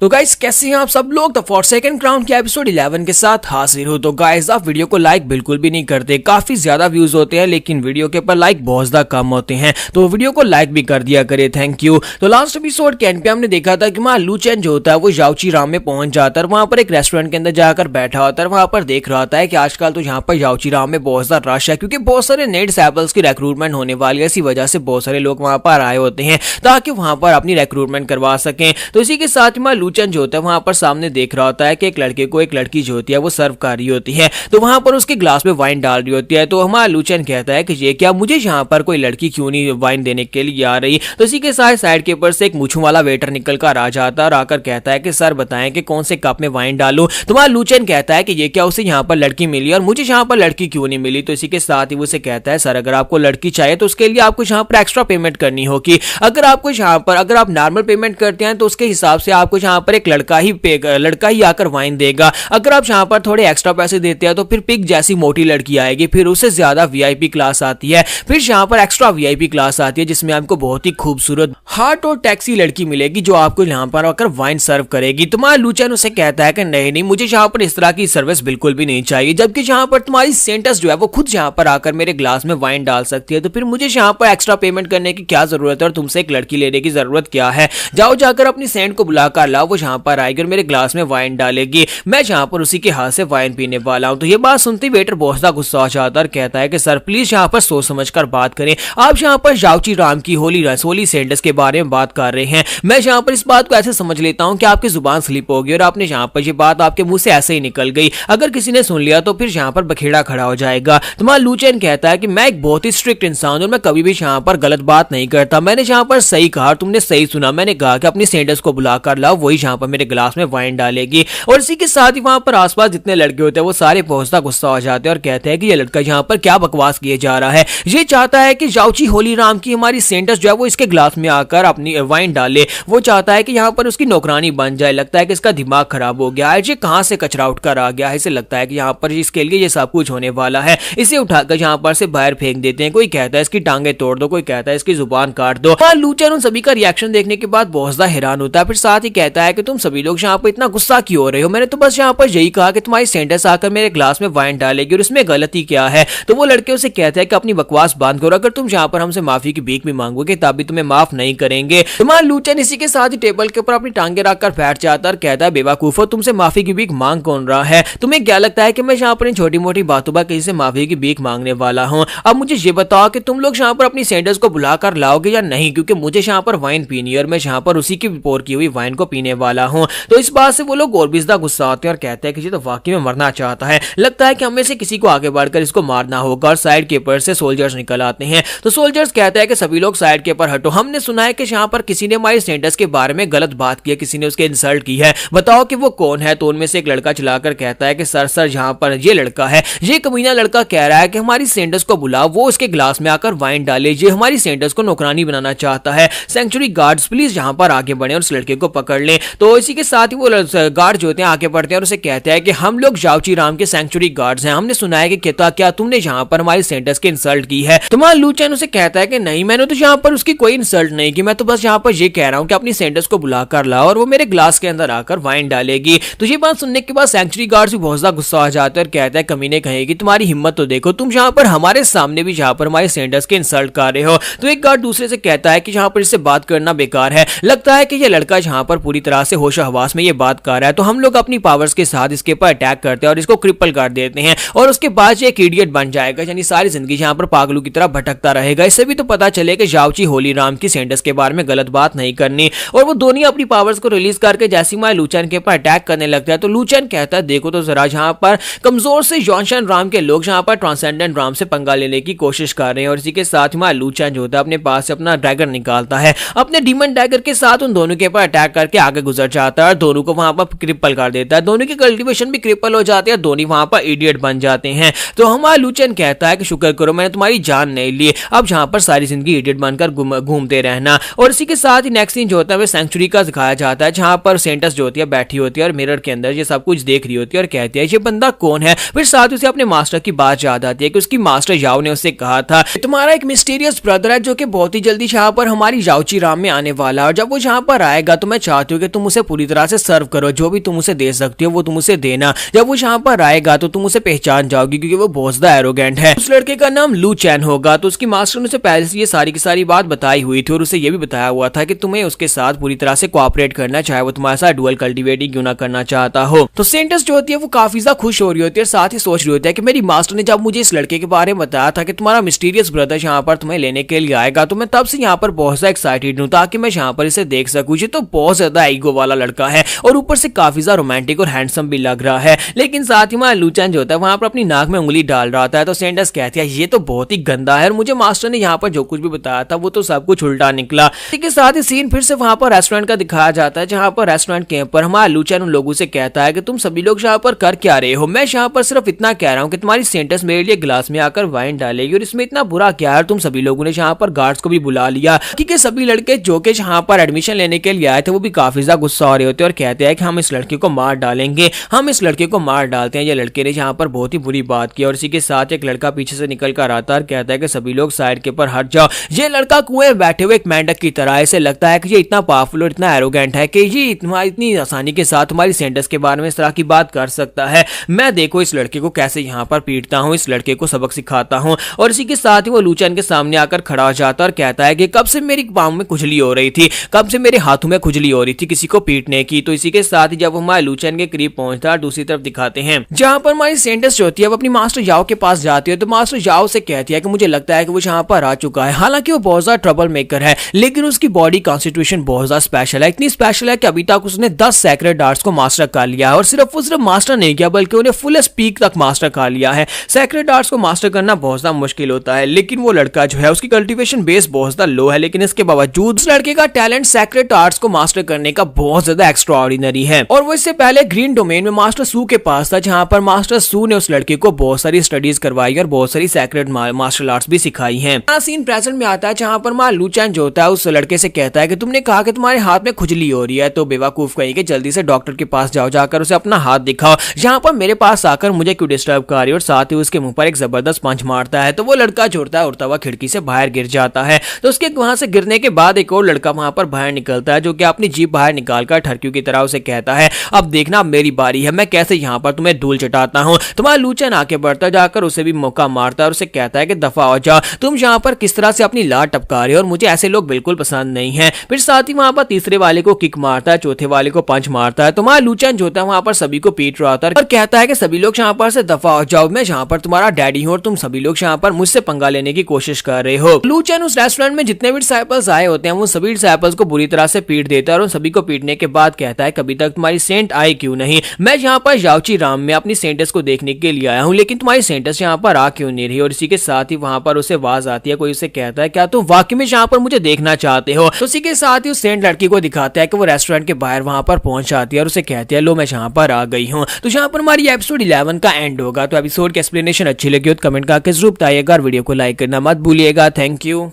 तो गाइस कैसे हैं आप सब लोग। द फॉरसेकन क्राउन के एपिसोड 11 के साथ हाजिर हो। तो गाइस आप वीडियो को लाइक बिल्कुल भी नहीं करते, काफी ज्यादा व्यूज होते हैं लेकिन वीडियो के ऊपर लाइक बहुत ज्यादा कम होते हैं, तो वीडियो को लाइक भी कर दिया करे, थैंक यू। तो लास्ट एपिसोड के एंड पे हमने देखा था कि वहाँ लू चेन जो होता है वो याओचीराम में पहुंच जाता है, वहां पर एक रेस्टोरेंट के अंदर जाकर बैठा होता है, वहां पर देख रहा था कि आजकल तो यहाँ पर याओचीराम में बहुत ज्यादा रश है क्योंकि बहुत सारे नए डिसेबल्स की रिक्रूटमेंट होने वाली है, इसी वजह से बहुत सारे लोग वहां पर आए होते हैं ताकि वहां पर अपनी रिक्रूटमेंट करवा सकें। तो इसी के साथ में लू चेन जो होता है वहां पर सामने देख रहा होता है कि एक लड़के को एक लड़की जो होती है वो सर्व कर रही होती है, तो वहां पर उसके ग्लास में वाइन डाल रही होती है। तो हमारा लू चेन कहता है कि ये क्या, मुझे यहाँ पर कोई लड़की क्यों नहीं वाइन देने के लिए आ रही। तो इसी के साथ साइड के ऊपर से एक मूंछों वाला वेटर निकल कर आ जाता है और आकर कहता है कि सर बताएं कि कौन से कप में वाइन डालूं। तो हमारा लू चेन कहता है कि ये क्या, उसे यहाँ पर लड़की मिली और मुझे यहाँ पर लड़की क्यों नहीं मिली। तो इसी के साथ ही वो उसे कहता है सर अगर आपको लड़की चाहिए तो उसके लिए आपको यहाँ पर एक्स्ट्रा पेमेंट करनी होगी, अगर आपको यहाँ पर अगर आप नॉर्मल पेमेंट करते हैं तो उसके हिसाब से आपको यहाँ पर एक लड़का ही आकर वाइन देगा, अगर आप यहाँ पर थोड़े एक्स्ट्रा पैसे देते हैं तो फिर पिग जैसी मोटी लड़की आएगी, फिर उससे ज्यादा वीआईपी क्लास आती है, फिर यहाँ पर एक्स्ट्रा वीआईपी क्लास आती है जिसमें आपको बहुत ही खूबसूरत हार्ट और टैक्सी लड़की मिलेगी जो आपको यहाँ पर आकर वाइन सर्व करेगी। तुम्हारा लू चेन उसे कहता है कि नहीं मुझे यहाँ पर इस तरह की सर्विस बिल्कुल भी नहीं चाहिए, जबकि यहाँ पर तुम्हारी सेंटस जो है वो खुद यहाँ पर आकर मेरे ग्लास में वाइन डाल सकती है, तो फिर मुझे यहाँ पर एक्स्ट्रा पेमेंट करने की क्या जरूरत है और तुमसे एक लड़की लेने की जरूरत क्या है। जाओ जाकर अपनी सेंट को बुलाकर लाओ, वो यहाँ पर आएगी और मेरे ग्लास में वाइन डालेगी, मैं जहां पर उसी के हाथ से वाइन पीने वाला हूं। तो ये बात सुनते वेटर बहुत ज्यादा गुस्सा आ जाता है और कहता है कि सर प्लीज यहाँ पर सोच समझकर बात करें, आप यहाँ पर याओचीराम की होली सेंटस के बारे में बात कर रहे हैं, मैं यहाँ पर इस बात को ऐसे समझ लेता हूँ कि आपकी जुबान स्लिप हो गई और आपने यहाँ पर ये बात आपके मुंह से ऐसे ही निकल गई, अगर किसी ने सुन लिया तो फिर यहाँ पर बखेड़ा खड़ा हो जाएगा। तुम्हारा लू चेन कहता है कि मैं एक बहुत ही स्ट्रिक्ट इंसान हूं और मैं कभी भी यहाँ पर गलत बात नहीं करता, मैंने यहाँ पर सही कहा, तुमने सही सुना, मैंने कहा कि अपनी सेंटस को बुलाकर लाओ, वही यहाँ पर मेरे ग्लास में वाइन डालेगी। और इसी के साथ ही वहां पर आसपास जितने लड़के होते हैं वो सारे पहुंचता गुस्सा हो जाते हैं और कहते हैं कि ये लड़का यहाँ पर क्या बकवास किए जा रहा है, ये चाहता है कि याओचीराम की हमारी सेंटस जो है वो इसके ग्लास में आकर अपनी वाइन डाले, वो चाहता है कि यहाँ पर उसकी नौकरानी बन जाए, लगता है कि इसका दिमाग खराब हो गया है, ये कहां से कचरा उठकर आ गया है, इसे लगता है कि यहाँ पर इसके लिए ये सब कुछ होने वाला है, इसे उठाकर यहाँ पर से बाहर फेंक देते हैं, कोई कहता है इसकी टांगे तोड़ दो, कोई कहता है इसकी जुबान काट दो। लू चेन उन सभी का रिएक्शन देखने के बाद बहुत ज्यादा हैरान होता है, फिर साथ ही कहता है कि तुम सभी लोग यहाँ पर इतना गुस्सा क्यों हो रहे हो, मैंने तो बस यहाँ पर यही कहा कि तुम्हारी सेंटस आकर मेरे ग्लास में वाइन डालेगी और इसमें गलती क्या है। तो वो लड़के उसे कहते हैं कि अपनी बकवास बंद करो, अगर तुम यहाँ पर हमसे माफी की भीख भी मांगोगे तब भी तुम्हें माफ नहीं करेंगे। तुम्हारा लू चेन इसी के साथ ही टेबल के ऊपर अपनी टांगे रखकर बैठ जाता और कहता है बेवकूफो, तुमसे माफी की भीख मांग कौन रहा है, तुम्हें क्या लगता है कि मैं यहाँ पर इन छोटी मोटी बातों पर किसी से माफी की भीख मांगने वाला हूँ। अब मुझे ये बताओ कि तुम लोग यहाँ पर अपनी सेंटस को बुलाकर लाओगे या नहीं, क्योंकि मुझे यहाँ पर वाइन पीनी है और मैं यहाँ पर उसी की पोर की हुई वाइन को पीने वाला हूँ। तो इस बात से वो लोग और भी ज्यादा गुस्सा आते हैं और कहते हैं कि ये तो वाकई में मरना चाहता है, लगता है कि हमें से किसी को आगे बढ़कर इसको मारना होगा। और साइड के ऊपर से सोल्जर्स निकल आते हैं, तो सोल्जर्स कहते हैं कि सभी लोग साइड के ऊपर हटो, हमने सुना है कि यहाँ पर किसी ने हमारी सेंटस के बारे में गलत बात की है, किसी ने उसके इंसल्ट की है, बताओ कि वो कौन है। तो उनमें से एक लड़का चलाकर कहता है कि सर यहाँ पर ये लड़का है, ये कमीना लड़का कह रहा है कि हमारी सेंटस को बुलाओ, वो उसके ग्लास में आकर वाइन डाले, ये हमारी सेंटस को नौकरानी बनाना चाहता है, सेंचुरी गार्ड्स प्लीज यहाँ पर आगे बढ़े और उस लड़के को पकड़ लें। तो इसी के साथ ही वो गार्ड जो होते हैं आगे बढ़ते हैं और उसे कहते हैं कि हम लोग याओचीराम के सेंचुरी गार्ड्स हैं, हमने सुना है कि क्या तुमने यहाँ पर हमारी सेंटस की इंसल्ट की है। तुम्हारा लू चेन उसे कहता है कि नहीं, मैंने तो यहाँ पर उसकी कोई इंसल्ट नहीं की, मैं तो बस यहाँ पर ये कह रहा हूँ कि अपनी सेंटस को बुलाकर लाओ और वो मेरे ग्लास के अंदर आकर वाइन डालेगी। तो ये बात सुनने के बाद सेंचुरी गार्ड्स भी बहुत ज्यादा गुस्सा आ जाते हैं और कहता है कमीने कहेगी तुम्हारी हिम्मत तो देखो, तुम यहाँ पर हमारे सामने भी यहाँ पर हमारी सेंटस के इंसल्ट कर रहे हो। तो एक गार्ड दूसरे से कहता है कि यहाँ पर इससे बात करना बेकार है, लगता है कि ये लड़का यहाँ पर पूरी तरह से होश हवास में ये बात कर रहा है, तो हम लोग अपनी पावर्स के साथ इसके ऊपर अटैक करते हैं और इसको क्रिपल कर देते हैं और उसके बाद ये एक इडियट बन जाएगा, यानी सारी जिंदगी यहाँ पर पागलों की तरह भटकता रहेगा। इससे भी तो पता चले कि याओचीराम की सेंटस के बारे में गलत बात नहीं करनी। और वो दोनों अपनी पावर्स को रिलीज करके जैसे ही लू चेन के ऊपर अटैक करने लगता है, तो लू चेन कहता है देखो तो जरा यहाँ पर कमजोर से जॉनशन राम के लोग यहाँ पर ट्रांसेंडेंट राम से पंगा लेने की कोशिश कर रहे हैं। और इसी के साथ ही लू चेन जो होता है अपने पास से अपना ड्रैगन निकालता है, अपने डीमन डैगर के साथ उन दोनों के ऊपर अटैक करके आगे गुजर जाता है और दोनों को वहां पर क्रिपल कर देता है, दोनों की कल्टीवेशन भी क्रिपल हो जाती है, दोनों वहां पर इडियट बन जाते हैं। तो हमारा लू चेन कहता है कि शुक्र करो मैंने तुम्हारी जान नहीं ली, अब यहाँ पर सारी जिंदगी इडियट बनकर घूमते रहना। और इसी के साथ ही नेक्स्ट सीन जो होता है वो सेंचुरी का दिखाया जाता है, जहां पर सेंटस जो होती है बैठी होती है और मिरर के अंदर ये सब कुछ देख रही होती है और कहती है ये बंदा कौन है। फिर साथ ही उसे अपने मास्टर की बात याद आती है कि उसकी मास्टर याओ ने उससे कहा था तुम्हारा एक मिस्टीरियस ब्रदर है जो कि बहुत ही जल्दी यहाँ पर हमारी याओचीराम में आने वाला है, और जब वो यहाँ पर आएगा तो मैं चाहती हूँ कि तुम उसे पूरी तरह से सर्व करो, जो भी तुम उसे दे सकती हो वो तुम उसे देना। जब वो यहाँ पर आएगा तो तुम उसे पहचान जाओगी क्योंकि वो बहुत ज्यादा एरोगेंट है। उस लड़के का नाम लू चैन होगा। तो उसकी मास्टर ने उसे पहले से ये सारी की सारी बात बताई हुई थी और उसे ये भी बताया हुआ था कि तुम्हें उसके साथ पूरी तरह से कोऑपरेट करना, चाहे वो तुम्हारे साथ डुअल कल्टीवेटिंग क्यों ना करना चाहता हो। तो सेंटेंस जो होती है वो काफी ज्यादा खुश हो रही होती है, साथ ही सोच रही होती है कि मेरी मास्टर ने जब मुझे इस लड़के के बारे में बताया था कि तुम्हारा मिस्टीरियस ब्रदर यहाँ पर तुम्हें लेने के लिए आएगा, तो मैं तब से यहाँ पर बहुत ज्यादा एक्साइटेड हूँ ताकि मैं यहाँ पर इसे देख सकूँ। ये तो बहुत ज्यादा ईगो वाला लड़का है और ऊपर से काफी ज्यादा रोमांटिक और हैंडसम भी लग रहा है। लेकिन साथ ही हमारा लू चैन जो होता है वहां पर अपनी नाक में उंगली डाल रहा था। तो सेंटेंस कहती है ये तो बहुत ही गंदा है और मुझे मास्टर ने यहाँ पर जो कुछ भी बताया था वो तो सब कुछ उल्टा निकला। इसके साथ ही सीन फिर से वहां पर रेस्टोरेंट का दिखाया जाता है, जहां पर रेस्टोरेंट के ऊपर हमारा लू चैन उन लोगों से कहता है कि तुम सभी लोग यहाँ पर कर क्या रहे हो। मैं यहाँ पर सिर्फ इतना कह रहा हूँ कि तुम्हारी सेंटेंस मेरे लिए गिलास में आकर वाइन डालेगी और इसमें इतना बुरा क्या है। तुम सभी लोगों ने यहाँ पर गार्ड्स को भी बुला लिया क्योंकि सभी लड़के जो कि यहाँ पर एडमिशन लेने के लिए आए थे वो भी काफी ज्यादा गुस्सा हो रहे होते और कहते हैं कि हम इस लड़के को मार डालेंगे, हम इस लड़के को मार डालते हैं। ये लड़के ने यहाँ पर बहुत ही बुरी बात की और इसी के साथ एक लड़का पीछे से निकल कर आता है और कहता है कि सभी लोग साइड के ऊपर हट जाओ। ये लड़का कुएं में बैठे हुए एक मेंढक की तरह, इसे लगता है कि ये इतना पावरफुल और इतना एरोगेंट है कि ये इतनी आसानी के साथ हमारी सेंटेंस के बारे में इस तरह की बात कर सकता है। मैं देखो इस लड़के को कैसे यहाँ पर पीटता हूँ, इस लड़के को सबक सिखाता हूँ। और इसी के साथ ही वो लू चैन के सामने आकर खड़ा हो जाता है और कहता है कि कब से मेरी बाहों में खुजली हो रही थी, कब से मेरे हाथों में खुजली हो रही थी किसी को पीटने की। तो इसी के साथ ही जब हमारे लू चैन के करीब पहुंचता है दूसरी तरफ दिखाते हैं जहां पर हमारी सेंटेंस जो होती है वो अपनी मास्टर याओ के पास जाती है। तो मास्टर याओ से कहती है कि मुझे लगता है कि वो यहाँ पर आ चुका है। हालांकि वो बहुत ज्यादा ट्रबल मेकर है लेकिन उसकी बॉडी कॉन्स्टिट्यूशन बहुत ज्यादा स्पेशल है, इतनी स्पेशल है कि अभी तक उसने 10 सैक्रेड आर्ट्स को मास्टर कर लिया है और सिर्फ मास्टर नहीं किया बल्कि उन्हें फुल स्पीक तक मास्टर कर लिया है। सैक्रेड आर्ट्स को मास्टर करना बहुत ज्यादा मुश्किल होता है लेकिन वो लड़का जो है उसकी कल्टीवेशन बेस बहुत ज्यादा लो है, लेकिन इसके बावजूद उस लड़के का टैलेंट सैक्रेड आर्ट्स को मास्टर करने का बहुत ज्यादा एक्स्ट्रा ऑर्डिनरी है। और वो इससे पहले ग्रीन डोमेन में मास्टर सू के पास था जहां पर मास्टर सू ने उस लड़के को बहुत सारी स्टडीज करवाई और बहुत सारी सैक्रेड मार्शल आर्ट्स भी सिखाई हैं। सीन प्रेजेंट में आता है जहां पर मां लू चैन जो होता है उस लड़के से कहता है कि तुमने कहा कि तुम्हारे हाथ में खुजली हो रही है, तो बेवकूफ कहीं कि जल्दी से डॉक्टर के पास जाओ, जाकर उसे अपना हाथ दिखाओ, यहाँ पर मेरे पास आकर मुझे क्यों डिस्टर्ब कर रही है। और साथ ही उसके मुंह पर एक जबरदस्त पंच मारता है तो वो लड़का जो होता है उड़ता हुआ खिड़की से बाहर गिर जाता है। तो उसके वहां से गिरने के बाद एक और लड़का वहां पर बाहर निकलता है जो कि अपनी जीभ बाहर निकालकर ठरकियों की तरह उसे कहता है अब देखना मेरी बारी है, मैं कैसे यहाँ पर तुम्हें धूल चटाता हूँ। तुम्हारा लू चैन आके बढ़ता जाकर उसे भी मौका मारता है और उसे कहता है कि दफा हो जाओ, तुम यहाँ पर किस तरह से अपनी लात टपका रहे हो और मुझे ऐसे लोग बिल्कुल पसंद नहीं है। फिर साथ ही वहां पर तीसरे वाले को किक मारता है, चौथे वाले को पंच मारता है। तुम्हारा लू चैन जो होता है वहां पर सभी को पीट रहा था और कहता है कि सभी लोग यहाँ पर से दफा हो जाओ, मैं यहाँ पर तुम्हारा डैडी हूँ और तुम सभी लोग यहाँ पर मुझसे पंगा लेने की कोशिश कर रहे हो। लू चैन उस रेस्टोरेंट में जितने भी डिसाइपल्स आए होते हैं वो सभी डिसाइपल्स को बुरी तरह से पीट देता है और उन सभी को पीटने के बाद कहता है कभी तक तुम्हारी सेंट आई क्यों नहीं, मैं यहाँ पर याओची राम में अपनी सेंटेंस को देखने के लिए आया हूँ लेकिन तुम्हारी सेंटेंस यहाँ पर आ क्यों नहीं रही। और इसी के साथ ही वहां पर उसे आवाज आती है, कोई उसे कहता है क्या तुम वाकई में यहाँ पर मुझे देखना चाहते हो। तो इसी के साथ ही उस सेंट लड़की को दिखाता है कि वो रेस्टोरेंट के बाहर वहां पर पहुंच जाती है और उसे कहती है लो मैं यहाँ पर आ गई हूँ। तो यहाँ पर हमारी एपिसोड 11 का एंड होगा। तो एपिसोड की एक्सप्लेनेशन अच्छी लगी हो तो कमेंट करके जरूर बताइएगा और वीडियो को लाइक करना मत भूलिएगा। Thank you.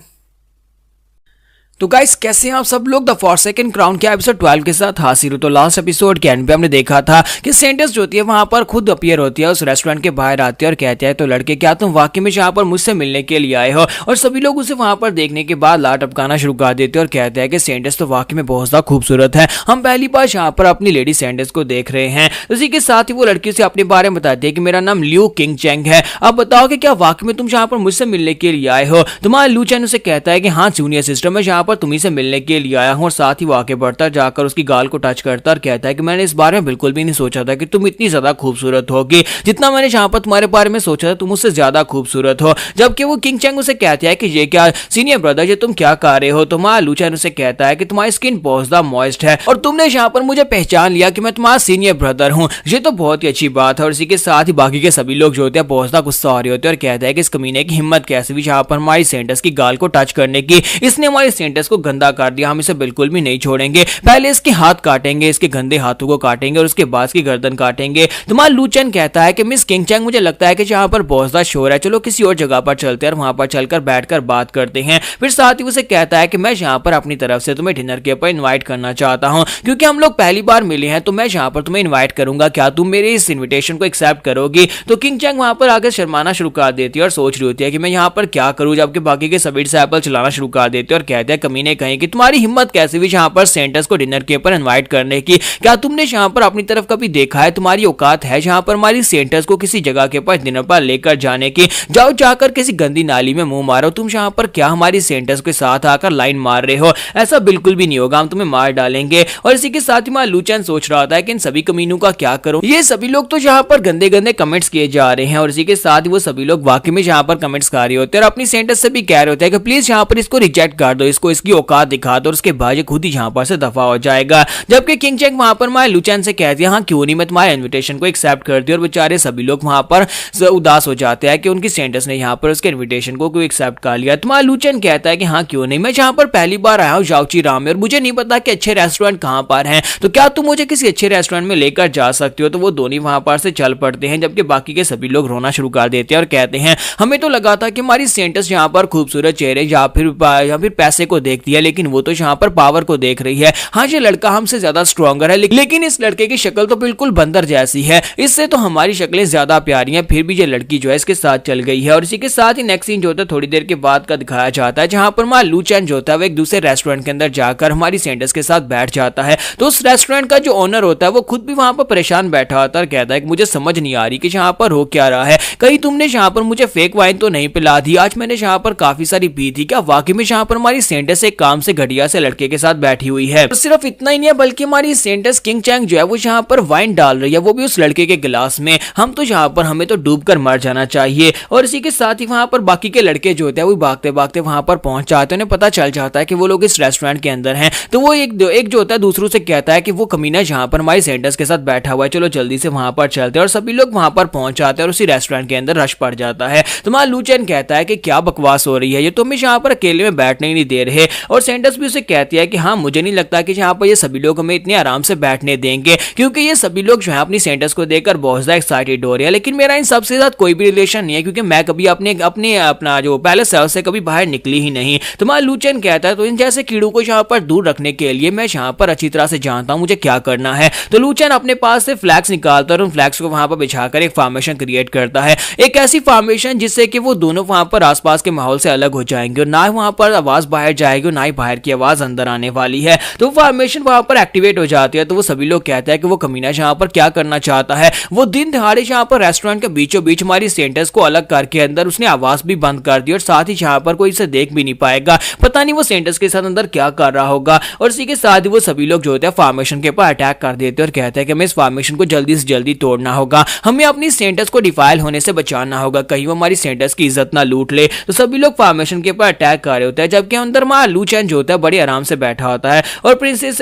तो गाइस कैसे हैं आप सब लोग। द फॉरसेकन क्राउन के एपिसोड 12 के साथ हाजिर हो। तो लास्ट एपिसोड के एंड पे हमने देखा था कि सेंटेंस जो होती है वहां पर खुद अपीयर होती है, उस रेस्टोरेंट के बाहर आती है और कहती है तो लड़के क्या तुम वाकई में यहाँ पर मुझसे मिलने के लिए आए हो। और सभी लोग उसे वहां पर देखने के बाद लाट टपकाना शुरू कर देते हैं और कहते हैं कि सेंटेंस तो वाकई में बहुत ज्यादा खूबसूरत है, हम पहली बार यहाँ पर अपनी लेडी सेंटेंस को देख रहे हैं। उसी के साथ ही वो लड़की से अपने बारे में बताती है कि मेरा नाम ल्यू किंग चैंग है, अब बताओ कि क्या वाकई में तुम यहाँ पर मुझसे मिलने के लिए आए हो। तुम्हारा लू चैन उसे कहता है कि हाँ जूनियर सिस्टर मैं यहाँ पर तुम्ही से मिलने के लिए आया हूं। और साथ ही वो आगे बढ़ता जाकर उसकी गाल को टच करता और कहता है कि मैंने इस बारे में बिल्कुल भी नहीं सोचा था कि तुम इतनी ज्यादा खूबसूरत होगी, जितना मैंने यहाँ पर तुम्हारे बारे में सोचा था तुम उससे ज्यादा खूबसूरत हो। जबकि वो किंग चैंग उसे कहता है कि ये क्या सीनियर ब्रदर ये तुम क्या कर रहे हो। तुम्हारा लू चैन उसे कहता है कि तुम्हारी स्किन बहुत ज्यादा मॉइस्ट है और तुमने यहाँ पर मुझे पहचान लिया कि मैं तुम्हारा सीनियर ब्रदर हूँ, ये तो बहुत ही अच्छी बात है। और इसी के साथ ही बाकी के सभी लोग जो होते हैं बहुत ज्यादा गुस्सा हो रहे होते हैं और कहता है कि इस कमीने की हिम्मत कैसे भी यहाँ पर हमारी सेंटेंस की गाल को टच करने की, इसने हमारी सेंटेंस को गंदा कर दिया, हम इसे बिल्कुल भी नहीं छोड़ेंगे, पहले इसके हाथ काटेंगे, इसके गंदे हाथों को काटेंगे और उसके बाद इसकी गर्दन काटेंगे। तुम्हारा लू चैन कहता है कि मिस किंग चैंग मुझे लगता है कि यहाँ पर बहुत ज्यादा शोर है, चलो किसी और जगह पर चलते हैं और वहां पर चलकर बैठकर बात करते हैं। फिर साथ ही उसे कहता है कि मैं यहाँ पर अपनी तरफ से तुम्हें डिनर के ऊपर इन्वाइट करना चाहता हूँ, क्योंकि हम लोग पहली बार मिले हैं तो मैं यहाँ पर तुम्हें इन्वाइट करूंगा, क्या तुम मेरे इस इन्विटेशन को एक्सेप्ट करोगी। तो किंग चैंग वहां पर आकर शर्माना शुरू कर देती है और सोच रही होती है कि मैं यहाँ पर क्या करूँ, जबकि बाकी के सभी डिसाइपल चलाना शुरू कर देते हैं और कहते हैं कमीने कहें कि तुम्हारी हिम्मत कैसे हुई यहाँ पर सेंटर्स को डिनर के ऊपर इनवाइट करने की। क्या तुमने यहाँ पर अपनी तरफ कभी देखा है, तुम्हारी औकात है यहाँ पर हमारी सेंटर्स को किसी जगह के पास डिनर पर लेकर जाने की? जाओ जाकर किसी गंदी नाली में मुंह मारो। तुम यहाँ पर क्या हमारी सेंटर्स के साथ आकर लाइन मार रहे हो? ऐसा बिल्कुल भी नहीं होगा, हम तुम्हें मार डालेंगे। और इसी के साथ ही मां लूचैन सोच रहा था कि इन सभी कमीनों का क्या करूं। ये सभी लोग तो यहाँ पर गंदे गंदे कमेंट्स किए जा रहे हैं और इसी के साथ ही वो सभी लोग वाकई में यहाँ पर कमेंट्स कर रहे होते हैं और अपनी सेंटर्स से भी कह रहे होते हैं कि प्लीज यहाँ पर इसको रिजेक्ट कर दो, इसको इसकी औकात दिखा दो और उसके बाद ये खुद ही यहाँ पर से दफा हो जाएगा। जबकि किंग चैंग वहां पर मां लूचैन से कहती है हाँ क्यों नहीं, मैं तुम्हारे इन्विटेशन को एक्सेप्ट करती हूँ। और बेचारे सभी लोग वहां पर उदास हो जाते हैं कि उनकी सेंटर्स ने यहाँ पर उसके इन्विटेशन को एक्सेप्ट कर लिया। तो मां लूचैन कहता है कि हाँ क्यों नहीं, मैं यहाँ पर पहली बार आया हूँ जाओची राम में और मुझे नहीं पता कि अच्छे रेस्टोरेंट कहाँ पर हैं, तो क्या तुम मुझे किसी अच्छे रेस्टोरेंट में लेकर जा सकते हो? तो वो दोनों वहां पर से चल पड़ते हैं, जबकि बाकी के सभी लोग रोना शुरू कर देते हैं और कहते हैं हमें तो लगा था कि हमारी सेंटर्स यहाँ पर खूबसूरत चेहरे या फिर पैसे को देखती है, लेकिन वो तो यहाँ पर पावर को देख रही है। हाँ ये लड़का हमसे ज्यादा स्ट्रॉन्गर है, लेकिन इस लड़के की शक्ल तो बिल्कुल बंदर जैसी है, इससे तो हमारी शक्लें ज्यादा प्यारी हैं, फिर भी ये लड़की जो है इसके साथ चल गई है। और इसी के साथ ही नेक्स्ट सीन जो होता है थोड़ी देर के बाद का दिखाया जाता है, जहां पर मां लूचैन जो होता है वो एक दूसरे रेस्टोरेंट के अंदर जाकर हमारी सेंटर्स के साथ बैठ जाता है। तो उस रेस्टोरेंट का जो ओनर होता है वो खुद भी वहां पर परेशान बैठा होता है और कहता है कि मुझे समझ नहीं आ रही कि यहाँ पर हो क्या रहा है, कहीं तुमने यहाँ पर मुझे फेक वाइन तो नहीं पिला दी? आज मैंने यहाँ पर काफी सारी पी थी, क्या वाकई में यहाँ पर हमारी सेंटर्स एक काम से घटिया से लड़के के साथ बैठी हुई है? और सिर्फ इतना ही नहीं है बल्कि हमारी सेंटर्स किंग चैंग जो है वो यहाँ पर वाइन डाल रही है, वो भी उस लड़के के गिलास में। हम तो यहाँ पर हमें तो डूब कर मर जाना चाहिए। और इसी के साथ ही वहां पर बाकी के लड़के जो होते हैं वो भागते भागते वहां पर पहुंच जाते हैं, उन्हें पता चल जाता है कि वो लोग इस रेस्टोरेंट के अंदर हैं। तो वो एक जो होता है दूसरों से कहता है कि वो कमीना यहाँ पर हमारी सेंटर्स के साथ बैठा हुआ है, चलो जल्दी से वहां पर चलते हैं। और सभी लोग वहां पर पहुंच जाते हैं और उसी रेस्टोरेंट के अंदर रश पड़ जाता है। तो मां लूचैन कहता है कि क्या बकवास हो रही है, ये तो हमें यहाँ पर अकेले में बैठने ही नहीं दे रहे। और सेंटर्स भी उसे कहती है कि हाँ मुझे नहीं लगता कि यहाँ पर ये सभी लोग हमें इतने आराम से बैठने देंगे, क्योंकि ये सभी लोग जो है अपनी सेंटर्स को देखकर बहुत ज्यादा एक्साइटेड हो रहे हैं, लेकिन मेरा इन सबसे साथ कोई भी रिलेशन नहीं है, क्योंकि मैं कभी अपना जो पैलेस है उससे कभी बाहर निकली ही नहीं। तो मां लूचैन कहता है तो इन जैसे कीड़ों को यहाँ पर दूर रखने के लिए मैं यहाँ पर अच्छी तरह से जानता हूँ मुझे क्या करना है। तो लूचैन अपने पास से फ्लैग्स निकालता है और उन फ्लैग्स को वहां पर बिछाकर एक फॉर्मेशन क्रिएट करता है, एक ऐसी फॉर्मेशन जिससे कि वो दोनों वहां पर आसपास के माहौल से अलग हो जाएंगे और ना वहां पर आवाज बाहर जाएगी और ना ही बाहर की आवाज अंदर आने वाली है। तो फॉर्मेशन वहां पर एक्टिवेट हो जाती है। तो वो सभी लोग कहते हैं कि वो कमीना यहाँ पर क्या करना चाहता है, वो दिन दहाड़े यहाँ पर रेस्टोरेंट के बीचों बीच हमारी सेंटर्स को अलग करके अंदर उसने आवाज भी बंद कर दी और साथ ही यहाँ पर कोई इसे देख भी नहीं पाएगा। पता नहीं वो सेंटर्स के साथ अंदर क्या कर रहा होगा। और इसी के साथ ही वो सभी लोग जो होते हैं फॉर्मेशन के ऊपर अटैक कर देते हैं और कहते हैं कि हमें इस फॉर्मेशन को जल्दी से जल्दी तोड़ना होगा, हमें अपनी सेंटर्स को डिफाइल होने से बचाना होगा, कहीं वो हमारी सेंटर्स की इज्जत ना लूट ले। तो सभी लोग फॉर्मेशन के ऊपर अटैक कर रहे होते हैं, जबकि अंदर मां लूचैन जो होता है बड़े आराम से बैठा होता है और प्रिंसेस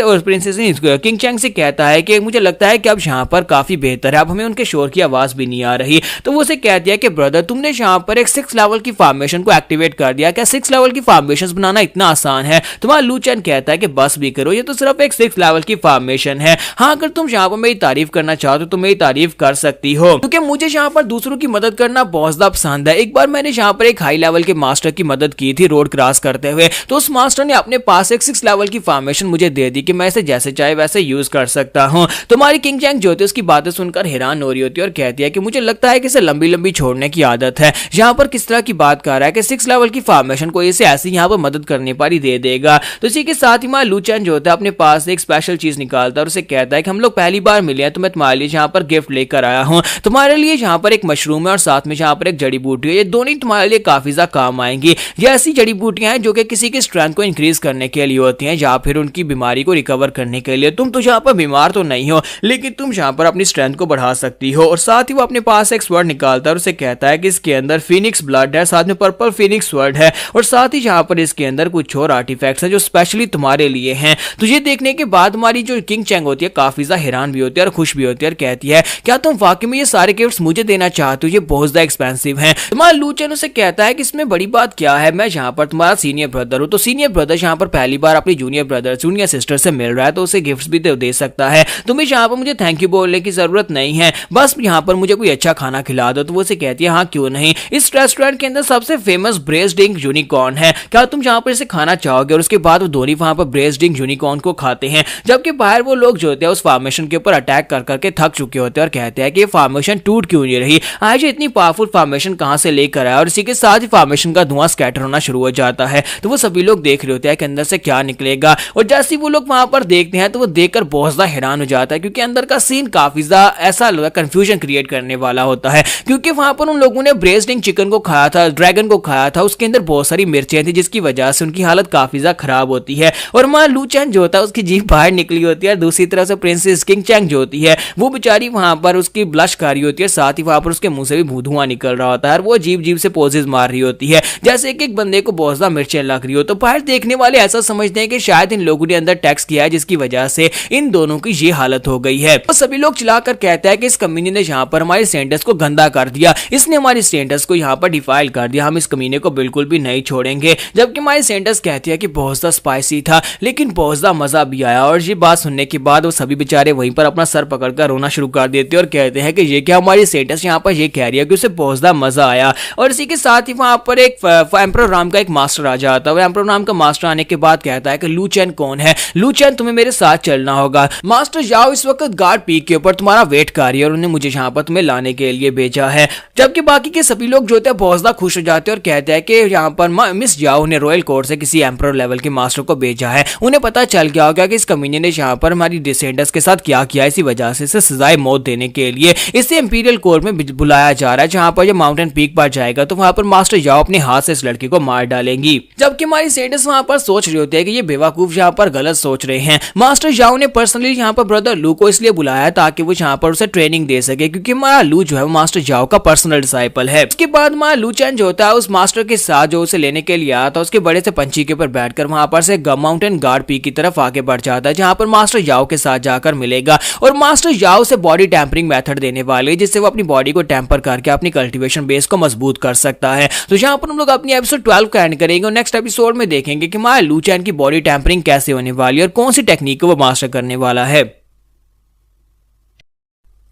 किंग चैंग से कहता है कि मुझे लगता है कि अब यहाँ पर काफी बेहतर है, अब हमें उनके शोर की आवाज भी नहीं आ रही। तो वो उसे कहती है कि ब्रदर तुमने यहाँ पर एक 6 लेवल की फॉर्मेशन को एक्टिवेट कर दिया, क्या 6 लेवल की फॉर्मेशन बनाना इतना आसान है? तुम्हारा लूचैन कहता है कि बस भी करो, ये तो सिर्फ एक 6 लेवल की फॉर्मेशन है। हाँ अगर तुम यहाँ पर मेरी तारीफ करना चाहो तो तुम मेरी तारीफ कर सकती हो, क्योंकि मुझे यहाँ पर दूसरों की मदद करना बहुत ज्यादा पसंद है। एक बार मैंने यहाँ पर एक हाई लेवल के मास्टर की मदद की थी रोड क्रॉस करते हुए, तो उस मास्टर ने अपने पास एक 6 लेवल की फॉर्मेशन मुझे दे दी कि मैं इसे जैसे चाहे वैसे यूज कर सकता हूँ। तुम्हारी किंग चैंग जो होती है उसकी बातें सुनकर हैरान हो रही होती है और कहती है कि मुझे लगता है कि इसे लंबी लंबी छोड़ने की आदत है। यहाँ पर किस तरह की बात कर रहा है कि 6 लेवल की फॉर्मेशन को इसे ऐसे यहाँ पर मदद करने पर ही दे देगा। तो इसी के साथ ही मां लूचैन जो होता है अपने पास एक स्पेशल चीज निकालता है और उसे कहता है कि हम लोग पहली बार मिले हैं तो मैं तुम्हारे लिए यहाँ पर गिफ्ट लेकर आया हूँ। तुम्हारे लिए यहाँ पर एक मशरूम है और साथ में यहाँ पर एक जड़ी बूटी है, ये दोनों तुम्हारे लिए काफी ज्यादा काम आएंगी। ये ऐसी जड़ी बूटियां हैं जो कि किसी की स्ट्रेंथ को इंक्रीज करने के लिए होती हैं या फिर उनकी बीमारी को रिकवर करने के लिए। तुम तो यहाँ पर बीमार तो नहीं हो, लेकिन तुम यहाँ पर अपनी स्ट्रेंथ को बढ़ा सकती हो। और साथ ही वो अपने पास एक स्वर्ड निकालता है और उसे कहता है कि इसके अंदर फिनिक्स ब्लड है, साथ में पर्पल फिनिक्स स्वर्ड है और साथ ही यहाँ पर इसके अंदर कुछ और आर्टिफैक्ट्स हैं जो स्पेशली तुम्हारे लिए हैं। तो ये देखने के बाद हमारी जो किंग चैंग होती है काफी ज्यादा हैरान भी होती है और खुश भी होती है और कहती है क्या तुम वाकई में ये सारे गिफ्ट्स मुझे देना चाहते हो, ये बहुत ज्यादा एक्सपेंसिव हैं। तुम्हारा लूचैन उसे कहता है कि इसमें बड़ी बात क्या है, मैं यहाँ पर तुम्हारा सीनियर ब्रदर हूँ, तो सीनियर ब्रदर यहाँ पर पहली बार अपनी जूनियर सिस्टर से मिल रहा है तो उसे गिफ्ट्स भी दे सकता है। तुम्हें यहाँ पर मुझे थैंक यू बोलने की जरूरत नहीं है, बस यहाँ पर मुझे कोई अच्छा खाना खिला दो। तो वो उसे कहती है हाँ क्यों नहीं, इस रेस्टोरेंट के अंदर सबसे फेमस ब्रेस्ड इंक यूनिकॉर्न है, क्या तुम यहाँ पर इसे खाना चाहोगे? और उसके बाद वो दोनों वहां पर ब्रेस्ड इंक यूनिकॉर्न को खाते हैं, जबकि बाहर वो लोग जो होते हैं उस फॉर्मेशन के ऊपर अटैक कर करके थक चुके होते हैं और कहते हैं कि ये फॉर्मेशन टूट क्यों नहीं रही, आज इतनी पावरफुल फॉर्मेशन कहां से लेकर आया। और इसी के साथ ही फॉर्मेशन का धुआं स्कैटर होना शुरू हो जाता है। तो वो सभी लोग देख रहे होते हैं कि अंदर से क्या निकलेगा। और जैसे वो लोग वहां पर देखते हैं तो वो देखकर बहुत ज्यादा हैरान हो जाता है, क्योंकि अंदर का सीन काफी ज्यादा ऐसा कंफ्यूजन क्रिएट करने वाला होता है। क्योंकि वहां पर उन लोगों ने ब्रेस्टिंग चिकन को खाया था, ड्रैगन को खाया था, उसके अंदर बहुत सारी मिर्चें थी, जिसकी वजह से उनकी हालत काफी ज्यादा खराब होती है। और मां लू चैन जो होता है उसकी जीभ बाहर निकली होती है। दूसरी तरफ से प्रिंसेस किंग चैंग जो होती है वो बेचारी वहां पर उसकी ब्लश कर रही होती है, साथ ही वहां पर उसके मुंह से भी धुआं निकल रहा होता है और वो जीभ जीभ से पोजेस मार रही होती है, जैसे कि एक बंदे को बहुत ज्यादा मिर्चें लग रही हो। तो बाहर देखने वाले ऐसा समझते हैं कि शायद इन लोगों ने अंदर टैक्स किया है, जिसकी वजह से इन दोनों की ये हालत हो गई है। तो सभी लोग चिल्लाकर कहते हैं कि इस कमीने ने यहाँ पर हमारे सेंटर्स को गंदा कर दिया, इसने हमारे सेंटर्स को यहाँ पर डिफाइल कर दिया, हम इस कमीने को बिल्कुल भी नहीं छोड़ेंगे। जबकि हमारे सेंटर्स कहती है कि बहुत ज्यादा स्पाइसी था लेकिन बहुत ज्यादा मजा भी आया। और ये बात सुनने के बाद वो सभी बेचारे वहीं पर अपना सर पकड़कर रोना शुरू कर देते हैं और कहते हैं कि ये क्या हमारी सेंटर्स यहाँ पर ये कह रही है कि उसे बहुत ज्यादा मजा आया। और इसी के साथ ही वहां पर एक एम्परर राम का एक मास्टर आ जाता है। वो एम्परर राम का मास्टर आने के बाद कहता है कि लू चैन कौन है, लू चैन तुम्हें मेरे साथ चलना होगा। मास्टर जाओ इस वक्त गार्ड पीक के ऊपर तुम्हारा वेट कर रही है और उन्हें मुझे यहाँ पर तुम्हें लाने के लिए भेजा है। जबकि बाकी के सभी लोग जो होते हैं बहुत ज्यादा खुश हो जाते हैं और कहते हैं कि यहाँ पर मिस जाओ ने रॉयल कोर्ट से किसी एम्परर लेवल के मास्टर को भेजा है। उन्हें पता चल गया होगा कि इस कमीने ने यहाँ पर हमारी डिसेंडर्स के साथ क्या किया, इसी वजह से इसे सजाए मौत देने के लिए इसे इंपीरियल कोर्ट में बुलाया जा रहा है, जहाँ पर जब माउंटेन पीक पर जाएगा तो वहां पर मास्टर जाओ अपने हाथ से इस लड़के को मार डालेंगी। जबकि हमारी सेंटर्स वहां पर सोच रहे होते हैं कि ये बेवकूफ यहाँ पर गलत सोच रहे हैं। मास्टर जाओ ने पर्सनली यहाँ पर ब्रदर लू को इसलिए बुलाया ताकि वो यहाँ पर उसे ट्रेनिंग दे सके, क्योंकि हमारा लू जो है वो मास्टर जाओ का पर्सनल डिसाइपल है। उसके बाद हमारा लू चैन जो होता है उस मास्टर के साथ जो उसे लेने के लिए आया था उसके बड़े से पंछी के ऊपर बैठकर वहां पर से माउंटेन गार्ड पीक की तरफ आगे बढ़ जाता है, जहां पर मास्टर जाओ के साथ जाकर मिलेगा और मास्टर जाओ से बॉडी टैंपरिंग मेथड देने वाले, जिससे वो अपनी बॉडी को टेम्पर करके अपनी कल्टीवेशन बेस को मजबूत कर सकता है। तो यहाँ पर हम लोग अपनी एपिसोड 12 का एंड करेंगे और नेक्स्ट एपिसोड में देखेंगे कि हमारे लू चैन की बॉडी टैंपरिंग कैसे होने वाली है और कौन सी टेक्निक को वो मास्टर करने वाला है।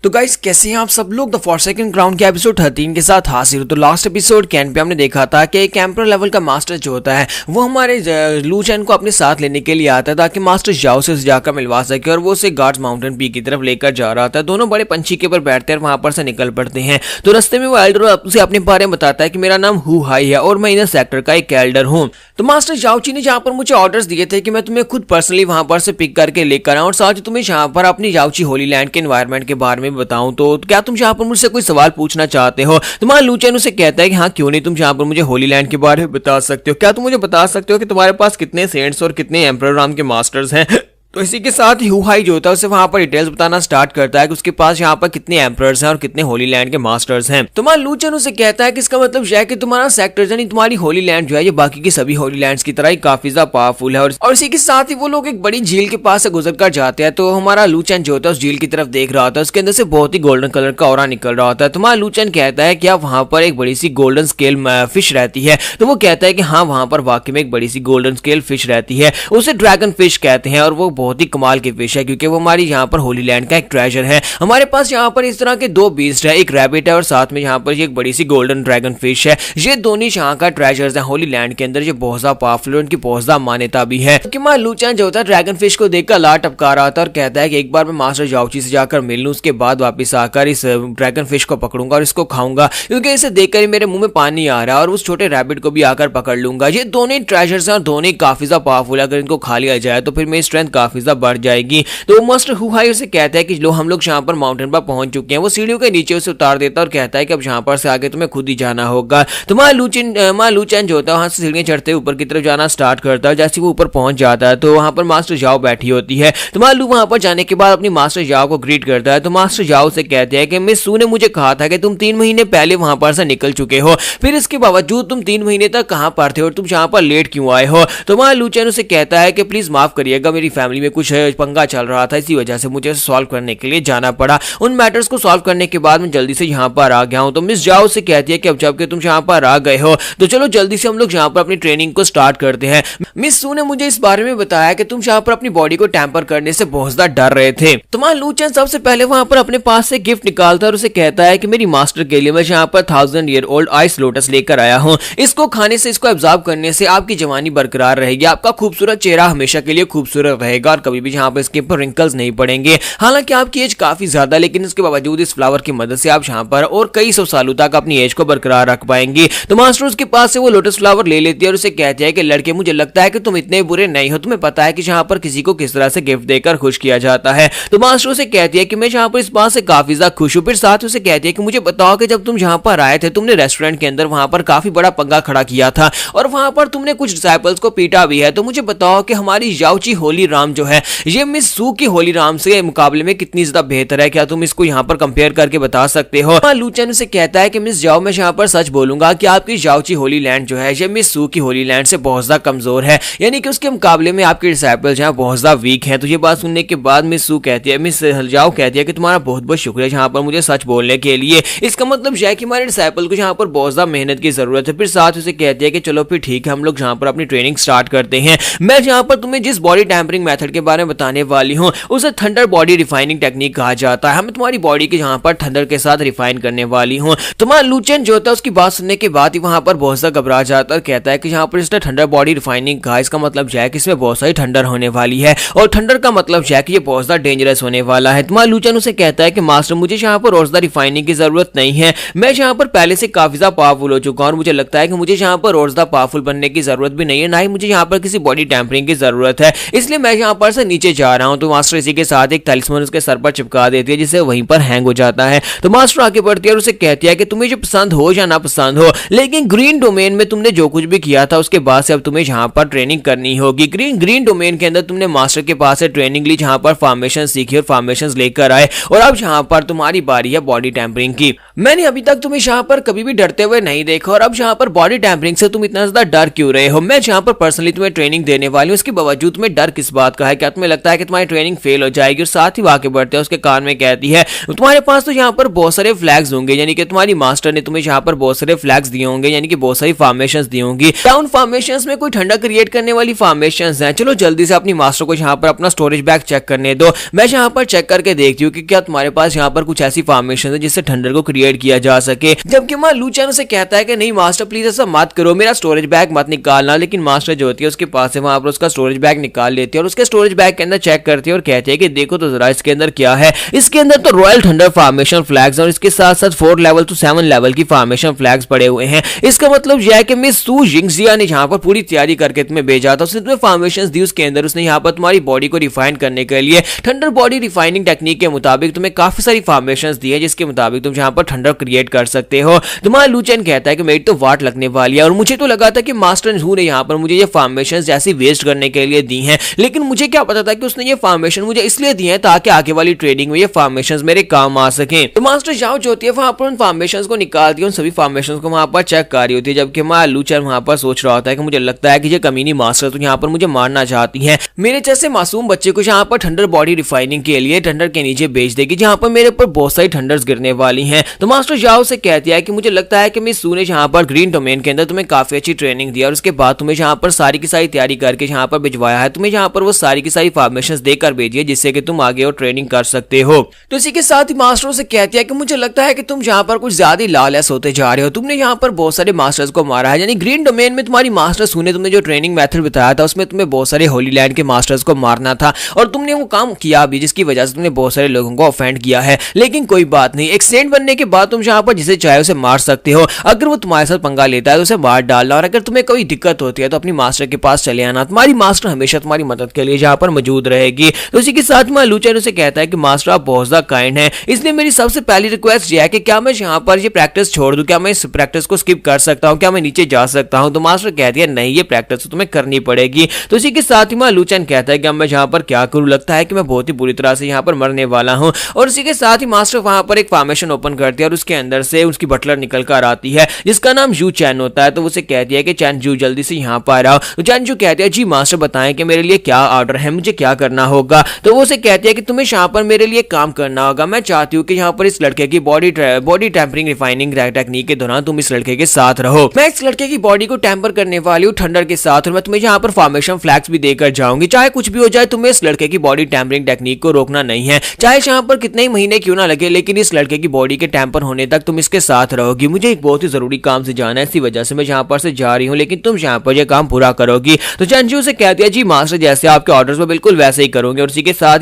तो गाइस कैसे हैं आप सब लोग। द फॉरसेकन क्राउन के एपिसोड 13 के साथ हाजिर हो। तो लास्ट एपिसोड के एंड पे हमने देखा था कि एक एम्परर लेवल का मास्टर जो होता है वो हमारे लू चैन को अपने साथ लेने के लिए आता है ताकि मास्टर जाओ से जाकर मिलवा सके, और वो उसे गार्ड्स माउंटेन पीक की तरफ लेकर जा रहा था। दोनों बड़े पंछी के ऊपर बैठते हैं, वहां पर से निकल पड़ते हैं। तो रास्ते में वो एल्डर उसे अपने बारे में बताता है कि मेरा नाम हु हाई है और मैं इनर सेक्टर का एक एल्डर हूँ। तो मास्टर जाओची ने जहाँ पर मुझे ऑर्डर्स दिए थे कि मैं तुम्हें खुद पर्सनली वहां पर से पिक करके लेकर आऊं और साथ ही तुम्हें यहाँ पर अपनी जाओची होली लैंड के एनवायरमेंट के बारे में बताऊं। तो क्या तुम यहाँ पर मुझसे कोई सवाल पूछना चाहते हो। तुम्हारा लू चैन उसे कहता है कि हाँ क्यों नहीं, तुम यहाँ पर मुझे होली लैंड के बारे में बता सकते हो। क्या तुम मुझे बता सकते हो कि तुम्हारे पास कितने सेंट्स और कितने एम्परर राम के मास्टर्स हैं। तो इसी के साथ हु हाई जो होता है उसे वहां पर डिटेल्स बताना स्टार्ट करता है कि उसके पास यहाँ पर कितने एम्परर्स हैं और कितने होली लैंड के मास्टर्स हैं। तुम्हारा लू चैन उसे कहता है कि इसका मतलब यह है कि तुम्हारा सेक्टर यानी तुम्हारी होली लैंड जो है ये बाकी की सभी होली लैंड्स की तरह ही काफी ज्यादा पावरफुल है। और इसी के साथ ही वो लोग एक बड़ी झील के पास से गुजर कर जाते हैं। तो हमारा लू चैन जो होता है उस झील की तरफ देख रहा होता है, उसके अंदर से बहुत ही गोल्डन कलर का ऑरा निकल रहा होता है। तुम्हारा लू चैन कहता है कि वहां पर एक बड़ी सी गोल्डन स्केल फिश रहती है। तो वो कहता है कि हाँ वहां पर वाकई में एक बड़ी सी गोल्डन स्केल फिश रहती है, उसे ड्रैगन फिश कहते हैं और वो बहुत ही कमाल की फिश है क्योंकि वो हमारी यहाँ पर होली लैंड का एक ट्रेजर है। हमारे पास यहाँ पर इस तरह के दो बीस्ट है, एक रैबिट है और साथ में यहाँ पर ये एक बड़ी सी गोल्डन ड्रैगन फिश है। ये दोनों यहाँ का ट्रेजर्स हैं होली लैंड के अंदर। ये बहुत ज्यादा पावरफुल है, उनकी बहुत ज्यादा मान्यता भी है। क्योंकि हमारा लू चैन जो होता है ड्रैगन फिश को देखकर लाट टपका रहा था और कहता है कि एक बार मैं मास्टर जाओची से जाकर मिल लूं, उसके बाद वापस आकर इस ड्रैगन फिश को पकड़ूंगा और इसको खाऊंगा, क्योंकि इसे देखकर ही मेरे मुंह में पानी आ रहा है, और उस छोटे रैबिट को भी आकर पकड़ लूंगा। ये दोनों ट्रेजर्स हैं और दोनों काफी ज्यादा पावरफुल है। अगर इनको खा लिया जाए तो फिर मेरी स्ट्रेंथ काफी ज्यादा बढ़ जाएगी। तो मास्टर हु हाई उसे कहता है कि लो हम लोग यहाँ पर माउंटेन पर पहुंच चुके हैं। वो सीढ़ियों के नीचे उसे उतार देता है और कहता है कि अब यहाँ पर से आगे तुम्हें खुद ही जाना होगा। तुम्हारा लू चैन जो होता है वहां से सीढ़ियां चढ़ते ऊपर की तरफ जाना स्टार्ट करता है। जैसे वो ऊपर पहुंच जाता है तो वहां पर मास्टर जाओ बैठी होती है। तुम्हारा लू वहां पर जाने के बाद अपनी मास्टर जाओ को ग्रीट करता है। तो मास्टर जाओ से कहते हैं कि मिस सू ने मुझे कहा था कि तुम 3 महीने पहले वहां पर से निकल चुके हो, फिर इसके बावजूद तुम 3 महीने तक कहां पर थे और तुम यहाँ पर लेट क्यों आए हो। तुम्हारा लू चैन उसे कहता है कि प्लीज माफ करिएगा, मेरी फैमिली में कुछ पंगा चल रहा था, इसी वजह से मुझे सॉल्व करने के लिए जाना पड़ा। उन मैटर्स को सॉल्व करने के बाद मैं जल्दी से यहाँ पर आ गया हूँ। तो मिस जाओ से कहती है कि अब जबकि तुम यहाँ पर आ गए हो तो चलो जल्दी से हम लोग यहाँ पर अपनी ट्रेनिंग को स्टार्ट करते हैं। मिस सू ने मुझे इस बारे में बताया कि तुम यहाँ पर अपनी बॉडी को टैंपर करने से बहुत ज्यादा डर रहे थे। तुम्हारा लू चैन सबसे पहले वहां पर अपने पास से गिफ्ट निकालता है और उसे कहता है कि मेरी मास्टर के लिए मैं यहाँ पर 1000 ईयर ओल्ड आइस लोटस लेकर आया हूँ। इसको खाने से, इसको एब्जॉर्ब करने से आपकी जवानी बरकरार रहेगी, आपका खूबसूरत चेहरा हमेशा के लिए खूबसूरत रहेगा प्रकार कभी भी यहाँ पर स्किन पर रिंकल्स नहीं पड़ेंगे। हालांकि आपकी एज काफी ज्यादा, लेकिन इसके बावजूद इस फ्लावर की मदद से आप यहाँ पर और कई सौ सालों तक अपनी एज को बरकरार रख पाएंगे। तो मास्टर उसके पास से वो लोटस फ्लावर ले लेती है और उसे कहती है कि लड़के, मुझे लगता है कि तुम इतने बुरे नहीं हो, तुम्हें पता है कि यहाँ पर किसी को किस तरह से गिफ्ट देकर खुश किया जाता है। तो मास्टर उसे कहती है कि मैं यहाँ पर इस बात से काफी ज्यादा खुश हूँ। फिर साथ उसे कहती है कि मुझे बताओ कि जब तुम यहाँ पर आए थे, तुमने रेस्टोरेंट के अंदर वहां पर काफी बड़ा पंगा खड़ा किया था और वहां पर तुमने कुछ डिसाइपल्स को पीटा भी है। तो मुझे बताओ कि हमारी याओची होली राम जो है, ये मिस सू की होली राम से मुकाबले में कितनी ज्यादा बेहतर है, क्या तुम इसको यहाँ पर कंपेयर करके बता सकते हो? लू चेन उसे कहता है कि मिस जाओ, मैं यहाँ पर सच बोलूंगा कि आपकी याओची होली लैंड जो है, ये मिस सू की होली लैंड से बहुत ज्यादा कमजोर है, यानी कि उसके मुकाबले में आपके डिसाइपल्स यहाँ बहुत ज्यादा वीक हैं। तो ये बात सुनने के बाद मिस सू कहती है, मिस जाओ कहती है कि तुम्हारा बहुत बहुत शुक्रिया यहाँ पर मुझे सच बोलने के लिए। इसका मतलब यह है कि हमारे डिसाइपल को यहाँ पर बहुत ज्यादा मेहनत की जरूरत है। फिर साथ उसे कहती है कि चलो फिर ठीक है, हम लोग यहाँ पर अपनी ट्रेनिंग स्टार्ट करते हैं। मैं यहाँ पर तुम्हें जिस बॉडी टैंपरिंग मेथड के बारे में बताने वाली हूँ, उसे थंडर बॉडी रिफाइनिंग टेक्निक कहा जाता है। मैं तुम्हारी बॉडी के यहाँ पर थंडर के साथ रिफाइन करने वाली हूँ। तुम्हारा लू चेन जो होता है उसकी बात सुनने के बाद ही वहां पर बहुत ज्यादा घबरा जाता है, कहता है कि यहाँ पर इसने थंडर बॉडी रिफाइनिंग कहा, इसका मतलब यह है कि इसमें बहुत सारी थंडर होने वाली है और थंडर का मतलब यह है कि ये बहुत ज्यादा डेंजरस होने वाला है। तुम्हारा लू चेन उसे कहता है कि मास्टर, मुझे यहाँ पर और ज्यादा रिफाइनिंग की जरूरत नहीं है, मैं यहाँ पर पहले से काफी ज्यादा पावरफुल हो चुका हूँ और मुझे लगता है कि मुझे यहाँ पर और ज्यादा पावरफुल बनने की जरूरत भी नहीं है, ना ही मुझे यहाँ पर किसी बॉडी टैंपरिंग की जरूरत है, इसलिए मैं यहाँ पर से नीचे जा रहा हूँ। तो मास्टर इसी के साथ एक तलिस्मान उसके सर पर चिपका देती है, जिससे वहीं पर हैंग हो जाता है। तो मास्टर आगे बढ़ती है और उसे कहती है कि तुम्हें जो पसंद हो या ना पसंद हो, लेकिन ग्रीन डोमेन में तुमने जो कुछ भी किया था उसके बाद से अब तुम्हें यहाँ पर ट्रेनिंग करनी होगी। ग्रीन डोमेन के अंदर तुमने मास्टर के पास से ट्रेनिंग ली, जहाँ पर फॉर्मेशन सीखी और फॉर्मेशन लेकर आए और अब यहाँ पर तुम्हारी बारी है बॉडी टैंपरिंग की। मैंने अभी तक तुम्हें यहाँ पर कभी भी डरते हुए नहीं देखा और अब यहाँ पर बॉडी टैंपरिंग से तुम इतना ज्यादा डर क्यों रहे हो? मैं यहाँ पर पर्सनली तुम्हें ट्रेनिंग देने वाली हूँ, इसके बावजूद तुम्हें डर किस बात का है? क्या तुम्हें लगता है कि तुम्हारी ट्रेनिंग फेल हो जाएगी? और साथ ही आगे बढ़ते हैं उसके कान में कहती है, तुम्हारे पास तो यहाँ पर बहुत सारे फ्लैग्स होंगे, यानी कि तुम्हारी मास्टर ने तुम्हें यहाँ पर बहुत सारे फ्लैग्स दिए होंगे, यानी कि बहुत सारी फॉर्मेशंस दी होंगी। डाउन फॉर्मेशंस में कोई ठंडा क्रिएट करने वाली फॉर्मेशंस हैं। चलो जल्दी से अपनी मास्टर को यहाँ पर अपना स्टोरेज बैग चेक करने दो, मैं यहाँ पर चेक करके देखती हूँ कि क्या तुम्हारे पास यहाँ पर कुछ ऐसी फॉर्मेशन है जिससे ठंडर को क्रिएट किया जा सके। जबकि मां लू चेन से कहता है कि नहीं मास्टर प्लीज ऐसा मत करो, मेरा स्टोरेज बैग मत निकालना। लेकिन मास्टर जो होती है उसके पास से वहां पर उसका स्टोरेज बैग निकाल लेती है और उसके स्टोरेज बैग के अंदर चेक करती है और कहती है कि देखो तो जरा इसके अंदर क्या है। इसके अंदर तो रॉयल थंडर फॉर्मेशन फ्लैग्स और इसके साथ साथ 4 लेवल to 7 लेवल की फॉर्मेशन फ्लैग्स पड़े हुए हैं। इसका मतलब यह है कि मिस सू जिंगजिया ने यहाँ पर पूरी तैयारी करके तुम्हें भेजा था, उसने तुम्हें फॉर्मेशंस दी, उसके अंदर उसने यहाँ पर तुम्हारी बॉडी को रिफाइन करने के लिए थंडर बॉडी रिफाइनिंग टेक्निक के मुताबिक तुम्हें काफी सारी फॉर्मेशंस दी है, जिसके मुताबिक तुम यहाँ पर थंडर क्रिएट कर सकते हो। तुम्हारा लू चेन कहता है कि मेरी तो वाट लगने वाली है और मुझे तो लगा था कि मास्टर हू ने यहाँ पर मुझे ये फॉर्मेशंस जैसी वेस्ट करने के लिए दी हैं, लेकिन मुझे क्या पता था कि उसने ये फॉर्मेशन मुझे इसलिए दी है ताकि आगे वाली ट्रेडिंग में ये फॉर्मेशंस मेरे काम आ सके। तो मास्टर जाओ जो होती है वहां पर उन फॉर्मेशंस को निकाल दिया, उन सभी फॉर्मेशंस को वहां पर चेक कर रही होती है, जबकि मां लू चेन वहां पर सोच रहा होता है कि मुझे लगता है कि ये कमीनी मास्टर तो यहाँ पर मुझे मारना चाहती है, मेरे जैसे मासूम बच्चे को यहाँ पर थंडर बॉडी रिफाइनिंग के लिए थंडर के नीचे भेज देगी, जहाँ पर मेरे ऊपर बहुत सारी थंडर्स गिरने वाली हैं। तो मास्टर जाओ से कहती है कि मुझे लगता है कि मिस सू ने यहाँ पर ग्रीन डोमेन के अंदर तुम्हें काफी अच्छी ट्रेनिंग दी और उसके बाद तुम्हें यहाँ पर सारी की सारी तैयारी करके यहाँ पर भिजवाया है, तुम्हें यहाँ पर वो सारी की सारी फॉर्मेशंस देकर भेजी है जिससे कि तुम आगे और ट्रेनिंग कर सकते हो। तो इसी के साथ ही मास्टरों से कहती है कि मुझे लगता है कि तुम यहाँ पर कुछ ज्यादा लालच होते जा रहे हो, तुमने यहाँ पर बहुत सारे मास्टर्स को मारा है, यानी ग्रीन डोमेन में तुम्हारी मास्टर्स ने तुमने जो ट्रेनिंग मेथड बताया था उसमें तुम्हें बहुत सारे होली लैंड के मास्टर्स को मारना था और तुमने वो काम किया भी, जिसकी वजह से तुमने बहुत सारे लोगों को ऑफेंड किया है। लेकिन कोई बात नहीं, एक सेंट बनने के बाद तुम यहाँ पर जिसे चाहे उसे मार सकते हो, अगर वो तुम्हारे साथ पंगा लेता है तो उसे मार डालना और अगर तुम्हें कोई दिक्कत होती है तो अपनी मास्टर के पास चले आना, तुम्हारी मास्टर हमेशा तुम्हारी मदद के लिए यहाँ पर मौजूद रहेगी। तो इसी के साथ में लू चेन उसे कहता है कि मास्टर आप बहुत ज्यादा काइंड हैं, इसलिए मेरी सबसे पहली रिक्वेस्ट यह है कि क्या मैं यहाँ पर ये प्रैक्टिस छोड़ दूं, क्या मैं इस प्रैक्टिस को स्किप कर सकता हूँ, क्या मैं नीचे जा सकता हूँ? तो मास्टर कहती है नहीं, ये प्रैक्टिस तो तुम्हें करनी पड़ेगी। तो इसी के साथ ही लू चेन कहता है कि मैं यहाँ पर क्या करूँ, लगता है कि मैं बहुत ही बुरी तरह से यहाँ पर मरने वाला हूँ। और इसी के साथ ही मास्टर वहां पर एक फॉर्मेशन ओपन करती है और उसके अंदर से उसकी बटलर निकल कर आती है जिसका नाम यू चैन होता है। तो उसे कहती है कि चैन जू जल्दी से यहाँ पर आओ। तो चैन जू कहती है जी मास्टर बताएं कि मेरे लिए क्या ऑर्डर है, मुझे क्या करना होगा? तो वो उसे कहती है कि तुम्हें यहाँ पर मेरे लिए काम करना होगा, मैं चाहती हूँ कि यहाँ पर इस लड़के की बॉडी टैंपरिंग रिफाइनिंग टेक्निक के दौरान तुम इस लड़के के साथ रहो। मैं इस लड़के की बॉडी को टैंपर करने वाली हूँ थंडर के साथ और मैं तुम्हें यहाँ पर फॉर्मेशन फ्लैग्स भी देकर जाऊंगी, चाहे कुछ भी हो जाए तुम्हें इस लड़के की बॉडी टैंपरिंग टेक्निक को रोकना नहीं है, चाहे यहाँ पर कितने ही महीने क्यों ना लगे, लेकिन इस लड़के की बॉडी के टैंपर होने तक तुम इसके साथ रहोगी। मुझे एक बहुत ही जरूरी काम से जाना है, इसी वजह से मैं यहाँ पर से जा रही हूँ, लेकिन तुम यहाँ पर यह काम पूरा करोगी। तो चंजू से कहती है जी मास्टर जैसे आपके ऑर्डर्स मैं बिल्कुल वैसे ही करूंगी। और इसी के साथ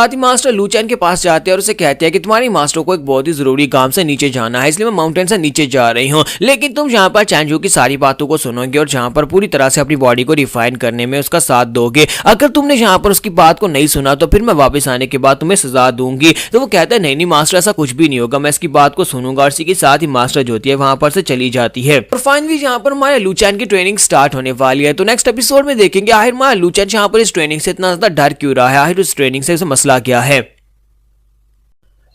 ही मास्टर लू चैन के पास जाते हैं और उसे कहते हैं कि तुम्हारी मास्टर को एक बहुत ही जरूरी काम से नीचे जाना है, इसलिए मैं माउंटेन से नीचे जा रही हूँ। लेकिन तुम जहाँ पर चैनजू की सारी बातों को सुनोगे और जहाँ पर पूरी तरह से अपनी बॉडी को रिफाइन करने में उसका साथ दोगे। अगर तुमने जहाँ पर उसकी बात को नहीं सुना तो फिर मैं वापस आने के बाद तुम्हें सजा दूंगी। तो वो कहता है नहीं मास्टर, ऐसा कुछ भी नहीं होगा, मैं इसकी बात को सुनूंगा। और इसी के साथ ही मास्टर जो होती है वहां पर से चली जाती है। और फाइनली जहाँ पर हमारे लू चैन की ट्रेनिंग स्टार्ट होने वाली है। तो नेक्स्ट एपिसोड में देखेंगे आखिर हमारा लू चैन जहाँ पर इस ट्रेनिंग से इतना ज्यादा डर क्यों रहा है, आखिर उस ट्रेनिंग से मसला क्या है।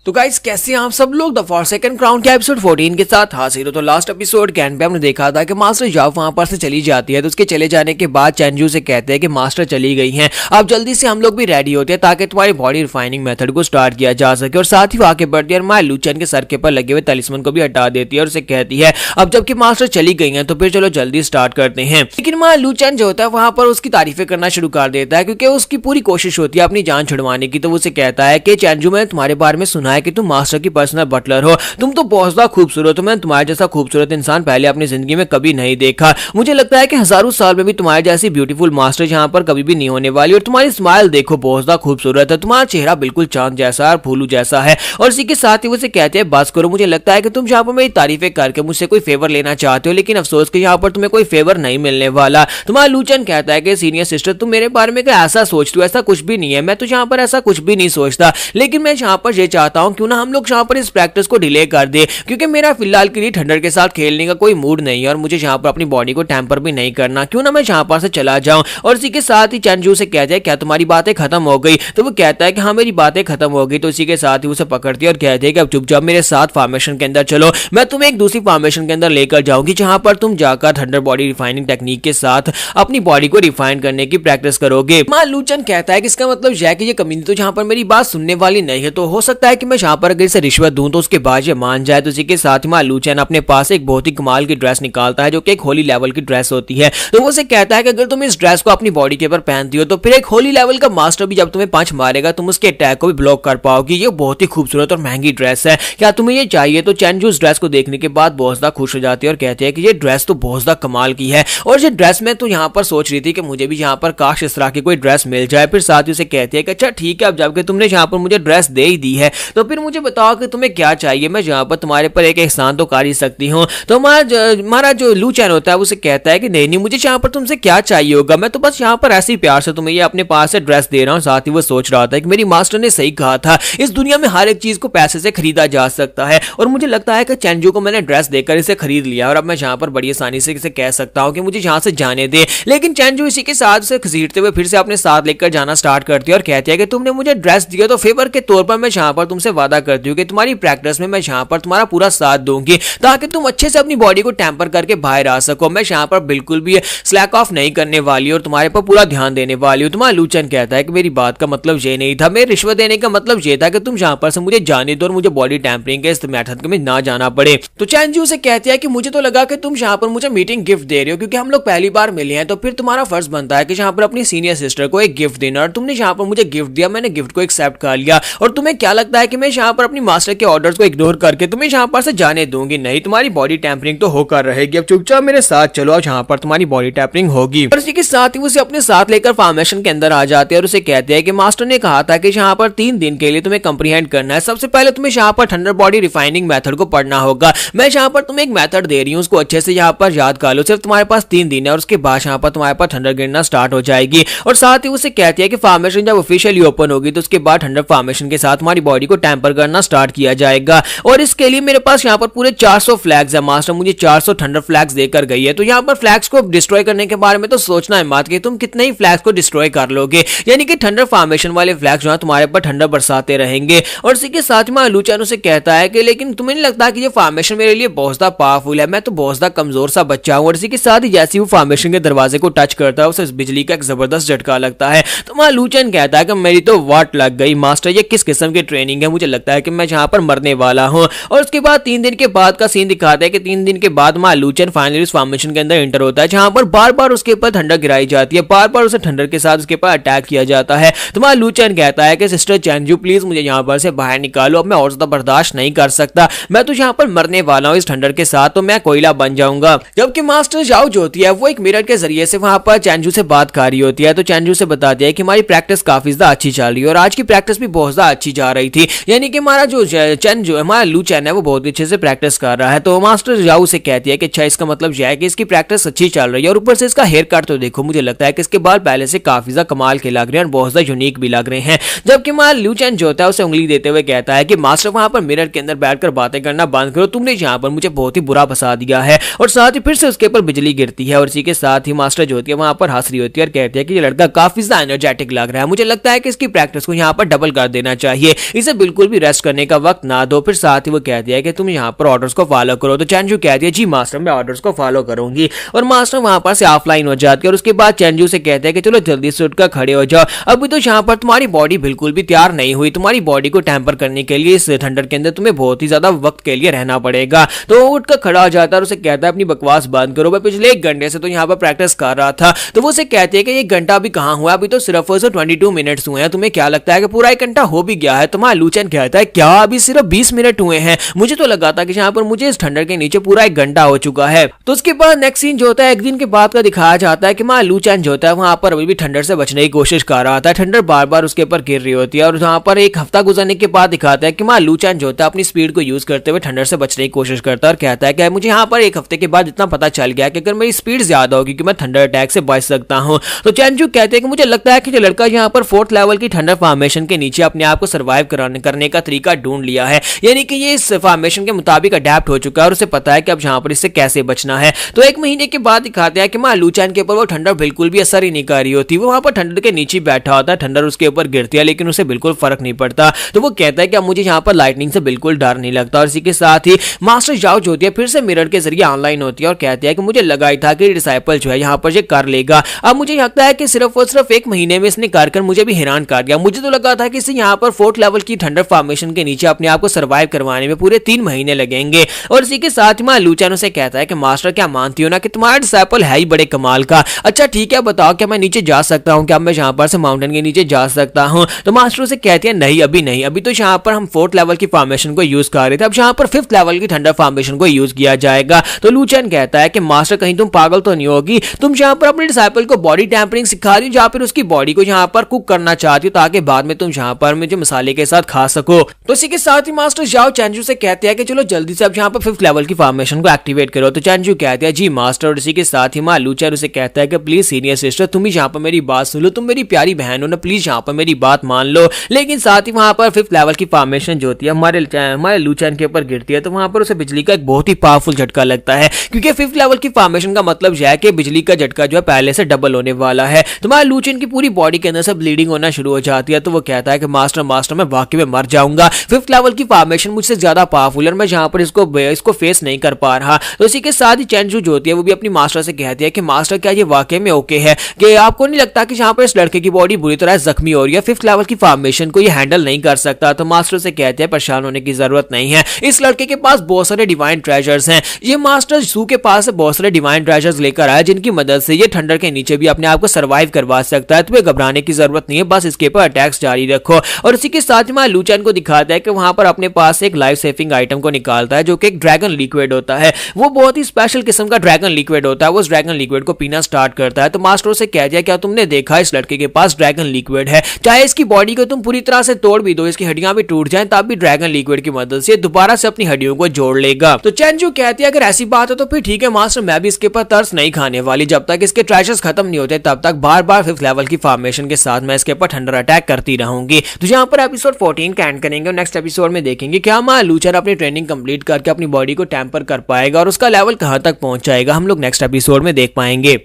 तो गाइस कैसे हैं आप सब लोग द फॉरसेकन क्राउन के एपिसोड 14 के साथ हाजिर हो। तो लास्ट एपिसोड के एंड पे हमने देखा था कि मास्टर जाओ वहां पर से चली जाती है। तो उसके चले जाने के बाद चैनजू से कहते हैं कि मास्टर चली गई हैं, अब जल्दी से हम लोग भी रेडी होते हैं ताकि तुम्हारी बॉडी रिफाइनिंग मेथड को स्टार्ट किया जा सके। और साथ ही वहां के बढ़ती है और माया लू चैन के सर के पर लगे हुए तलिस्मन को भी हटा देती है और उसे कहती है अब जबकि मास्टर चली गई है तो फिर चलो जल्दी स्टार्ट करते हैं। लेकिन माया लू चैन जो होता है वहां पर उसकी तारीफें करना शुरू कर देता है क्योंकि उसकी पूरी कोशिश होती है अपनी जान छुड़वाने की। तो वो उसे कहता है कि चैनजू, मैंने तुम्हारे बारे में सुना है कि तुम मास्टर की पर्सनल बटलर हो, तुम तो बहुत ज्यादा खूबसूरत हो, मैंने तुम्हारे जैसा खूबसूरत इंसान पहले अपनी जिंदगी में कभी नहीं देखा। मुझे लगता है कि हजारों साल में भी तुम्हारे जैसी ब्यूटीफुल मास्टर यहाँ पर कभी भी नहीं होने वाली। और तुम्हारी स्माइल देखो बहुत ज्यादा खूबसूरत है, तुम्हारा चेहरा बिल्कुल चांद जैसा और फूलू जैसा है। और इसी के साथ ही वो कहते हैं बस करो, मुझे लगता है कि तुम यहाँ पर मेरी तारीफें करके मुझसे कोई फेवर लेना चाहते हो, लेकिन अफसोस कि यहाँ पर तुम्हें कोई फेवर नहीं मिलने वाला। तुम्हारा लू चैन कहता है कि सीनियर सिस्टर तुम मेरे बारे में ऐसा सोचती हो, ऐसा कुछ भी नहीं है, मैं तो यहाँ पर ऐसा कुछ भी नहीं सोचता, लेकिन मैं यहाँ पर ये चाहता हूँ क्यों ना हम लोग यहाँ पर इस प्रैक्टिस को डिले कर दे, क्योंकि मेरा फिलहाल के लिए थंडर के साथ खेलने का कोई मूड नहीं है और मुझे यहाँ पर अपनी बॉडी को टेम्पर भी नहीं करना, क्यों ना मैं यहाँ पर से चला जाऊं। और इसी के साथ ही चैनजू से कहते हैं क्या तुम्हारी बातें खत्म हो गई। तो वो कहता है कि हाँ मेरी बातें खत्म हो गई। तो इसी के साथ ही उसे पकड़ती है और कहते हैं कि अब चुपचाप मेरे साथ फॉर्मेशन के अंदर चलो, मैं तुम्हें एक दूसरी फॉर्मेशन के अंदर लेकर जाऊंगी जहां पर तुम जाकर थंडर बॉडी रिफाइनिंग टेक्निक के साथ अपनी बॉडी को रिफाइन करने की प्रैक्टिस करोगे। मां लू चैन कहता है कि इसका मतलब यह है कि ये कमीनी तो जहां पर मेरी बात सुनने वाली नहीं है, तो हो सकता है कि मैं जहां पर अगर इसे रिश्वत दूं तो उसके बाद ये मान जाए। तो इसी के साथ ही मां लू चैन अपने पास एक बहुत ही कमाल की ड्रेस निकालता है जो कि एक होली लेवल की ड्रेस होती है। तो वो उसे कहता है कि अगर तुम इस ड्रेस को अपनी बॉडी के ऊपर पहनती हो तो फिर एक होली लेवल का मास्टर भी जब तुम्हें पंच मारेगा तुम उसके अटैक को भी ब्लॉक कर पाओगी। ये बहुत ही खूबसूरत और महंगी ड्रेस है, क्या तुम्हें ये चाहिए। तो चैनजू इस ड्रेस को देखने के बाद बहुत ज्यादा खुश हो जाती है और कहती है कि ये ड्रेस तो बहुत ज्यादा कमाल की है और ये ड्रेस में तो यहाँ पर सोच रही थी कि मुझे भी यहाँ पर काश इस तरह की कोई ड्रेस मिल जाए। फिर साथ ही उसे कहती है कि अच्छा ठीक है, अब जबकि तुमने यहाँ पर मुझे ड्रेस दे ही दी है तो फिर मुझे बताओ कि तुम्हें क्या चाहिए, मैं यहाँ पर तुम्हारे पर एक एहसान तो कर ही सकती हूँ। तो हमारा जो लू चैन होता है उसे कहता है कि नहीं मुझे यहाँ पर तुमसे क्या चाहिए होगा, मैं तो बस यहाँ पर ऐसे ही प्यार से तुम्हें ये अपने पास से ड्रेस दे रहा हूँ। साथ ही वो सोच रहा था कि मेरी मास्टर ने सही कहा था, इस दुनिया में हर एक चीज को पैसे से खरीदा जा सकता है और मुझे लगता है कि चैनजू को मैंने ड्रेस देकर इसे खरीद लिया और अब मैं यहाँ पर बड़ी आसानी से इसे कह सकता हूँ कि मुझे यहाँ से जाने दे। लेकिन चैनजू इसी के साथ से घसीटते हुए फिर से अपने साथ लेकर जाना स्टार्ट करती है और कहती है कि तुमने मुझे ड्रेस दिया तो फेवर के तौर पर मैं यहाँ पर तुमसे वादा करती हूँ कि तुम्हारी प्रैक्टिस में मैं यहाँ पर तुम्हारा पूरा साथ दूंगी ताकि तुम अच्छे से अपनी बॉडी को टेम्पर करके बाहर आ सको। मैं यहाँ पर बिल्कुल भी स्लैक ऑफ नहीं करने वाली और तुम्हारे पर पूरा ध्यान देने वाली हूँ। तुम्हारा लू चैन कहता है कि मेरी बात का मतलब ये नहीं था, मेरे रिश्वत देने का मतलब ये था कि तुम यहाँ पर से मुझे जाने दो और मुझे बॉडी टेम्परिंग के इस मेथड में ना जाना पड़े। तो चैनजू से कहती है कि मुझे तो लगा कि तुम यहाँ पर मुझे मीटिंग गिफ्ट दे रहे हो क्योंकि हम लोग पहली बार मिले हैं, तो फिर तुम्हारा फर्ज बनता है कि यहाँ पर अपनी सीनियर सिस्टर को एक गिफ्ट देना और तुमने यहाँ पर मुझे गिफ्ट दिया, मैंने गिफ्ट को एक्सेप्ट कर लिया। और तुम्हें क्या लगता है कि मैं यहाँ पर अपनी मास्टर के ऑर्डर्स को इग्नोर करके तुम्हें यहाँ पर से जाने दूंगी? नहीं, तुम्हारी बॉडी टेम्परिंग तो होकर रहेगी, अब चुपचाप मेरे साथ चलो और यहाँ पर तुम्हारी बॉडी टेम्परिंग होगी। और इसी के साथ ही उसे अपने साथ लेकर फॉर्मेशन के अंदर आ जाते हैं और उसे कहते हैं कि मास्टर ने कहा था कि यहाँ पर 3 दिन के लिए तुम्हें कंप्रीहेंड करना है। सबसे पहले तुम्हें यहाँ पर थंडर बॉडी रिफाइनिंग मेथड को पढ़ना होगा। मैं यहाँ पर तुम्हें एक मेथड दे रही हूँ, उसको अच्छे से यहाँ पर याद कर लो। सिर्फ तुम्हारे पास 3 दिन है और उसके बाद यहाँ पर तुम्हारे पास थंडर गिरना स्टार्ट हो जाएगी। और साथ ही उसे कहती है कि फॉर्मेशन जब ऑफिशियली ओपन होगी तो उसके बाद थंडर फॉर्मेशन के साथ तुम्हारी बॉडी को टेम्पर करना स्टार्ट किया जाएगा। और इसके लिए मेरे पास यहाँ पर पूरे 400 फ्लैग्स है। मास्टर मुझे 400 थंडर फ्लैग्स देकर गई है। तो यहाँ पर फ्लैग्स को डिस्ट्रॉय करने के बारे में तो सोचना है मत कि तुम कितने ही फ्लैग्स को डिस्ट्रॉय कर लोगे, यानी कि थंडर फॉर्मेशन वाले फ्लैग्स जो है तुम्हारे पर ठंडर बरसाते रहेंगे। और इसी के साथ में लू चैन उसे कहता है कि लेकिन तुम्हें नहीं लगता कि ये फॉर्मेशन मेरे लिए बहुत ज्यादा पावरफुल है, मैं तो बहुत ज्यादा कमजोर सा बच्चा हूँ। और इसी के साथ ही जैसे वो फॉर्मेशन के दरवाजे को टच करता है उसे बिजली का एक जबरदस्त झटका लगता है। तो लू चैन कहता है कि मेरी तो वाट लग गई मास्टर, ये किस किस्म की ट्रेनिंग है, मुझे लगता है कि मैं जहाँ पर मरने वाला हूँ। और उसके बाद 3 दिन के बाद का सीन दिखाता है कि 3 दिन के बाद माँ लूचन फाइनली उस फॉर्मेशन के अंदर इंटर होता है, जहाँ पर बार बार उसके ऊपर थंडर गिराई जाती है, बार बार उसे थंडर के साथ उसके ऊपर अटैक किया जाता है। तो माँ लूचन कहता है कि सिस्टर चेंजू प्लीज मुझे यहाँ पर से बाहर निकालो, अब मैं और ज्यादा बर्दाश्त नहीं कर सकता, मैं तो यहाँ पर मरने वाला हूँ इस थंडर के साथ, तो मैं कोयला बन जाऊंगा। जबकि मास्टर जाओ जो होती है वो एक मिरर के जरिए से वहां पर चेंजू से बात कर रही होती है, तो चेंजू से बताती है कि हमारी प्रैक्टिस काफी ज्यादा अच्छी चल रही है और आज की प्रैक्टिस भी बहुत ज्यादा अच्छी जा रही थी, यानी कि हमारा जो चेंजू हमारा लूचन है वो बहुत अच्छे से प्रैक्टिस कर रहा है। तो मास्टर जाओ से कहती है कि अच्छा इसका मतलब यह है कि इसकी प्रैक्टिस अच्छी चल रही है, और ऊपर से इसका हेयर कट तो देखो, मुझे लगता है कि इसके बाल पहले से काफी ज्यादा कमाल के लग रहे हैं और बहुत ज्यादा यूनिक भी लग रहे हैं। जबकि हमारा लूचन जो होता है उसे उंगली देते हुए कहता है कि मास्टर वहां पर मिरर के अंदर बैठकर बातें करना बंद करो, तुमने यहाँ पर मुझे बहुत ही बुरा फंसा दिया है। और साथ ही फिर से उसके ऊपर बिजली गिरती है और इसी के साथ ही मास्टर जो होती है वहां पर हंस रही होती है और कहती है कि ये लड़का काफी ज्यादा एनर्जेटिक लग रहा है, मुझे लगता है कि इसकी प्रैक्टिस को यहाँ पर डबल कर देना चाहिए, इसे बिल्कुल भी रेस्ट करने का वक्त ना दो। फिर साथ ही वो कहती है कि तुम यहाँ पर ऑर्डर्स को फॉलो करो, तो चेंजू कहती है जी मास्टर मैं ऑर्डर्स को फॉलो करूंगी, और मास्टर वहां पर से ऑफलाइन हो जाती है। और उसके बाद चेंजू से कहते हैं कि चलो जल्दी से उठकर खड़े हो जाओ, अभी तो यहाँ पर तुम्हारी बॉडी बिल्कुल भी तैयार नहीं हुई, तुम्हारी बॉडी को टेम्पर करने के लिए इस थंडर के अंदर तुम्हें बहुत ही ज्यादा वक्त के लिए रहना पड़ेगा। तो उठकर खड़ा हो जाता है और उसे कहता है अपनी बकवास बंद करो, मैं पिछले 1 घंटे से तो यहाँ पर प्रैक्टिस कर रहा था। तो वो उसे कहते हैं कि 1 घंटा अभी कहाँ हुआ, अभी तो सिर्फ 22 मिनट्स हुए हैं, तुम्हें क्या लगता है कि पूरा 1 घंटा हो भी गया है? तुम्हारा लूचन कहता है क्या अभी सिर्फ 20 मिनट हुए हैं, मुझे तो लगा था कि यहाँ पर मुझे इस थंडर के नीचे पूरा 1 घंटा हो चुका है। तो उसके बाद नेक्स्ट सीन जो होता है 1 दिन के बाद का दिखाया जाता है कि माँ लूचन जो होता है वहां पर अभी भी थंडर से बचने की कोशिश कर रहा था, थंडर बार बार उसके ऊपर गिर रही होती है। और वहां पर 1 हफ्ता गुजरने के बाद दिखाता है कि माँ लूचन जो होता है अपनी स्पीड को यूज करते हुए थंडर से बचने की कोशिश करता है और कहता है कि मुझे यहाँ पर 1 हफ्ते के बाद इतना पता चल गया कि अगर मेरी स्पीड ज्यादा होगी कि मैं थंडर अटैक से बच सकता हूँ। तो चेंजू कहते हैं कि मुझे लगता है कि जो लड़का यहाँ पर 4th लेवल की थंडर फॉर्मेशन के नीचे अपने आप को सर्वाइव करने का तरीका ढूंढ लिया है, यानी कि ये इस फॉर्मेशन के मुताबिक अडेप्ट हो चुका है और उसे पता है कि अब यहाँ पर इससे कैसे बचना है। तो 1 महीने के बाद दिखाते हैं कि माँ लूचन के ऊपर वो ठंडर बिल्कुल भी असर ही नहीं कर रही होती, वो वहां पर ठंडर के नीचे बैठा होता है, ठंडर उसके ऊपर गिरती है लेकिन उसे बिल्कुल फर्क नहीं पड़ता। तो वो कहता है कि अब मुझे यहाँ पर लाइटनिंग से बिल्कुल डर नहीं लगता। और इसी के साथ ही मास्टर जाओ जो होती है फिर से मिरर के जरिए ऑनलाइन होती है और कहती है कि मुझे लगा ही था कि डिसाइपल जो है यहाँ पर ये कर लेगा, अब मुझे लगता है कि सिर्फ और सिर्फ 1 महीने में इसने कर मुझे भी हैरान कर दिया, मुझे तो लगा था कि इसे यहाँ पर 4th लेवल की थंडर फॉर्मेशन के नीचे अपने आप को सर्वाइव करवाने में पूरे 3 महीने लगेंगे। और इसी के साथ ही लूचन उसे कहता है कि मास्टर क्या मानती हो ना कि तुम्हारा डिसाइपल है ही बड़े कमाल का, अच्छा ठीक है बताओ क्या मैं नीचे जा सकता हूँ, क्या मैं यहाँ पर से माउंटेन के नीचे जा सकता हूँ? तो मास्टर उसे कहती है नहीं अभी नहीं, अभी तो यहाँ पर हम 4th लेवल की फॉर्मेशन को यूज कर रहे थे, अब यहाँ पर 5th लेवल की थंडर फॉर्मेशन को यूज किया जाएगा। तो लूचन कहता है कि मास्टर कहीं तुम पागल तो नहीं होगी, तुम यहाँ पर अपने डिसाइपल को बॉडी टेम्परिंग सिखा रही हो या फिर उसकी बॉडी को यहाँ पर कुक करना चाहती हो ताकि बाद में तुम यहाँ पर मुझे मसाले के साथ खा सको। तो इसी के साथ ही मास्टर जाओ चेंजू से कहते हैं कि चलो जल्दी से अब यहाँ पर 5th लेवल की फॉर्मेशन को एक्टिवेट करो। तो चेंजू कहते हैं जी मास्टर। और इसी के साथ ही लूचन उसे कहता है कि प्लीज सीनियर सिस्टर तुम ही यहाँ पर मेरी बात सुन लो, तुम मेरी प्यारी बहन हो ना, प्लीज यहाँ पर मेरी बात मान लो। लेकिन साथ ही वहां पर 5th लेवल की फॉर्मेशन जो होती है हमारे लूचन के ऊपर गिरती है, तो वहां पर उसे बिजली का एक बहुत ही पावरफुल झटका लगता है, क्योंकि 5th लेवल की फॉर्मेशन का मतलब यह है कि बिजली का झटका जो है पहले से डबल होने वाला है। तो हमारे लूचन की पूरी बॉडी के अंदर से ब्लीडिंग होना शुरू हो जाती है। तो वो कहता है कि मास्टर मैं वाकई में मर जाऊंगा, 5th लेवल की फॉर्मेशन मुझसे ज्यादा पावरफुल है और मैं यहाँ पर इसको फेस नहीं कर पा रहा। तो इसी के साथ ही चेंजू जो होती है वो भी अपनी मास्टर से कहती है कि मास्टर क्या ये वाकई में ओके है, कि आपको नहीं लगता कि यहाँ पर इस लड़के की बॉडी बुरी तरह जख्मी हो रही है, 5th लेवल की फॉर्मेशन को ये हैंडल नहीं कर सकता। तो मास्टर से कहते हैं परेशान होने की जरूरत नहीं है, इस लड़के के पास बहुत सारे डिवाइन ट्रेजर्स हैं, ये मास्टर जू के पास बहुत सारे डिवाइन ट्रेजर्स लेकर आया जिनकी मदद से ये ठंडर के नीचे भी अपने आप को सर्वाइव करवा सकता है। तुम्हें घबराने की जरूरत नहीं है, बस इसके ऊपर अटैक्स जारी रखो। और इसी के साथ ही लूचन को दिखाता है कि वहां पर अपने पास एक लाइफ सेविंग आइटम को निकालता है जो कि एक ड्रैगन लिक्विड होता है, वो बहुत ही स्पेशल किस्म का ड्रैगन लिक्विड होता है। वो उस ड्रैगन लिक्विड को पीना स्टार्ट करता है। तो मास्टर से कह दिया क्या तुमने देखा इस लड़के के पास ड्रैगन लिक्विड है, चाहे इसकी बॉडी को तुम पूरी तरह से तोड़ भी दो, इसकी हड्डियां भी टूट जाएं, तब भी ड्रैगन लिक्विड की मदद से दोबारा से अपनी हड्डियों को जोड़ लेगा। तो चेंजू कहती है अगर ऐसी बात है तो फिर ठीक है मास्टर, मैं भी इसके ऊपर तरस नहीं खाने वाली, जब तक इसके ट्रेजर्स खत्म नहीं होते तब तक बार बार 5th लेवल की फॉर्मेशन के साथ मैं इसके ऊपर थंडर अटैक करती रहूंगी। तो यहाँ पर एपिसोड 14 का एंड करेंगे और नेक्स्ट एपिसोड में देखेंगे क्या लूचन अपनी ट्रेनिंग कंप्लीट करके अपनी बॉडी को टेम्पर कर पाएगा और उसका लेवल कहां तक पहुंच जाएगा, हम लोग नेक्स्ट एपिसोड में देख पाएंगे।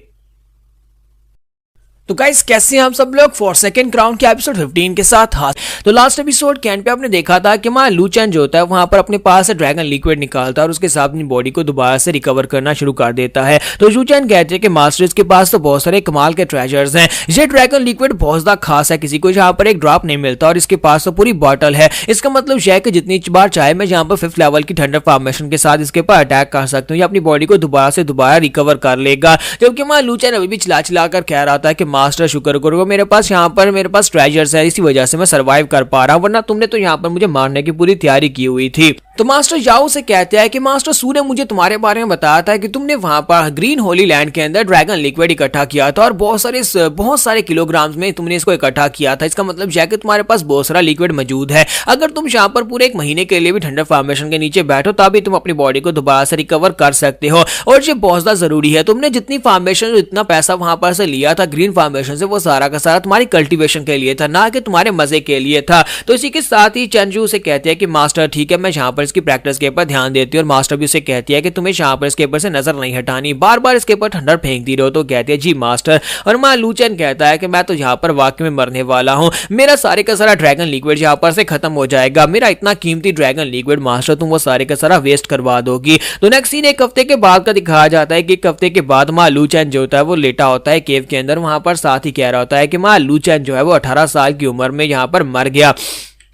तो गाइस कैसे हैं आप सब लोग फॉरसेकन क्राउन के एपिसोड 15 के साथ हाथ। तो लास्ट एपिसोड कैन पे आपने देखा था कि लू चैन जो होता है वहां पर अपने पास से ड्रैगन लिक्विड निकालता है और उसके साथ अपनी बॉडी को दोबारा से रिकवर करना शुरू कर देता है। तो लू चैन कहते हैं कि मास्टर्स के पास तो बहुत सारे कमाल के ट्रेजर्स हैं, ये ड्रैगन लिक्विड बहुत ज्यादा खास है, किसी को यहाँ पर एक ड्रॉप नहीं मिलता और इसके पास तो पूरी बॉटल है। इसका मतलब यह है कि जितनी बार चाहे मैं यहाँ पर 5th लेवल की थंडर फॉर्मेशन के साथ इसके ऊपर अटैक कर सकता हूँ, या अपनी बॉडी को दोबारा से दोबारा रिकवर कर लेगा। जबकि लू चैन अभी भी चिल्ला चिल्ला कर कह रहा था कि मास्टर शुक्र करो मेरे पास मेरे पास ट्रेजर्स है, इसी वजह से मैं सरवाइव कर पा रहा हूं, वरना तुमने तो यहाँ पर मुझे मारने की पूरी तैयारी की हुई थी। तो मास्टर याओ से कहते हैं कि मास्टर सू ने मुझे तुम्हारे बारे में बताया था कि तुमने वहां पर ग्रीन होली लैंड के अंदर ड्रैगन लिक्विड इकट्ठा किया था और बहुत सारे किलोग्राम्स में तुमने इसको इकट्ठा किया था। इसका मतलब यह कि तुम्हारे पास बहुत सारा लिक्विड मौजूद है। अगर तुम यहाँ पर पूरे 1 महीने के लिए भी ठंडर फॉर्मेशन के नीचे बैठो तभी तुम अपनी बॉडी को दोबारा से रिकवर कर सकते हो, और ये बहुत ज्यादा जरूरी है। तुमने जितनी फॉर्मेशन इतना पैसा वहां पर से लिया था ग्रीन फॉर्मेशन से, वो सारा का सारा तुम्हारी कल्टीवेशन के लिए था, ना कि तुम्हारे मजे के लिए था। तो इसी के साथ ही चेंजू से कहते हैं कि मास्टर ठीक है, मैं यहाँ पर इसकी प्रैक्टिस के ऊपर ध्यान देती है। और मास्टर भी उसे कहती है कि तुम्हें यहाँ पर इसके ऊपर से नजर नहीं हटानी, बार बार इसके ऊपर ठंडर फेंकती रहो। तो कहती है जी मास्टर। और लू चैन कहता है कि मैं तो यहाँ पर वाकई में मरने वाला हूँ, मेरा सारे का सारा ड्रैगन लिक्विड यहाँ पर से खत्म हो जाएगा, मेरा इतना कीमती ड्रैगन लिक्विड मास्टर तुम वो सारे का सारा वेस्ट करवा दोगी। तो नेक्स्ट सीन 1 हफ्ते के बाद का दिखाया जाता है कि 1 हफ्ते के बाद लू चैन जो होता है वो लेटा होता है केव के अंदर, वहां पर साथ ही कह रहा होता है कि लू चैन जो है वो 18 साल की उम्र में यहाँ पर मर गया।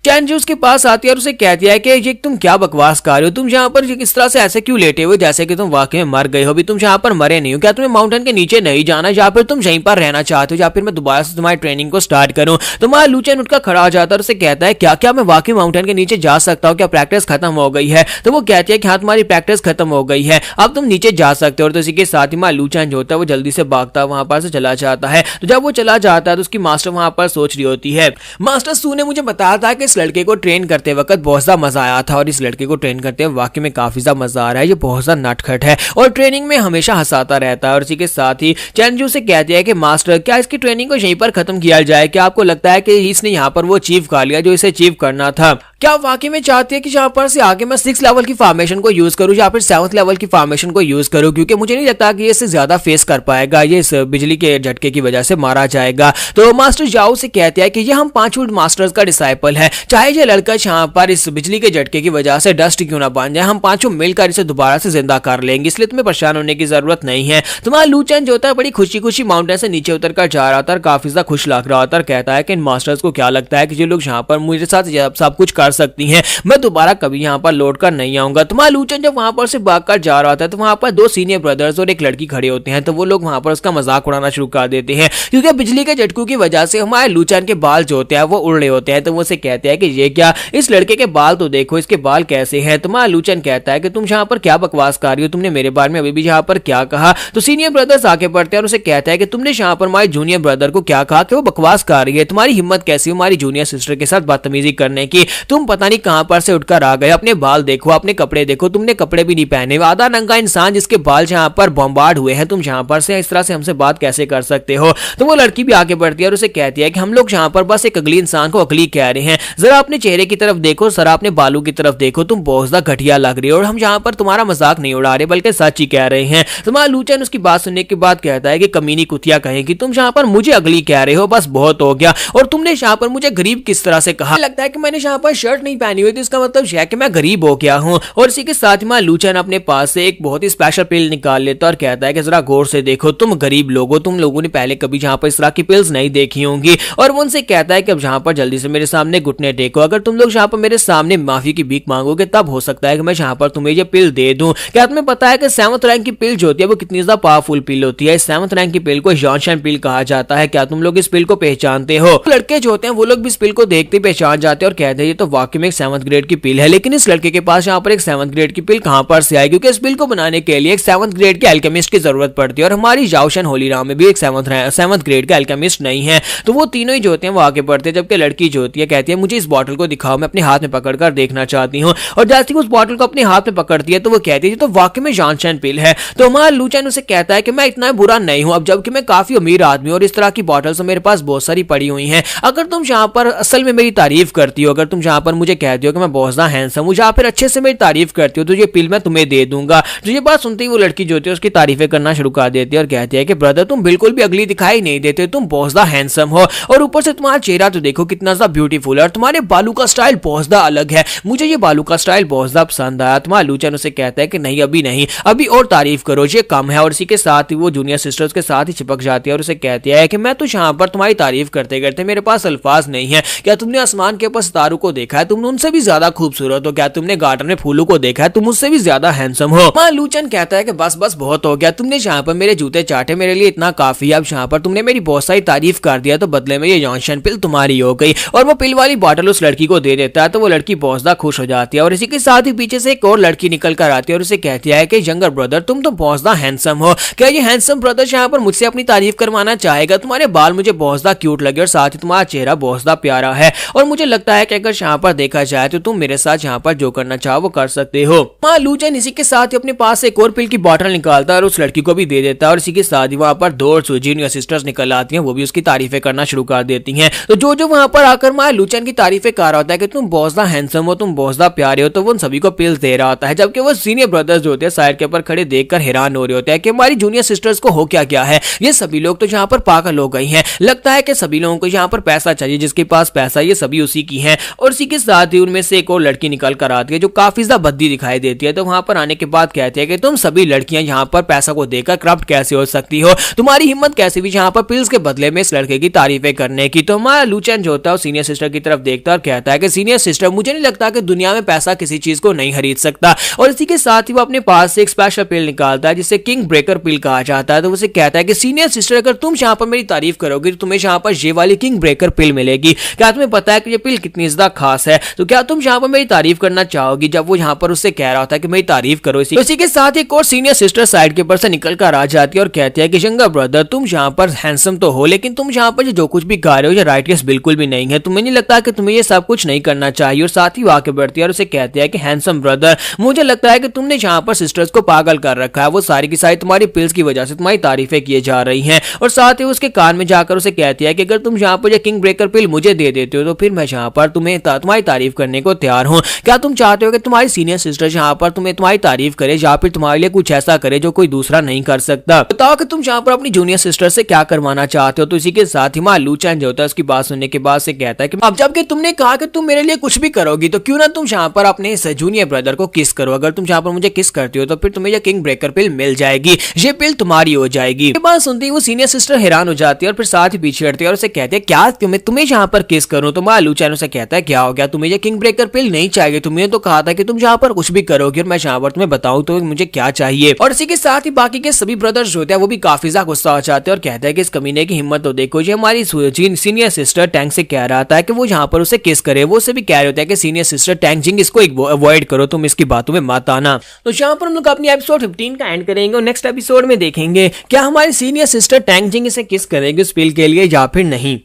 चैन जो उसके पास आती है और उसे कहती है कि ये तुम क्या बकवास कर रहे हो, तुम यहाँ पर इस तरह से ऐसे क्यों लेटे हुए जैसे कि तुम वाकई में मर गए हो, भी तुम यहाँ पर मरे नहीं हो, क्या तुम्हें माउंटेन के नीचे नहीं जाना, या फिर तुम यहीं पर रहना चाहते हो, या फिर मैं दोबारा से तुम्हारी ट्रेनिंग को स्टार्ट करूं। तो लू चैन उठकर खड़ा हो जाता है और उसे कहता है क्या क्या मैं वाकई माउंटेन के नीचे जा सकता हूँ, क्या प्रैक्टिस खत्म हो गई है। तो वो कहती है कि हाँ तुम्हारी प्रैक्टिस खत्म हो गई है, अब तुम नीचे जा सकते हो। और तो इसी के साथ ही लू चैन जो होता है वो जल्दी से भागता वहां पर से चला जाता है। तो जब वो चला जाता है तो उसकी मास्टर वहां पर सोच रही होती है, मास्टर सू ने मुझे बताया था कि इस लड़के को ट्रेन करते वक्त बहुत ज्यादा मजा आया था, और इस लड़के को ट्रेन करते हुए वाकई में काफी ज्यादा मजा आ रहा है, ये बहुत ज्यादा नटखट है और ट्रेनिंग में हमेशा हंसाता रहता है। और इसी के साथ ही चैनजू से कहते हैं कि मास्टर क्या इसकी ट्रेनिंग को यहीं पर खत्म किया जाए, क्या आपको लगता है कि इसने यहाँ पर वो अचीव कर लिया जो इसे अचीव करना था, क्या वाकई में चाहते हैं कि यहाँ पर से आगे मैं 6th लेवल की फॉर्मेशन को यूज करूं या फिर 7th लेवल की फॉर्मेशन को यूज करूं, क्योंकि मुझे नहीं लगता कि ये इससे ज्यादा फेस कर पाएगा, ये इस बिजली के झटके की वजह से मारा जाएगा। तो मास्टर जाओ से कहते हैं कि ये हम 5 मास्टर्स का डिसाइपल है, चाहे ये लड़का यहाँ पर इस बिजली के झटके की वजह से डस्ट क्यों ना बन जाए, हम 5 मिलकर इसे दोबारा से जिंदा कर लेंगे, इसलिए तुम्हें परेशान होने की जरूरत नहीं है। तुम्हारा लू चैन जो होता है बड़ी खुशी खुशी माउंटेन से नीचे उतर कर जा रहा था और काफी ज्यादा खुश लग रहा था, कहता है कि इन मास्टर्स को क्या लगता है कि जो लोग यहाँ पर मेरे साथ सब कुछ कर सकती हैं, मैं दोबारा कभी यहाँ पर लौट कर नहीं आऊंगा। तुम्हारा लू चैन जब वहां पर से भागकर जा रहा था तो वहां पर 2 सीनियर ब्रदर्स और एक लड़की खड़े होते हैं। तो वो लोग वहां पर उसका मजाक उड़ाना शुरू कर देते हैं, क्योंकि बिजली के झटकों की वजह से हमारे लू चैन के बाल जो होते हैं वो उड़ रहे होते हैं। तो वो से कहते हैं कि ये क्या, इस लड़के के बाल तो देखो, इसके बाल कैसे हैं। तुम्हारा लू चैन कहता है कि तुम यहाँ पर क्या बकवास कर रही हो, तुमने मेरे बारे में अभी भी यहाँ पर क्या कहा। तो सीनियर ब्रदर्स आके पढ़ते हैं और उसे कहता है कि तुमने यहाँ पर हमारे जूनियर ब्रदर को क्या कहा कि वो बकवास कर रही है, तुम्हारी हिम्मत कैसी है हमारी जूनियर सिस्टर के साथ बदतमीजी करने की, तुम पता नहीं कहां पर से उठकर आ गए, अपने बाल देखो, अपने कपड़े देखो, तुमने कपड़े भी नहीं पहने, आधा नंगा इंसान जिसके बाल यहाँ पर बॉम्बार्ड हुए हैं, तुम यहाँ पर से इस तरह से हमसे बात कैसे कर सकते हो। तो वो लड़की भी आगे बढ़ती है और उसे कहती है कि हम लोग यहाँ पर बस एक अगली इंसान को अगली कह रहे हैं, जरा अपने चेहरे की तरफ देखो, जरा अपने बालों की तरफ देखो, तुम बहुत ज्यादा घटिया लग रही हो और हम यहाँ पर तुम्हारा मजाक नहीं उड़ा रहे बल्कि सच ही कह रहे हैं। तुम्हारा लू चैन उसकी बात सुनने के बाद कहता है कि कमीनी कुतिया कहेगी, तुम यहाँ पर मुझे अगली कह रहे हो, बस बहुत हो गया, और तुमने यहाँ पर मुझे गरीब किस तरह से कहा, लगता है कि मैंने यहाँ पर शर्ट नहीं पहनी हुई तो इसका मतलब है कि मैं गरीब हो गया हूँ। और इसी के साथ ही लू चैन अपने पास से एक बहुत ही स्पेशल पिल निकाल लेता और कहता है कि जरा गौर से देखो, तुम गरीब लोगो, तुम लोगों ने पहले कभी यहाँ पर इस तरह की पिल्स नहीं देखी होंगी। और वो उनसे कहता है कि अब यहाँ पर जल्दी से मेरे सामने घुटने टेको, अगर तुम लोग यहाँ पर मेरे सामने माफी की भीख मांगोगे तब हो सकता है कि मैं यहाँ पर तुम्हें ये पिल दे दूं। क्या तुम्हें पता है कि 7th रैंक की पिल जो होती है वो कितनी ज्यादा पावरफुल पिल होती है। 7th रैंक की पिल को जॉनसन पिल कहा जाता है, क्या तुम लोग इस पिल को पहचानते हो। लड़के जो होते हैं वो लोग भी इस पिल को देखते पहचान जाते हैं और कहते हैं ये तो वाकई में एक 7th ग्रेड की पिल है। लेकिन इस लड़के के पास यहाँ पर एक 7th ग्रेड की पिल कहां पर से आई, क्योंकि इस पिल को बनाने के लिए एक 7th ग्रेड के अल्केमिस्ट की जरूरत पड़ती है और हमारी जाओशन होलीराम में भी एक 7th ग्रेड का अल्केमिस्ट नहीं है। तो वो तीनों ही जो होते हैं वो आगे बढ़ते हैं, जबकि लड़की जो होती है कहती है मुझे इस बॉटल को दिखाओ, मैं अपने हाथ में पकड़कर देखना चाहती हूँ। और जैसे ही उस बॉटल को अपने हाथ में पकड़ती है तो वो कहती है तो वाकई में जॉनसन पिल है। तो हमारा लू चैन उसे कहता है कि मैं इतना बुरा नहीं हूं, अब जबकि मैं काफी अमीर आदमी हूं और इस तरह की बॉटल्स मेरे पास बहुत सारी पड़ी हुई हैं, अगर तुम यहाँ पर असल में मेरी तारीफ करती हो, अगर तुम यहाँ पर मुझे कहती हो कि मैं बहुत ज्यादा हैंडसम हूँ, या फिर अच्छे से मेरी तारीफ करती हो, तो ये पिल मैं तुम्हें दे दूंगा। तो ये बात सुनते ही वो लड़की जो होती है उसकी तारीफें करना शुरू कर देती है और कहती है कि ब्रदर तुम बिल्कुल भी अगली दिखाई नहीं देते, तुम बहुत ज्यादा हैंडसम हो, और ऊपर से तुम्हारा चेहरा तो देखो कितना ज्यादा ब्यूटीफुल है, और तुम्हारे बालों का स्टाइल बहुत ज्यादा अलग है, मुझे ये बालों का स्टाइल बहुत ज्यादा पसंद आया। तुम्हारा लूचन उसे कहता है कि नहीं अभी नहीं, अभी और तारीफ करो, ये कम है। और इसी के साथ ही वो जूनियर सिस्टर्स के साथ ही चिपक जाती है और उसे कहती है कि मैं तो यहाँ पर तुम्हारी तारीफ करते करते मेरे पास अल्फाज नहीं है। क्या तुमने आसमान के ऊपर सितारों को देखा है? तुम उनसे भी ज्यादा खूबसूरत हो। क्या तुमने गार्डन में फूलों को देखा है? तुम उससे भी ज्यादा हैंडसम हो। वहाँ लूचन कहता है कि बस बस बहुत हो गया, तुमने यहाँ पर मेरे जूते चाटे, मेरे लिए इतना काफी है। अब यहाँ पर तुमने मेरी बहुत सारी तारीफ कर दिया, तो बदले में ये जॉनसन पिल तुम्हारी हो गई। और वो पिल वाली बॉटल उस लड़की को दे देता है, तो वो लड़की बहुत ज्यादा खुश हो जाती है। और इसी के साथ ही पीछे से एक और लड़की निकल कर आती है और उसे कहती है कि यंगर ब्रदर तुम तो बहुत ज्यादा हैंडसम हो, क्या ये हैंडसम ब्रदर यहाँ पर मुझसे अपनी तारीफ करवाना चाहेगा? तुम्हारे बाल मुझे बहुत ज्यादा क्यूट लगे और साथ ही तुम्हारा चेहरा बहुत ज्यादा प्यारा है, और मुझे लगता है कि अगर यहाँ पर देखा जाए तो तुम मेरे साथ यहाँ पर जो करना चाहो वो कर सकते हो। वहाँ लूचन इसी के साथ ही अपने पास से एक और पिल की बॉटल निकालता है और उस लड़की को भी दे देता है। और इसी के साथ ही वहाँ पर दो और जूनियर सिस्टर्स निकल आती हैं, वो भी उसकी तारीफें करना शुरू कर देती हैं। तो जो वहाँ पर आकर वहाँ लूचन की तारीफें कर रहा होता है कि तुम बहुत ज्यादा हैंडसम हो, तुम बहुत ज्यादा प्यारे हो, तो वो उन सभी को पिल्स दे रहा होता है, जबकि वो सीनियर ब्रदर्स जो होते हैं साइड के ऊपर खड़े देखकर हैरान हो रहे होते हैं कि हमारी जूनियर सिस्टर्स को हो क्या गया है, ये सभी लोग तो यहाँ पर पागल हो गई हैं, लगता है कि सभी लोगों को यहाँ पर पैसा चाहिए, जिसके पास पैसा ये सभी उसी की हैं। और इसी के साथ ही उनमें से एक और लड़की निकल कर आती है जो काफी ज्यादा भद्दी दिखाई देती है। तो वहां पर आने के बाद कहती है कि तुम सभी लड़कियां यहाँ पर पैसा को देकर करप्ट कैसे हो सकती हो, तुम्हारी हिम्मत कैसे भी यहाँ पर पिल्स के बदले में इस लड़के की तारीफें करने की। तो हमारा लूचन जो होता है सीनियर सिस्टर की तरफ देखता है और कहता है कि सीनियर सिस्टर मुझे नहीं लगता कि दुनिया में पैसा किसी चीज को नहीं खरीद सकता। और इसी के साथ ही वो अपने पास से एक स्पेशल पिल निकालता है जिसे किंग ब्रेकर पिल कहा जाता है। तो उसे कहता है कि सीनियर सिस्टर अगर तुम यहाँ पर मेरी तारीफ करोगे तो तुम्हें यहाँ पर ये वाली किंग ब्रेकर पिल मिलेगी। क्या तुम्हें पता है कि ये पिल कितनी ज्यादा खास है? तो क्या तुम यहाँ पर मेरी तारीफ करना चाहोगी? जब वो यहाँ पर उससे कह रहा था कि मेरी तारीफ करो, इसी के साथ एक और सीनियर सिस्टर साइड के ऊपर से निकल कर आ जाती है और कहती है कि यंगर ब्रदर तुम यहाँ पर हैंडसम तो हो, लेकिन तुम यहाँ पर जो कुछ भी गा रहे हो ये राइटियस बिल्कुल भी नहीं है, तुम्हें नहीं लगता कि तुम्हें ये सब कुछ नहीं करना चाहिए। और साथ ही आगे बढ़ती है और उसे कहती है कि हैंडसम ब्रदर मुझे लगता है कि तुमने यहाँ पर सिस्टर्स को पागल कर रखा है, वो सारी की सारी तुम्हारी पिल्स की वजह से तुम्हारी तारीफें किए जा रही हैं। और साथ ही उसके कान में जाकर उसे कहती है कि अगर तुम यहाँ पर ये किंग ब्रेकर पिल मुझे दे देते हो तो फिर मैं यहाँ पर तुम्हारी तारीफ करने को तैयार हूँ। क्या तुम चाहते हो कि तुम्हारी सीनियर सिस्टर यहाँ पर तुम्हारी तारीफ करे या फिर तुम्हारे लिए कुछ ऐसा करे जो कोई दूसरा नहीं कर सकता? बताओ कि तुम यहाँ पर अपनी जूनियर सिस्टर से क्या करवाना चाहते हो। तो इसी के साथ ही लूचन जो होता है उसकी बात सुनने के बाद से कहता है कि अब जबकि तुमने कहा कि तुम मेरे लिए कुछ भी करोगी तो क्यों ना तुम यहाँ पर अपने जूनियर ब्रदर को किस करो। अगर तुम यहाँ पर मुझे किस करती हो तो फिर तुम्हें ये किंग ब्रेकर पिल मिल जाएगी, ये पिल तुम्हारी हो जाएगी। ये बात सुनती वो सीनियर सिस्टर हैरान हो जाती है और फिर साथ ही पीछे हटती है और उसे कहती है क्या तुम्हें यहाँ पर किस करूँ। तो लूचन उसे कहता है क्या हो गया, तुम्हें ये किंग ब्रेकर पिल नहीं चाहिए? तुमने तो कहा था कि तुम यहाँ पर कुछ भी करोगे और मैं यहाँ पर तुम्हें बताऊं तो मुझे क्या चाहिए। और इसी के साथ ही बाकी के सभी ब्रदर्स जो होते हैं वो भी काफी ज्यादा गुस्सा हो जाते हैं और कहते हैं कि इस कमीने की हिम्मत तो देखो, ये हमारी सीनियर सिस्टर टैंक से कह रहा था कि वो यहाँ पर उसे किस करे, वो उसे भी कह रहे होते हैं कि सीनियर सिस्टर टैंक जिंग इसको अवॉइड करो, तुम इसकी बातों में मत आना। तो यहाँ पर हम लोग अपनी एपिसोड 15 का एंड करेंगे और नेक्स्ट एपिसोड में देखेंगे क्या हमारी सीनियर सिस्टर टैंक जिंग इसे किस करेगी उस पिल के लिए या फिर नहीं।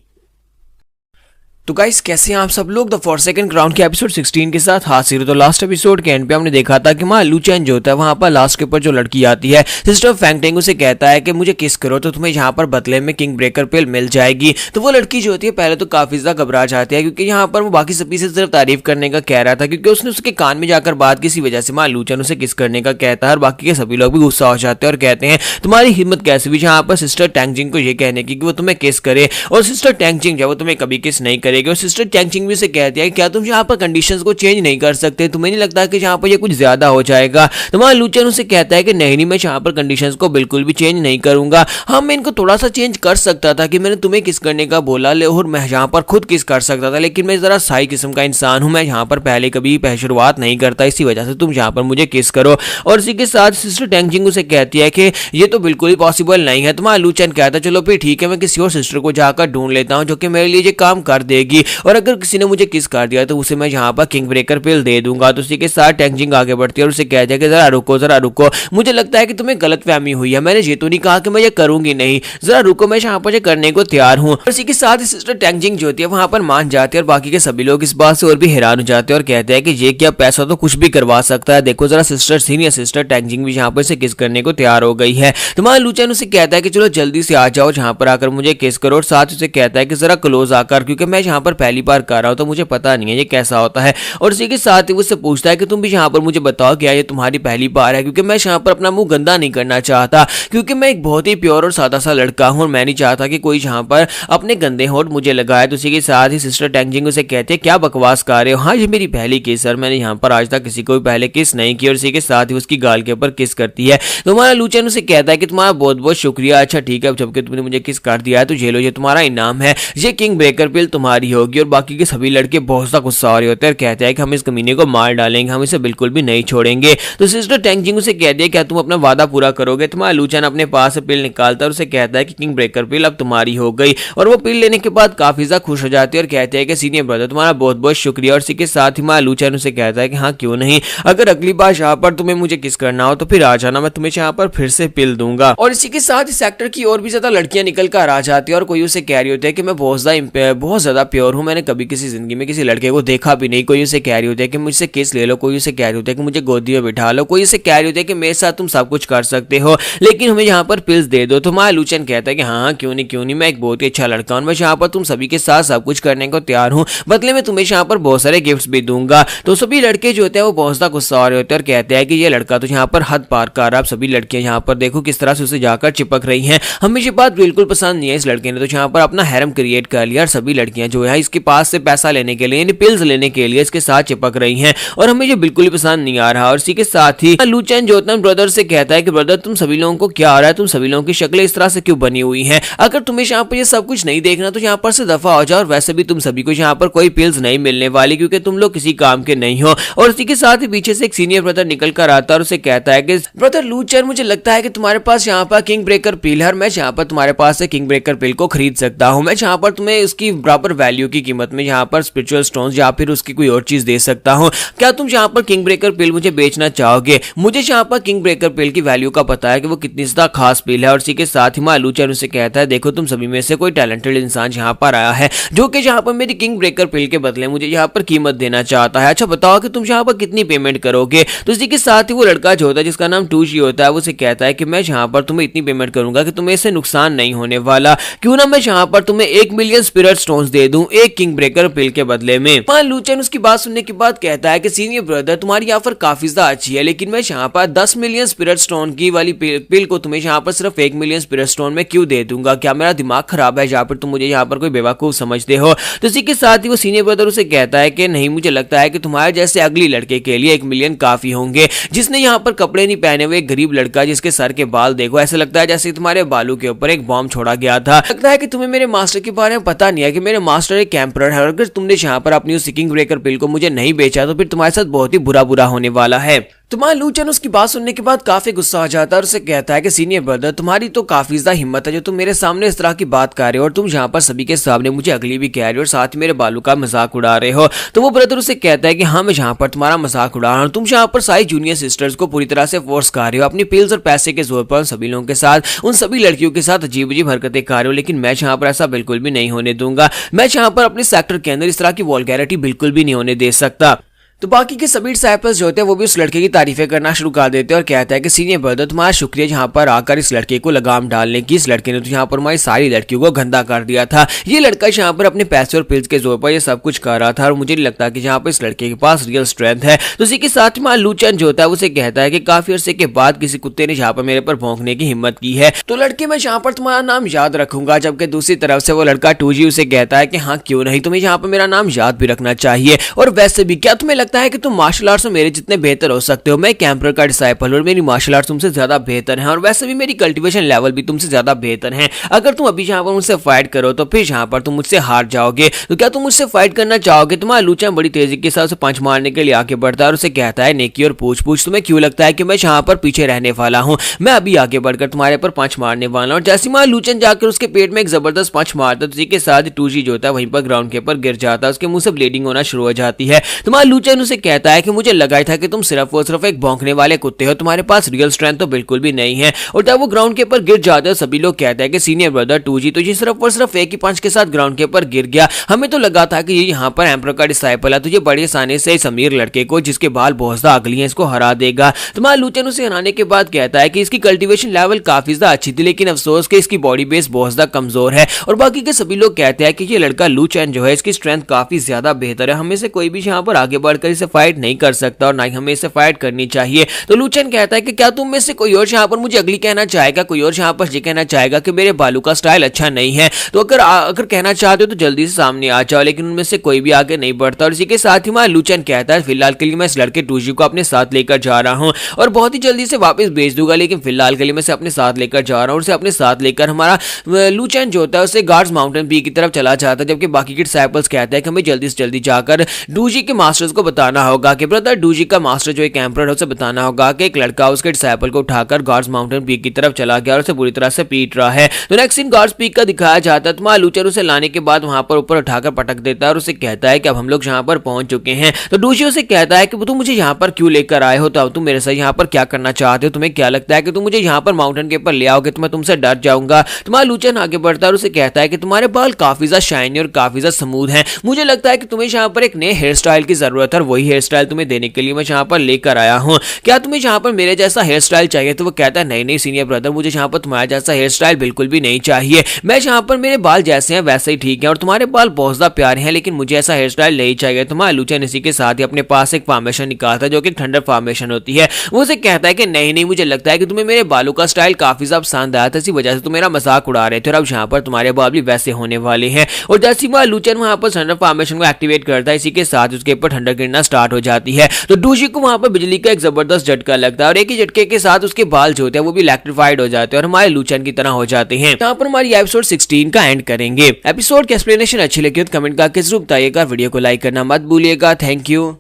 तो गाइस कैसे हैं आप सब लोग। द फॉरसेकन क्राउन के एपिसोड 16 के साथ हाजिर। तो लास्ट एपिसोड के एंड पे हमने देखा था कि वहाँ लूचन जो होता है वहां पर लास्ट के ऊपर जो लड़की आती है सिस्टर फैंगटेंग उसे कहता है कि मुझे किस करो तो तुम्हें यहाँ पर बदले में किंग ब्रेकर पिल मिल जाएगी। तो वो लड़की जो होती है पहले तो काफी ज्यादा घबरा जाती है क्योंकि यहाँ पर वो बाकी सभी से सिर्फ तारीफ करने का कह रहा था क्योंकि उसने उसके कान में जाकर बात किसी वजह से वहाँ लूचन उसे किस करने का कहता है और बाकी के सभी लोग भी गुस्सा हो जाते हैं और कहते हैं तुम्हारी हिम्मत कैसे भी यहाँ पर सिस्टर टैंगजिंग को ये कहने की कि वो तुम्हें किस करे और सिस्टर टैंगजिंग जो वो तुम्हें कभी किस नहीं करेगी। और सिस्टर टैंगजिंग भी से कहती है क्या तुम यहाँ पर कंडीशंस को चेंज नहीं कर सकते, तुम्हें नहीं लगता कि यहाँ पर ये कुछ ज्यादा हो जाएगा। तो वहाँ लूचन उसे कहता है कि नहीं मैं यहाँ पर कंडीशंस को बिल्कुल भी चेंज नहीं करूंगा। हाँ मैं इनको थोड़ा सा चेंज कर सकता था कि मैंने तुम्हें किस करने का बोला और मैं यहाँ पर खुद किस कर सकता था, लेकिन मैं जरा साई किस्म का इंसान हूँ, मैं यहाँ पर पहले कभी शुरुआत नहीं करता, इसी वजह से तुम यहाँ पर मुझे किस करो। और इसी के साथ सिस्टर टैंगजिंग उसे कहती है कि ये तो बिल्कुल ही पॉसिबल नहीं है। तुम्हारा लूचन कहता है चलो फिर ठीक है मैं किसी और सिस्टर को जाकर ढूंढ लेता हूँ जो कि मेरे लिए ये काम कर देगी और अगर किसी ने मुझे किस कर दिया तो उसे मैं यहाँ पर किंग ब्रेकर पिल दे दूंगा। तो उसी के साथ टैंगजिंग आगे बढ़ती है और उसे कहती है कि जरा रुको, मुझे लगता है कि तुम्हें गलतफहमी हुई है, मैंने ये तो नहीं कहा कि मैं ये करूंगी नहीं, जरा रुको मैं यहाँ पर करने को तैयार हूँ। इसी के साथ सिस्टर टैंगजिंग जो होती है वहां पर मान जाती है और बाकी के सभी लोग इस बात से और भी हैरान हो जाते हैं और कहते हैं कि ये क्या पैसा तो कुछ भी करवा सकता है, देखो जरा सीनियर सिस्टर टैंगजिंग भी यहाँ पर से किस करने को तैयार हो गई है। तुम्हारा लूचन उसे कहता है कि चलो जल्दी से आ जाओ यहाँ पर आकर मुझे किस करो और साथ उसे कहता है कि जरा क्लोज आकर क्योंकि मैं यहाँ पर पहली बार कर रहा हूँ, तो मुझे पता नहीं है ये कैसा होता है। और इसी के साथ ही उससे पूछता है कि तुम भी यहाँ पर मुझे बताओ क्या ये तुम्हारी पहली बार है, क्योंकि मैं यहाँ पर अपना मुंह गंदा नहीं करना चाहता, क्योंकि मैं एक बहुत ही प्योर और सादा सा लड़का हूँ और मैं नहीं चाहता कि कोई यहाँ पर अपने गंदे होठ मुझे लगाए। तो इसी के साथ ही सिस्टर टेंजिंग उसे कहते हैं क्या बकवास कर रहे हो, हाँ ये मेरी पहली किस सर, मैंने यहाँ पर आज तक किसी को भी पहले किस नहीं की। और इसी के साथ ही उसकी गाल के ऊपर किस करती है। तो हमारा लूचन उसे कहता है कि तुम्हारा बहुत बहुत शुक्रिया, अच्छा ठीक है, जबकि तुमने मुझे किस कर दिया है तो झेलो, ये तुम्हारा इनाम है, ये किंग ब्रेकर पिल तुम्हारी होगी। और बाकी के सभी लड़के बहुत सा गुस्सा हो रहे होते हैं और कहते हैं कि हम इस कमीने को मार डालेंगे, हम इसे बिल्कुल भी नहीं छोड़ेंगे। तो सिस्टर टेंजिंग उसे कहती है क्या तुम अपना वादा पूरा करोगे। तुम्हारा लूचन अपने पास से पिल निकालता है और उसे कहता है कि किंग ब्रेकर पिल अब तुम्हारी हो गई। और वो पिल लेने के बाद काफी ज्यादा खुश हो जाती है और कहते हैं कि सीनियर ब्रदर तुम्हारा बहुत बहुत शुक्रिया। और इसी के साथ ही हमारा लूचन उसे कहता है कि हाँ क्यों नहीं, अगर अगली बार यहाँ पर तुम्हें मुझे किस करना हो तो फिर आ जाना, मैं तुम्हें यहाँ पर फिर से पिल दूंगा। और इसी के साथ ही सेक्टर की और भी ज्यादा लड़कियां निकल कर आ जाती है और कोई उसे कह रही होती है कि मैं बहुत ज्यादा प्योर हूँ, मैंने कभी किसी जिंदगी में किसी लड़के को देखा भी नहीं। कोई उसे कह रही होती है कि मुझसे किस ले लो, कोई उसे कह रही होती है कि मुझे गोदी में बिठा लो, कोई उसे कह रही होती है कि मेरे साथ तुम सब कुछ कर सकते हो लेकिन हमें यहाँ पर पिल्स दे दो। तो हमारा लूचन कहता है कि हाँ क्यों नहीं, मैं एक बहुत ही अच्छा लड़का हूँ, मैं यहाँ पर तुम सभी के साथ सब कुछ करने को तैयार हूँ, बदले में तुम्हें यहाँ पर बहुत सारे गिफ्ट्स भी दूंगा। तो सभी लड़के जो होते हैं वो बहुत ज्यादा गुस्सा हो रहे होते हैं और कहते हैं कि ये लड़का तो यहाँ पर हद पार कर रहा है। सभी लड़कियां यहाँ पर देखो किस तरह से उसे जाकर चिपक रही हैं, हमें ये बात बिल्कुल पसंद नहीं है। इस लड़के ने तो यहाँ पर अपना हैरम क्रिएट कर लिया और सभी लड़कियां जो है इसके पास से पैसा लेने के लिए, पिल्स लेने के लिए इसके साथ चिपक रही हैं और हमें ये बिल्कुल ही पसंद नहीं आ रहा। और इसी के साथ ही लूचन जोतन ब्रदर से कहता है कि ब्रदर तुम सभी लोगों को क्या आ रहा है, तुम सभी लोगों की शक्लें इस तरह से क्यों बनी हुई हैं, अगर तुम्हें यहाँ पर ये सब कुछ नहीं देखना तो यहाँ पर से दफा हो जाओ। और वैसे भी तुम सभी को यहाँ पर कोई पिल्स नहीं मिलने वाली क्योंकि तुम लोग किसी काम के नहीं हो। और इसी के साथ ही पीछे से एक सीनियर ब्रदर निकल कर आता है और उसे कहता है कि ब्रदर लूचर मुझे लगता है कि तुम्हारे पास यहाँ पर किंग ब्रेकर पिल है, मैं यहाँ पर तुम्हारे पास से किंग ब्रेकर पिल को खरीद सकता हूँ, मैं यहाँ पर तुम्हें उसकी बराबर वैल्यू की कीमत में यहाँ पर स्पिरिचुअल स्टोन्स या फिर उसकी कोई और चीज दे सकता हूँ। क्या तुम यहाँ पर किंग ब्रेकर पिल मुझे बेचना चाहोगे। मुझे यहाँ पर किंग ब्रेकर पिल की वैल्यू का पता है कि वो कितनी ज्यादा खास पिल है। और इसी के साथ ही लूचर उसे कहता है देखो तुम सभी में से कोई टैलेंटेड इंसान यहाँ पर आया है जो कि यहाँ पर मेरी किंग ब्रेकर पिल के बदले मुझे यहाँ पर कीमत देना चाहता है, अच्छा बताओ कि तुम यहाँ पर कितनी पेमेंट करोगे। तो इसी के साथ ही वो लड़का जो होता है जिसका नाम टूजी होता है वो उसे कहता है कि मैं यहाँ पर तुम्हें इतनी पेमेंट करूंगा कि तुम्हें इससे नुकसान नहीं होने वाला, क्यों ना मैं यहाँ पर तुम्हें 1 मिलियन स्पिरिट स्टोन्स दे दूं एक किंग ब्रेकर पिल के बदले में। लूचन उसकी बात सुनने के बाद कहता है कि सीनियर ब्रदर तुम्हारी ऑफर काफी ज्यादा अच्छी है लेकिन मैं यहाँ पर 10 मिलियन स्पिरिट स्टोन की वाली पिल को तुम्हें यहाँ पर सिर्फ 1 मिलियन स्पिरिट स्टोन में क्यों दे दूंगा, क्या मेरा दिमाग खराब है या फिर तुम मुझे यहाँ पर कोई बेवकूफ समझते हो। तो इसी के साथ ही वो सीनियर ब्रदर उसे कहता है कि नहीं, मुझे लगता है कि तुम्हारे जैसे अगली लड़के के लिए 1 मिलियन काफी होंगे, जिसने यहाँ पर कपड़े नहीं पहने हुए एक गरीब लड़का जिसके सर के बाल देखो ऐसा लगता है जैसे तुम्हारे बालों के ऊपर एक बॉम्ब छोड़ा गया था। लगता है कि तुम्हें मेरे मास्टर के बारे में पता नहीं है कि मेरे मास्टर एक कैंपरर है और अगर तुमने यहाँ पर अपनी उस किंग ब्रेकर पिल को मुझे नहीं बेचा तो फिर तुम्हारे साथ बहुत ही बुरा होने वाला है। तुम्हारा लूचन उसकी बात सुनने के बाद काफी गुस्सा आ जाता है और उसे कहता है कि सीनियर ब्रदर तुम्हारी तो काफी ज्यादा हिम्मत है जो तुम मेरे सामने इस तरह की बात कर रहे हो और तुम यहाँ पर सभी के सामने मुझे अगली भी कह रहे हो और साथ ही मेरे बालों का मजाक उड़ा रहे हो। तो वो ब्रदर उसे कहता है कि हाँ मैं यहाँ पर तुम्हारा मजाक उड़ा रहा हूँ, तुम यहाँ पर सारी जूनियर सिस्टर्स को पूरी तरह से फोर्स कर रहे हो अपनी पिल्स और पैसे के जोर पर सभी लोगों के साथ, उन सभी लड़कियों के साथ अजीब अजीब हरकतें कर रहे हो, लेकिन मैं यहाँ पर ऐसा बिल्कुल भी नहीं होने दूंगा। मैं यहाँ पर अपने सेक्टर के अंदर इस तरह की वल्गैरिटी बिल्कुल भी नहीं होने दे सकता। तो बाकी के सभी डिसाइपल्स जो होते हैं वो भी उस लड़के की तारीफें करना शुरू कर देते हैं और कहता है कि सीनियर ब्रदर तुम्हारा शुक्रिया यहाँ पर आकर इस लड़के को लगाम डालने की, इस लड़के ने तो यहाँ पर हमारी सारी लड़कियों को गंदा कर दिया था, ये लड़का यहाँ पर अपने पैसे और पिल्स के जोर पर ये सब कुछ कर रहा था और मुझे नहीं लगता कि यहाँ पर इस लड़के के पास रियल स्ट्रेंथ है। तो इसी के साथ ही लूचन जो होता है उसे कहता है कि काफी अरसे के बाद किसी कुत्ते ने यहाँ पर मेरे पर भौंकने की हिम्मत की है, तो लड़के मैं यहाँ पर तुम्हारा नाम याद रखूंगा। जबकि दूसरी तरफ से वो लड़का टूजी उसे कहता है कि हाँ क्यों नहीं, तुम्हें यहाँ पर मेरा नाम याद भी रखना चाहिए। और वैसे भी क्या तुम्हें लगता है कि तुम मार्शल आर्ट्स में मेरे जितने बेहतर हो सकते हो, मैं कैंपर का डिसाइपल और मेरी मार्शल आर्ट्स तुमसे ज्यादा बेहतर है और वैसे भी मेरी कल्टीवेशन लेवल भी तुमसे ज्यादा बेहतर है। अगर तुम अभी यहाँ पर मुझसे फाइट करो तो फिर यहाँ पर तुम मुझसे हार जाओगे, तो क्या तुम मुझसे फाइट करना चाहोगे। तुम्हारा लूचन बड़ी तेजी के साथ पंच मारने के लिए आगे बढ़ता है और उसे कहता है नेकी और पूछ पूछ तुम्हें क्यों लगता है कि मैं यहाँ पर पीछे रहने वाला हूँ, मैं अभी आगे बढ़कर तुम्हारे पर पंच मारने वाला हूँ। जैसे मां लूचन जाकर उसके पेट में एक जबरदस्त पंच मारता है, उसी के साथ टूजी जो होता है वहीं पर ग्राउंड के ऊपर गिर जाता है, उसके मुंह से ब्लीडिंग होना शुरू हो जाती है। तुम्हारा लूचन लूचन उसे कहता है कि मुझे लगा ही था कि तुम सिर्फ और सिर्फ एक भौंकने वाले कुत्ते हो, तुम्हारे पास रियल स्ट्रेंथ तो बिल्कुल भी नहीं है। और जब वो ग्राउंड के ऊपर गिर जाते हैं सभी लोग कहते हैं कि सीनियर ब्रदर 2G तो ये सिर्फ और सिर्फ एक ही पंच के साथ ग्राउंड के ऊपर गिर गया, हमें तो लगा था कि ये यहाँ पर एम्परर का डिसाइपल है, तो ये बड़ी आसानी से इस अमीर लड़के को जिसके बाल बहुत ज्यादा अगली हैं इसको हरा देगा। तुम्हारा लूचन उसे हराने के बाद कहता है कि इसकी कल्टीवेशन लेवल काफी ज्यादा अच्छी थी, लेकिन अफसोस कि इसकी बॉडी बेस बहुत ज्यादा कमजोर है। और बाकी के सभी लोग कहते हैं कि ये लड़का लूचन जो है इसकी स्ट्रेंथ काफी ज्यादा बेहतर है, हमें से कोई भी यहाँ पर आगे बढ़कर इसे फाइट नहीं कर सकता और ना ही हमें इसे फाइट करनी चाहिए। तो लूचन कहता है कि क्या तुम में से कोई और यहाँ पर मुझे अगली कहना चाहेगा, कोई और यहाँ पर ये कहना चाहेगा कि मेरे बालों का स्टाइल अच्छा नहीं है, तो अगर कहना चाहते हो तो जल्दी से सामने आ जाओ। लेकिन उनमें से कोई भी आगे नहीं बढ़ता और इसी के साथ ही लूचन कहता है फिलहाल के लिए मैं इस लड़के 2G को अपने साथ लेकर जा रहा हूँ और बहुत ही जल्दी से वापस भेज दूंगा, लेकिन फिलहाल के लिए मैं इसे अपने साथ लेकर जा रहा हूँ। उसे अपने साथ लेकर हमारा लूचन जो होता है उसे गार्ड्स माउंटेन पीक की तरफ चला जाता है, जबकि बाकी के डिसाइपल्स कहते हैं कि हमें जल्दी से जल्दी जाकर 2G के मास्टर्स को बताना होगा कि ब्रदर 2G का मास्टर जो एक एम्परर है उसे बताना होगा कि एक लड़का उसके डिसाइपल को उठाकर गार्ड्स माउंटेन पीक की तरफ चला गया और उसे बुरी तरह से पीट रहा है। तो नेक्स्ट सीन गार्ड्स पीक का दिखाया जाता है। तुम्हारा लूचन उसे लाने के बाद वहां पर ऊपर उठाकर पटक देता है और उसे कहता है कि अब हम लोग यहाँ पर पहुंच चुके हैं। तो 2G उसे कहता है कि तुम मुझे यहाँ पर क्यों लेकर आए हो, तो अब तुम मेरे साथ यहाँ पर क्या करना चाहते हो, तुम्हें क्या लगता है कि तुम मुझे यहाँ पर माउंटेन के ऊपर ले आओगे तो मैं तुमसे डर जाऊंगा। तुम्हारा लूचन आगे बढ़ता है और उसे कहता है कि तुम्हारे बाल काफी ज्यादा शाइनी और काफी ज्यादा स्मूथ हैं, मुझे लगता है कि तुम्हें यहाँ पर एक नए हेयर स्टाइल की जरूरत है और वही हेयर स्टाइल तुम्हें देने के लिए मैं यहाँ पर लेकर आया हूँ, क्या तुम्हें यहाँ पर मेरे जैसा हेयर स्टाइल चाहिए। तो वो कहता है नहीं नहीं सीनियर ब्रदर, मुझे यहाँ पर तुम्हारा जैसा हेयर स्टाइल बिल्कुल भी नहीं चाहिए, मैं यहाँ पर मेरे बाल जैसे हैं वैसे ही ठीक है और तुम्हारे बाल बहुत ज्यादा प्यारे हैं, लेकिन मुझे ऐसा हेयर स्टाइल नहीं चाहिए। तुम्हारा लूचन इसी के साथ ही अपने पास एक फॉर्मेशन निकालता है जो कि थंडर फॉर्मेशन होती है। वो उसे कहता है कि नहीं नहीं, मुझे लगता है कि तुम्हें मेरे बालों का स्टाइल काफी ज्यादा पसंद आया था, इसी वजह से तुम मेरा मजाक उड़ा रहे थे और अब यहाँ पर तुम्हारे बाल भी वैसे होने वाले हैं। और जैसे ही लूचन वहां पर थंडर फॉर्मेशन को एक्टिवेट करता है, इसी के साथ उसके ऊपर ठंडर गिरना स्टार्ट हो जाती है। तो 2G को वहां पर बिजली का एक जबरदस्त झटका लगता है और एक ही झटके के साथ उसके बाल जो होते हैं वो भी इलेक्ट्रिफाइड हो जाते हैं और हमारे लूचन की तरह हो जाते हैं। यहाँ पर हमारी एपिसोड 16 का एंड करेंगे। एपिसोड की एक्सप्लेनेशन अच्छी लगी तो कमेंट करके जरूर बताइएगा, वीडियो को लाइक करना मत भूलिएगा। Thank you.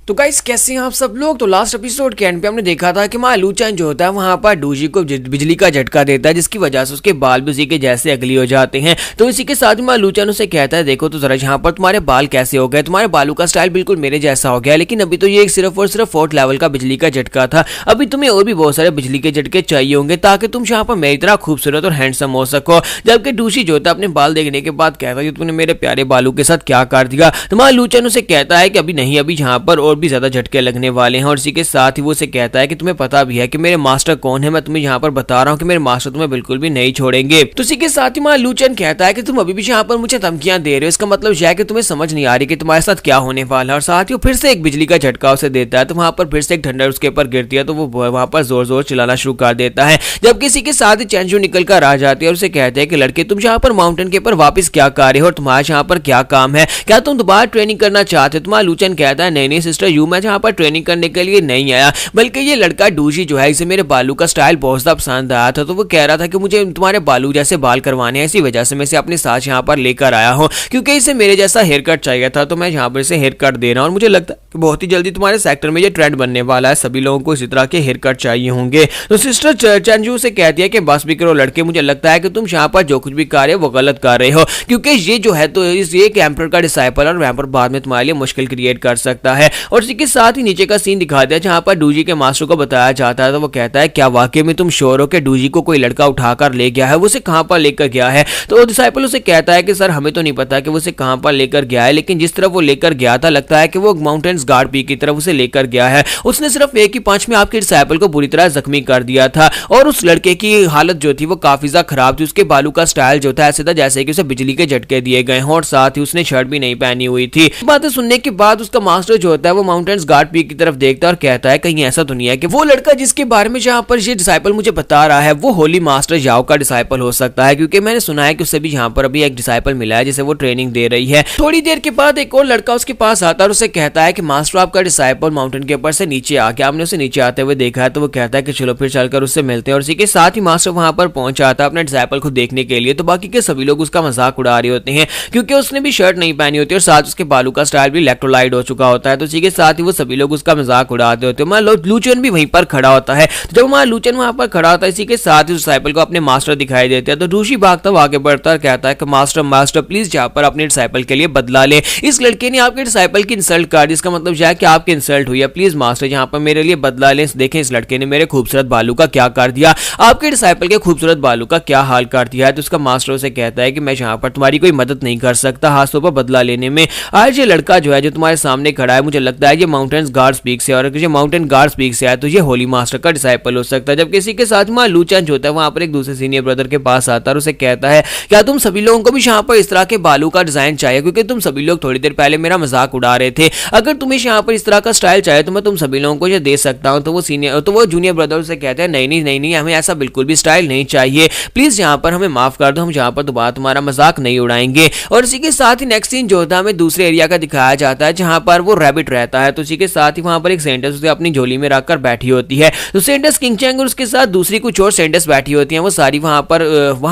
तो गाइस कैसे हैं आप सब लोग। तो लास्ट एपिसोड के एंड पे हमने देखा था कि लूचन जो होता है वहां पर 2G को बिजली का झटका देता है, जिसकी वजह से उसके बाल भी उसी के जैसे अगली हो जाते हैं। तो इसी के साथ ही लूचन उसे कहता है देखो तो जरा यहाँ पर तुम्हारे बाल कैसे हो गए, तुम्हारे बालों का स्टाइल बिल्कुल मेरे जैसा हो गया, लेकिन अभी तो ये सिर्फ और सिर्फ 4th लेवल का बिजली का झटका था, अभी तुम्हें और भी बहुत सारे बिजली के झटके चाहिए होंगे ताकि तुम यहाँ पर मेरी तरह खूबसूरत और हैंडसम हो सको। जबकि 2G जो होता है अपने बाल देखने के बाद कहता है तुमने मेरे प्यारे बालों के साथ क्या कर दिया। तुम्हारा लूचन उसे कहता है कि अभी नहीं, अभी यहाँ पर और भी ज्यादा झटके लगने वाले हैं और इसी के साथ ही वो उसे कहता है कि तुम्हें पता भी है कि मेरे मास्टर कौन है, मैं तुम्हें यहाँ पर बता रहा हूँ कि मेरे मास्टर तुम्हें बिल्कुल भी नहीं छोड़ेंगे। तो इसी के साथ ही लूचन कहता है कि तुम अभी भी यहाँ पर मुझे धमकियां दे रहे हो, इसका मतलब यह है कि तुम्हें समझ नहीं आ रही कि तुम्हारे साथ क्या होने वाला है। और साथ ही फिर से एक बिजली का झटका उसे देता है, तो वहां पर फिर से एक ठंडर उसके ऊपर गिरती है, तो वो वहां पर जोर जोर चिल्लाना शुरू कर देता है। जब किसी के साथ ही चैंजू निकल कर आ जाती है और उसे कहते हैं कि लड़के तुम यहाँ पर माउंटेन के ऊपर वापस क्या कर रहे हो और तुम्हारा यहाँ पर क्या काम है, क्या तुम दोबारा ट्रेनिंग करना चाहते हो। तुम्हारा लूचन कहता है नहीं नहीं सिस्टर यू, मैं यहाँ पर ट्रेनिंग करने के लिए नहीं आया, बल्कि ये लड़का 2G जो है इसे मेरे बालों का स्टाइल बहुत ज्यादा पसंद आया था, तो वो कह रहा था कि मुझे तुम्हारे बालों जैसे बाल करवाने हैं, इसी वजह से मैं इसे अपने साथ यहाँ पर लेकर आया हूँ, क्योंकि इसे मेरे जैसा हेयर कट चाहिए था, तो मैं यहाँ पर इसे हेयर कट दे रहा हूँ। और मुझे लगता है कि बहुत ही जल्दी तुम्हारे सेक्टर में ये ट्रेंड बनने वाला है, सभी लोगों को इसी तरह के हेयर कट चाहिए होंगे। तो सिस्टर चंजू से कहती है कि बस भी करो लड़के, मुझे लगता है कि तुम यहाँ पर जो कुछ भी कर रहे हो वो गलत कर रहे हो, क्योंकि ये जो है तो ये एक एम्परर का डिसाइपल और एम्परर बाद में तुम्हारे लिए मुश्किल क्रिएट कर सकता है। और इसी के साथ ही नीचे का सीन दिखा दिया जहाँ पर 2G के मास्टर को बताया जाता है, तो वो कहता है क्या वाकई में तुम श्योर हो कि 2G को कोई लड़का उठाकर ले गया है, वो उसे कहां पर लेकर गया है। तो डिसाइपल उसे कहता है कि सर हमें तो नहीं पता कि वो उसे कहां पर लेकर गया है, लेकिन जिस तरफ वो लेकर गया था लगता है कि वो माउंटेन्स गार्ड पीक की तरफ उसे लेकर गया है। उसने सिर्फ एक ही पंच में आपके डिसाइपल को बुरी तरह जख्मी कर दिया था और उस लड़के की हालत जो थी वो काफी ज्यादा खराब थी, उसके बालों का स्टाइल जो था ऐसे था जैसे कि उसे बिजली के झटके दिए गए हों और साथ ही उसने शर्ट भी नहीं पहनी हुई थी। बातें सुनने के बाद उसका मास्टर जो होता है वो माउंटेन्स गार्ड पीक की तरफ देखता है और कहता है कहीं ऐसा तो नहीं है कि वो लड़का जिसके बारे में जहां पर ये डिसाइपल मुझे बता रहा है वो होली मास्टर याओ का डिसाइपल हो सकता है, क्योंकि मैंने सुना है कि उसे भी यहाँ पर अभी एक डिसाइपल मिला है जिसे वो ट्रेनिंग दे रही है। थोड़ी देर के बाद एक और लड़का उसके पास आता है और उसे कहता है कि मास्टर आपका डिसाइपल माउंटेन के ऊपर से नीचे आ गया, आपने उसे नीचे आते हुए देखा है। तो वो कहता है कि चलो फिर चलकर उससे मिलते हैं और इसी के साथ ही मास्टर वहां पर पहुंच जाता है अपने डिसाइपल को देखने के लिए। तो बाकी के सभी लोग उसका मजाक उड़ा रहे होते हैं क्योंकि उसने भी शर्ट नहीं पहनी होती और साथ उसके बालों का स्टाइल भी इलेक्ट्रोलाइट हो चुका होता है। तो इसी के साथ ही वो सभी लोग उसका मजाक उड़ाते होते हैं। हमारा लूचन भी वहीं पर खड़ा होता है। तो जब हमारा लूचन वहां पर खड़ा होता है, इसी के साथ ही डिसाइपल को अपने मास्टर दिखाई देते हैं। तो डूशी भागता हुआ आगे बढ़ता है, कहता है कि मास्टर प्लीज यहाँ पर अपने डिसाइपल के लिए बदला ले। इस लड़के ने आपके डिसाइपल की इंसल्ट कर दी, इसका मतलब यह है कि आपकी इंसल्ट हुई है, प्लीज मास्टर यहाँ पर मेरे लिए बदला ले। देखें इस लड़के ने मेरे खूबसूरत बालू का क्या कर दिया, आपके डिसाइपल के खूबसूरत बालू का क्या हाल कर दिया है। तो उसका मास्टर उसे कहता है कि मैं यहाँ पर तुम्हारी कोई मदद नहीं कर सकता हाथों पर बदला लेने में। आज ये लड़का जो है जो तुम्हारे सामने खड़ा है, मुझे लगता है ये माउंटेन गार्ड स्पीक से, और अगर ये माउंटेन गार्ड स्पीक से है तो ये होली मास्टर का डिसाइपल हो सकता है। जब किसी के साथ वहां लूचन जो होता है वहां पर एक दूसरे सीनियर ब्रदर के पास आता है और उसे कहता है क्या तुम सभी लोगों को भी यहाँ पर इस तरह के बालू का डिजाइन चाहिए, क्योंकि तुम सभी लोग थोड़ी देर पहले मेरा मजाक उड़ा रहे थे। अगर तुम्हें यहाँ पर इस तरह का स्टाइल चाहिए तो मैं तुम सभी लोगों को ये दे सकता हूँ। तो वो जूनियर ब्रदर से कहते हैं नहीं, हमें ऐसा बिल्कुल भी स्टाइल नहीं चाहिए, प्लीज यहाँ पर हमें माफ कर दो, हम यहाँ पर दोबारा तुम्हारा मजाक नहीं उड़ाएंगे। और इसी के साथ ही नेक्स्ट सीन जो होता है हमें दूसरे एरिया का दिखाया जाता है जहां पर वो रैबिट रहता है। तो इसी के साथ ही वहां पर एक सेंटस उसे अपनी झोली में रखकर बैठी होती है। तो सेंटस किंगचैंग और उसके साथ दूसरी कुछ और सेंटस बैठी होती हैं, वो सारी वहां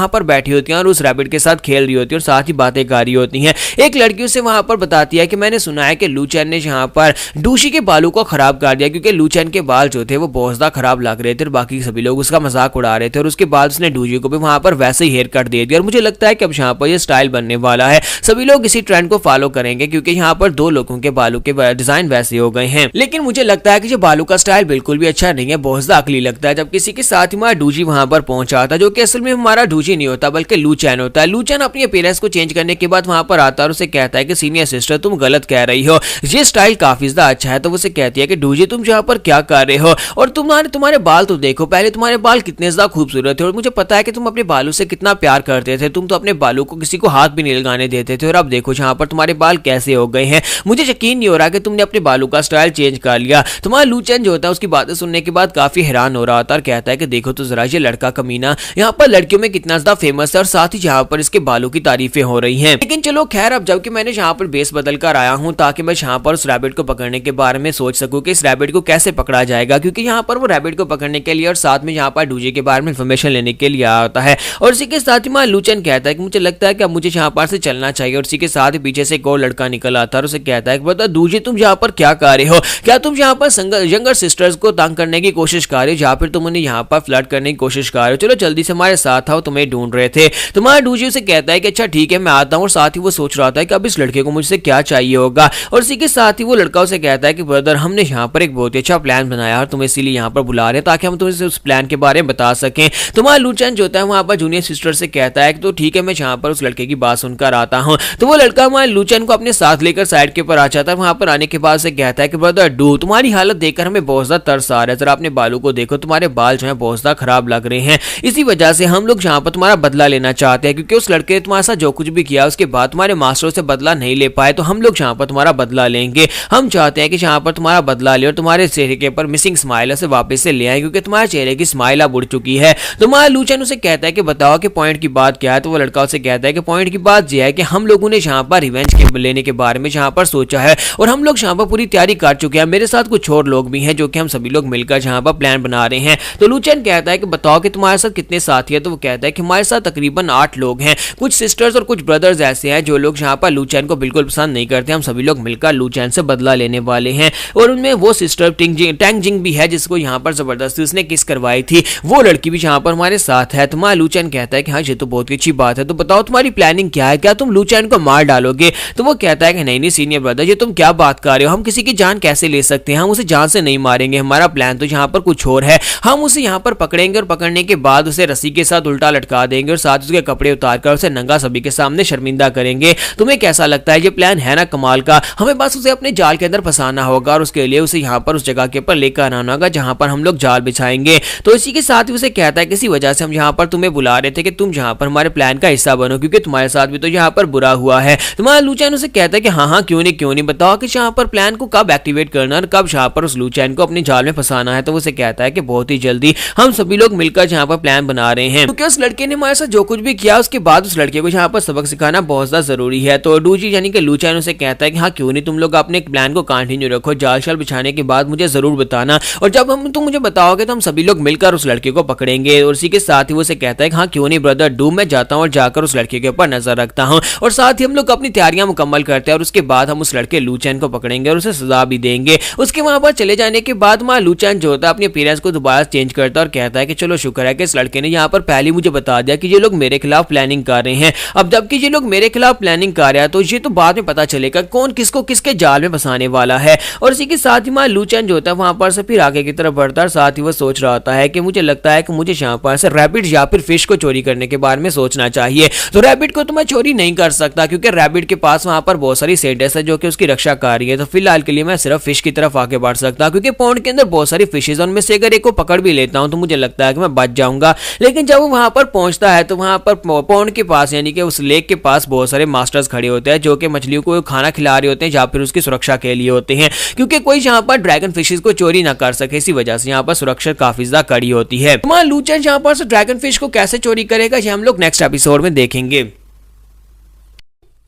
पर बैठी होती हैं और उस रैबिट के साथ खेल रही होती है और साथ ही बातें कर रही होती हैं। एक लड़की उसे वहां पर बताती है कि मैंने सुना है कि लूचन ने यहाँ पर डूशी के बालों को खराब कर दिया, क्योंकि लूचन के बाल जो थे वो बहुत ज्यादा खराब लग रहे थे और बाकी सभी लोग उसका मजाक उड़ा रहे थे, और उसके बाद उसने डूशी को भी वहां पर वैसे ही हेयर कट दे दिया। और मुझे लगता है कि अब यहाँ पर ये स्टाइल बनने वाला है, सभी लोग इसी ट्रेंड को फॉलो करेंगे, क्योंकि यहाँ पर दो लोगों के बालों के डिजाइन वैसे हो गए हैं। लेकिन मुझे लगता है कि ये बालों का स्टाइल बिल्कुल भी अच्छा नहीं है, बहुत ज्यादा अकली लगता है। जब किसी के साथ ही हमारा डूजी वहां पर पहुंचा था, जो कि असल में हमारा डूजी नहीं होता बल्कि लूचैन होता है। लूचैन अपनी अपीयरेंस को चेंज करने के बाद वहां पर आता है और उसे कहता है कि सीनियर सिस्टर तुम गलत कह रही हो, ये स्टाइल काफी ज्यादा अच्छा है। तो उसे कहती है कि डूजी तुम यहाँ पर क्या कर रहे हो, और तुम्हारे बाल तो देखो, पहले तुम्हारे बाल कितने ज्यादा खूबसूरत थे और मुझे पता है कि तुम अपने बालों से कितना प्यार करते थे, तुम तो अपने बालों को किसी को हाथ भी नहीं लगाने देते थे, और अब देखो यहाँ पर तुम्हारे बाल कैसे हो गए हैं। मुझे यकीन नहीं हो रहा कि तुमने अपने बालों का स्टाइल चेंज कर लिया। तुम्हारा लूचैन जो होता है उसकी बातें सुनने के बाद काफी हैरान हो रहा होता है और कहता है कि देखो तो जरा ये लड़का कमीना यहाँ पर लड़कियों में कितना ज्यादा फेमस है और साथ ही यहाँ पर इसके बालों की तारीफें हो रही हैं। लेकिन चलो खैर, अब जबकि मैंने यहाँ पर बेस बदल कर आया हूँ ताकि मैं यहाँ पर उस रैबिट को पकड़ने के बारे में सोच सकूं कि इस रैबिट को कैसे पकड़ा जाएगा, क्योंकि यहाँ पर वो रैबिट को पकड़ने के लिए और साथ में यहाँ पर डूजी के बारे में इन्फॉर्मेशन लेने के लिए आया होता है। और इसी के साथ ही मैं लूचन कहता है कि मुझे लगता है कि अब मुझे यहाँ पर से चलना चाहिए, और इसी के साथ ही पीछे से एक और लड़का निकल आता है और उसे कहता है कि बता डूजी तुम यहाँ पर क्या कर रहे हो, क्या तुम यहाँ पर यंगर सिस्टर्स को तंग करने की कोशिश कर रहे हो या फिर तुम उन्हें यहाँ पर फ्लर्ट करने की कोशिश कर रहे हो, चलो जल्दी से हमारे साथ आओ, तुम्हें ढूंढ रहे थे। तुम्हारा डूजी उसे कहता है कि अच्छा ठीक है मैं आता हूँ, और साथ ही वो सोच रहा था कि अब इस लड़के को मुझसे क्या चाहिए होगा। और इसी के साथ ही वो लड़का उसे कहता है कि ब्रदर हमने यहाँ पर एक बहुत ही अच्छा प्लान बनाया और तुम्हें इसीलिए यहाँ पर बुला रहे हैं ताकि हम तुम्हें उस प्लान के बारे में बता सकें। तुम्हारा लूचैन जो होता है वहां पर जूनियर सिस्टर से कहता है कि तो ठीक है मैं यहाँ पर उस लड़के की बात सुनकर आता हूँ। तो वो लड़का हमारे लूचैन को अपने साथ लेकर साइड के ऊपर आ जाता है। वहां पर आने के बाद से कहता है कि ब्रदर डू तुम्हारी हालत देखकर हमें बहुत ज्यादा तरस आ रहा है, जरा अपने बालों को देखो, तुम्हारे बाल जो है बहुत ज्यादा खराब लग रहे हैं, इसी वजह से हम लोग यहाँ पर तुम्हारा बदला लेना चाहते हैं, क्योंकि उस लड़के ने तुम्हारे साथ जो कुछ भी किया उसके बाद तुम्हारे मास्टर से बदला नहीं ले पाए, तो हम लोग यहाँ पर तुम्हारा बदला लेंगे। हम चाहते हैं कि यहाँ पर तुम्हारा बदला ले और तुम्हारे चेहरे के ऊपर मिसिंग स्माइल से वापस से ले आए, क्योंकि तुम्हारे चेहरे की स्माइल अब उड़ चुकी है। तुम्हारा लूचैन उसे कहता है कि बताओ कि पॉइंट की बात क्या है। तो वो लड़का उसे कहता है कि पॉइंट की बात यह है कि हम लोगों ने यहाँ पर रिवेंज लेने के बारे में यहाँ पर सोचा है और हम लोग यहाँ पर पूरी तैयारी कर चुके हैं। मेरे साथ कुछ और लोग भी हैं जो कि हम सभी लोग मिलकर यहाँ पर प्लान बना रहे हैं। तो लूचैन कहता है कि बताओ कि तुम्हारे साथ कितने साथी हैं। तो वो कहता है कि हमारे साथ तकरीबन 8 लोग हैं, कुछ सिस्टर्स और कुछ ब्रदर्स ऐसे हैं जो लोग यहाँ पर लूचैन को बिल्कुल पसंद नहीं करते। हम सभी लोग मिलकर लूचैन से बदला लेने वाले हैं, और उनमें वो सिस्टर टैंग जिंग भी है जिसको यहाँ पर जबरदस्ती उसने किस करवाई थी, वो लड़की भी यहाँ पर हमारे साथ है। तुम्हारा लूचैन कहता है कि हाँ ये तो बहुत ही अच्छी बात है, तो बताओ तुम्हारी प्लानिंग क्या है, क्या तुम लूचैन को मार डालोगे। तो वो कहता है कि नहीं सीनियर ब्रदर ये तुम क्या बात कर रहे हो, हम किसी की जान कैसे ले सकते हैं, हम उसे जान से नहीं मारेंगे, हमारा प्लान तो यहाँ पर कुछ और है। हम उसे यहाँ पर पकड़ेंगे और पकड़ने के बाद उसे रस्सी के साथ उल्टा लटका देंगे और साथ उसके कपड़े उतारकर उसे नंगा सभी के सामने शर्मिंदा करेंगे। तुम्हें कैसा लगता है ये प्लान है ना कमाल का। हमें बस उसे अपने जाल के अंदर फंसाना होगा और उसके लिए उसे यहाँ पर उस जगह के ऊपर लेकर आना होगा जहाँ पर हम लोग जाल बिछाएंगे। तो इसी के साथ ही उसे कहता है किसी वजह से हम यहाँ पर तुम्हें बुला रहे थे कि तुम यहाँ पर हमारे प्लान का हिस्सा बनो, क्योंकि तुम्हारे साथ भी तो यहाँ पर बुरा हुआ है। तुम्हारा लूचैन उसे कहता है कि हाँ क्यों नहीं बताओ कि यहाँ पर प्लान को कब एक्टिवेट करना और कब यहाँ पर उस लूचैन को अपने जाल में फंसाना है। तो उसे कहता है कि बहुत ही जल्दी हम सभी लोग मिलकर यहाँ पर प्लान बना रहे हैं, क्योंकि उस लड़के ने हमारे साथ जो कुछ भी किया उसके बाद उस लड़के को यहाँ पर सबक सिखाना बहुत ज्यादा जरूरी है। तो डूजी यानी कि लूचैन उसे कहता है कि हाँ क्यों नहीं तुम लोग अपने प्लान को कंटिन्यू रखो, जाल शाल बिछाने के बाद मुझे जरूर बताना, और जब तुम मुझे बताओगे तो हम सभी लोग मिलकर उस लड़के को पकड़ेंगे। और इसी के साथ ही वो उसे कहता है कि हाँ क्यों नहीं ब्रदर डू, मैं जाता हूँ और जाकर उस लड़के के ऊपर नजर रखता हूँ, और साथ ही हम लोग अपनी तैयारियां मुकम्मल करते हैं और उसके बाद हम उस लड़के लूचैन को पकड़ेंगे और उसे सजा भी देंगे। उसके वहां पर चले जाने के बाद माँ लूचैन जो होता है अपनी अपीयरेंस को दोबारा चेंज करता है और कहता है कि चलो शुक्र है कि इस लड़के ने यहाँ पर पहले मुझे बता दिया कि ये लोग मेरे खिलाफ प्लानिंग कर रहे हैं। अब जबकि ये लोग मेरे खिलाफ प्लानिंग कर रहे हैं तो ये तो बाद में पता चलेगा कौन किसको किसके जाल में फंसाने वाला है। और इसी के साथ ही माँ लूचैन जो होता है वहां पर से फिर आगे की तरफ बढ़ता है। साथ ही वो सोच रहा होता है कि मुझे लगता है कि मुझे यहाँ पर से रैबिट या फिर फिश को चोरी करने के बारे में सोचना चाहिए। तो रैबिट को तो मैं चोरी नहीं कर सकता क्योंकि रैबिट के पास वहां पर बहुत सारी सेंटेंस है जो कि उसकी रक्षा कर रही है। तो फिलहाल के लिए मैं सिर्फ फिश की तरफ आगे बढ़ सकता हूं क्योंकि पॉन्ड के अंदर बहुत सारी फिशेज, उनमें से अगर एक को पकड़ भी लेता हूं तो मुझे लगता है कि मैं बच जाऊंगा। लेकिन जब वो वहां पर पहुंचता है तो वहां पर पॉन्ड के पास यानी कि उस लेक के पास बहुत सारे मास्टर्स खड़े होते हैं जो कि मछलियों को खाना खिला रहे होते हैं या फिर उसकी सुरक्षा के लिए होते हैं, क्योंकि कोई यहाँ पर ड्रैगन फिशेज को चोरी ना कर सके। इसी वजह से यहाँ पर सुरक्षा काफी ज्यादा कड़ी होती है। तो लूचैन यहाँ पर ड्रैगन फिश को कैसे चोरी करेगा ये हम लोग नेक्स्ट एपिसोड में देखेंगे।